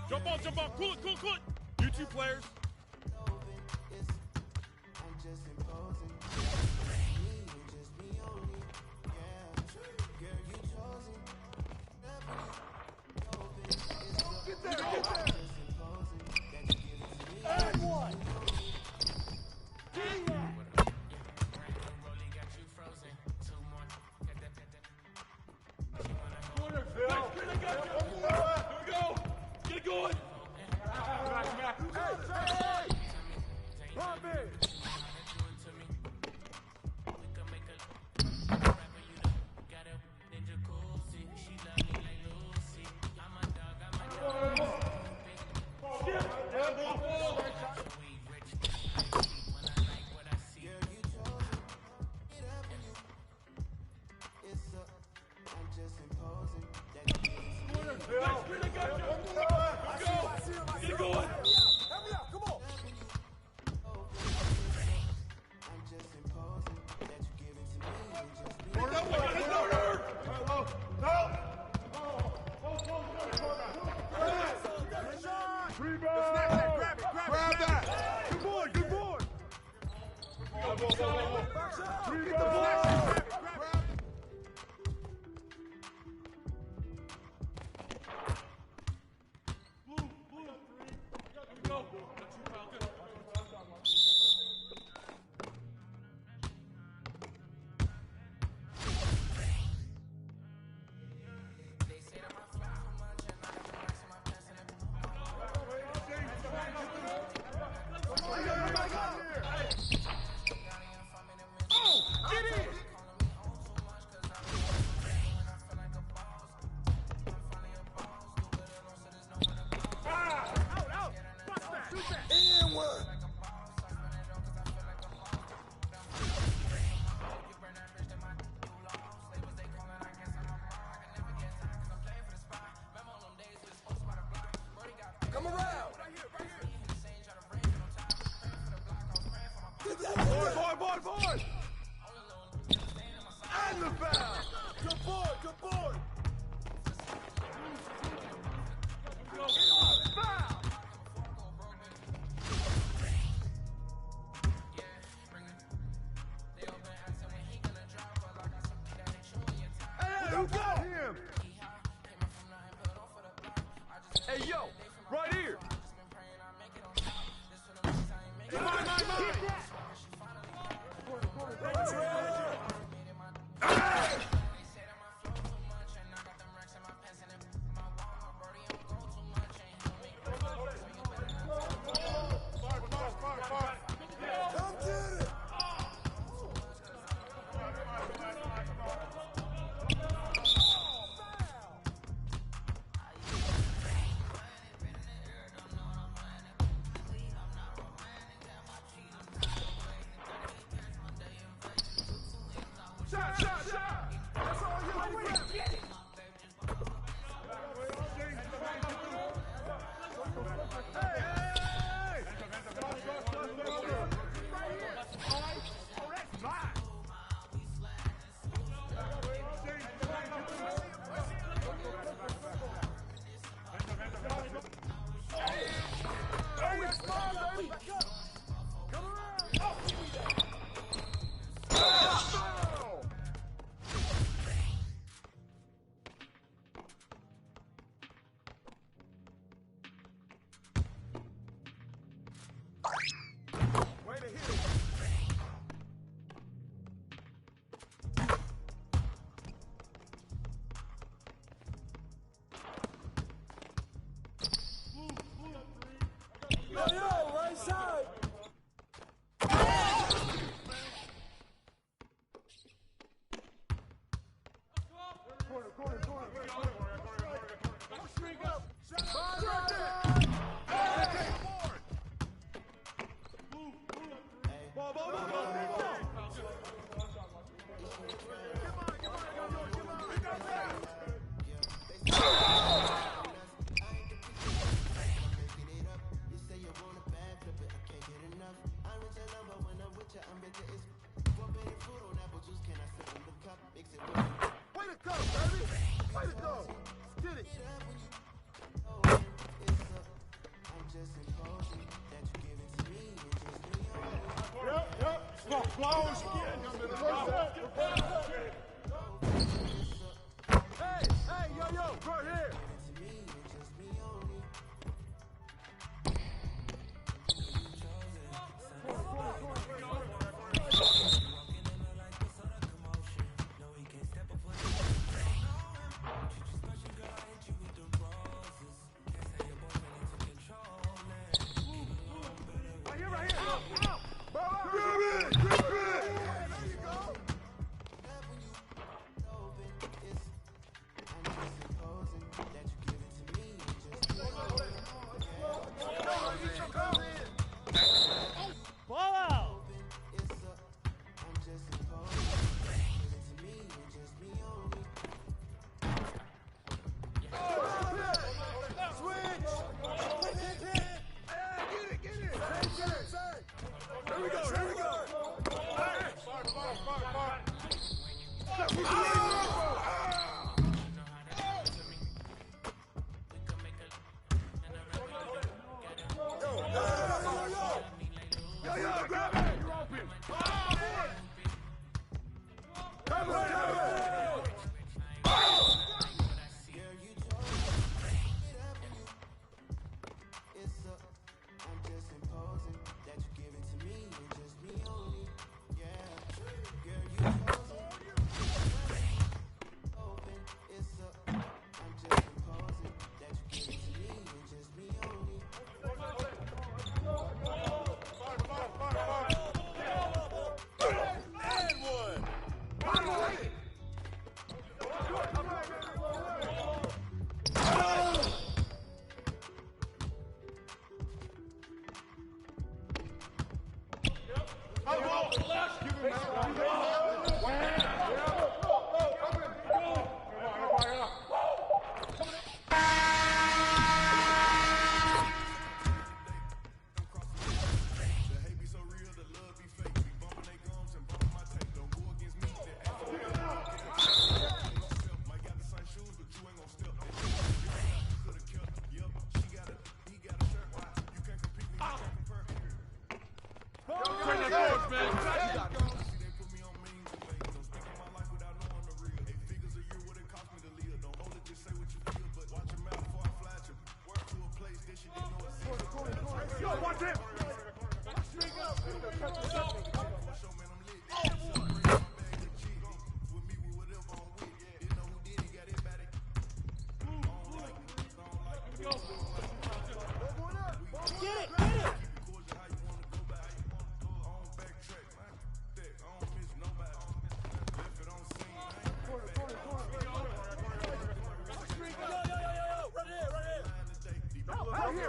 Jump on. Cool it. You two players. I'm just imposing. Just me only. Yeah. Girl, you chosen. Get there. And one. Here we go. Get it going. Hey. Pop it. Come around. Board. And the foul. Good board. Foul. Hey, who got him? Hey, yo, right here. Mine. Flowers again. Hey, yo, right here.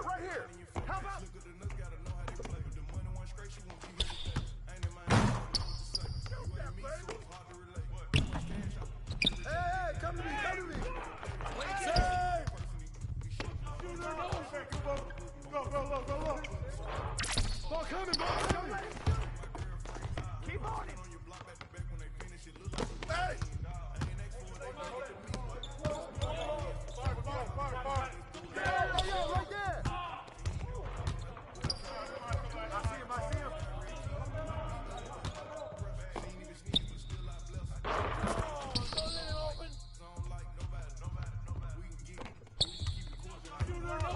Right here. How about? Hey, come to me. Save! Go. Ball coming. Keep on it. Hey! Fire. Yo, right there. I see him. Go.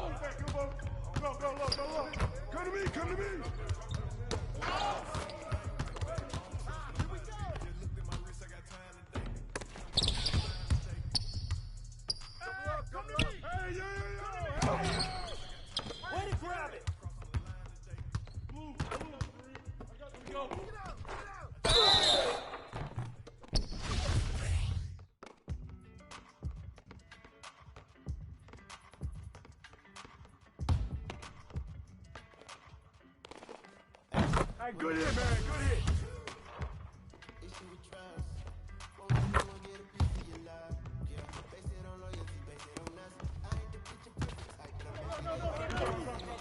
Come to me. Hey, yeah. Way to grab it. Move. Go. Get out. Hey, good hit, man. Good hit.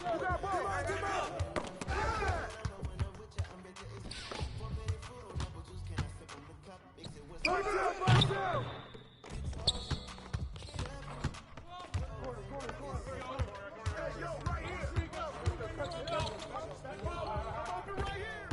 You got ball. Get him out. Punch down. Hey, yo, right here. Open right here.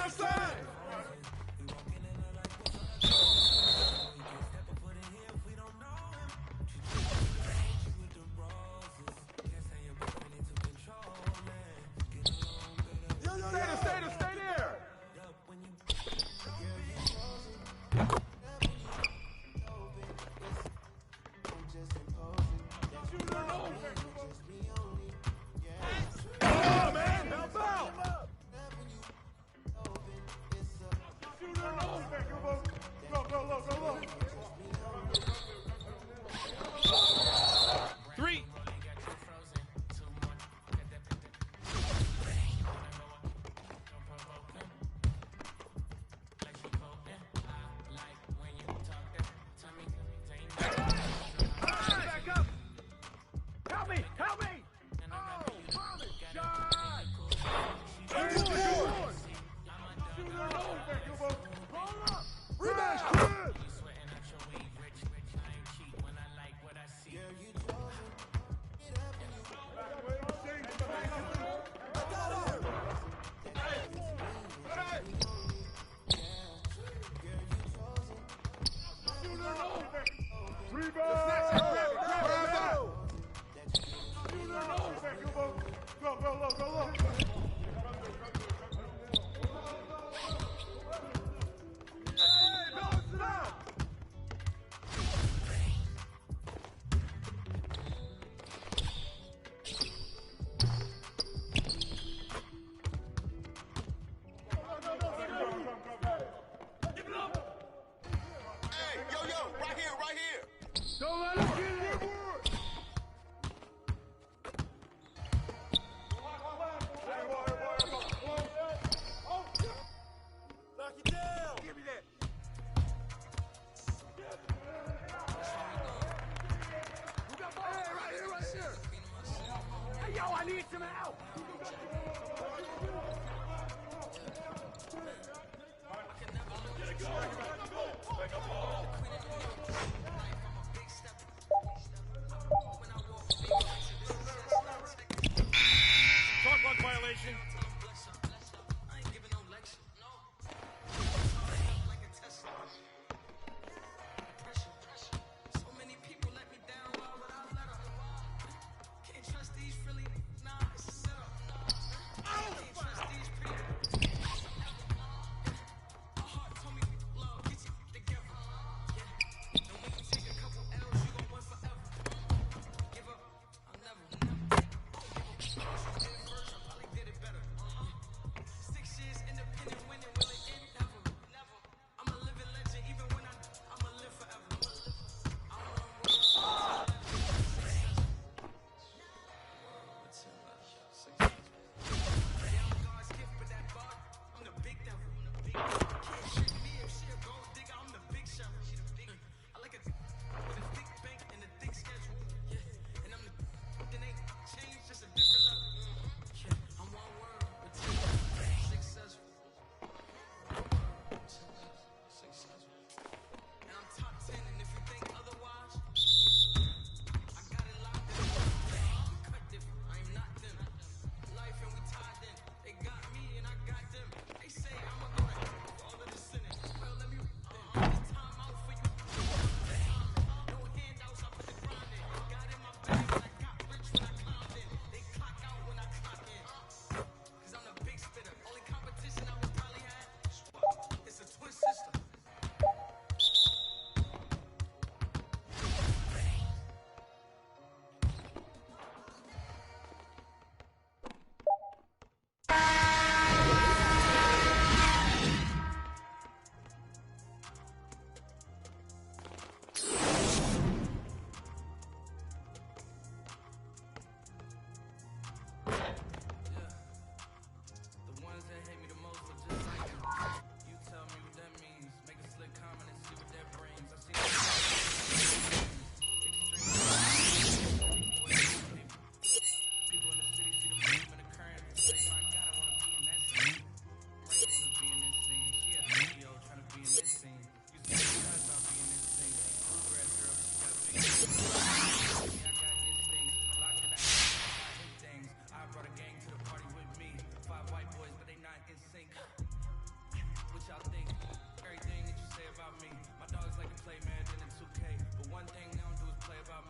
outside. Stay there. Oh, man, help out.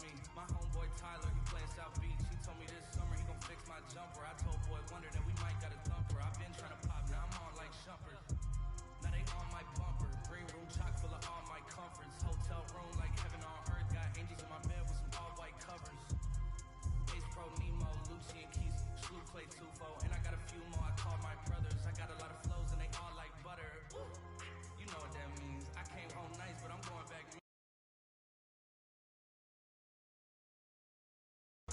me. My homeboy Tyler, he playing South Beach. He told me this summer he gon' fix my jumper. I told Boy Wonder that we might got a thumper. I've been trying to pop, now I'm on like Shumpert. Now they on my bumper. Green room chock full of all my comforts. Hotel room like heaven on earth. Got angels in my bed with some all white covers. Ace Pro Nemo, Lucy and Keith, Slew Clay Tufo, and I got a few more. I called my brothers. I got a lot of flows and they all like butter. Ooh, you know what that means. I came home nice, but I'm going back.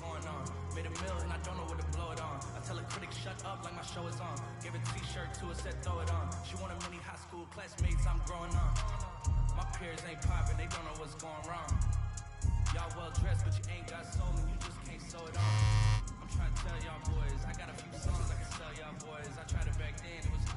Going on, made a meal and I don't know what to blow it on. I tell a critic shut up like my show is on. Give a t-shirt to her, said throw it on. She wanted many high school classmates, I'm growing on. My peers ain't popping, they don't know what's going wrong. Y'all well dressed, but you ain't got soul and you just can't sew it on. I'm trying to tell y'all boys, I got a few songs I can sell y'all boys. I tried it back then, it was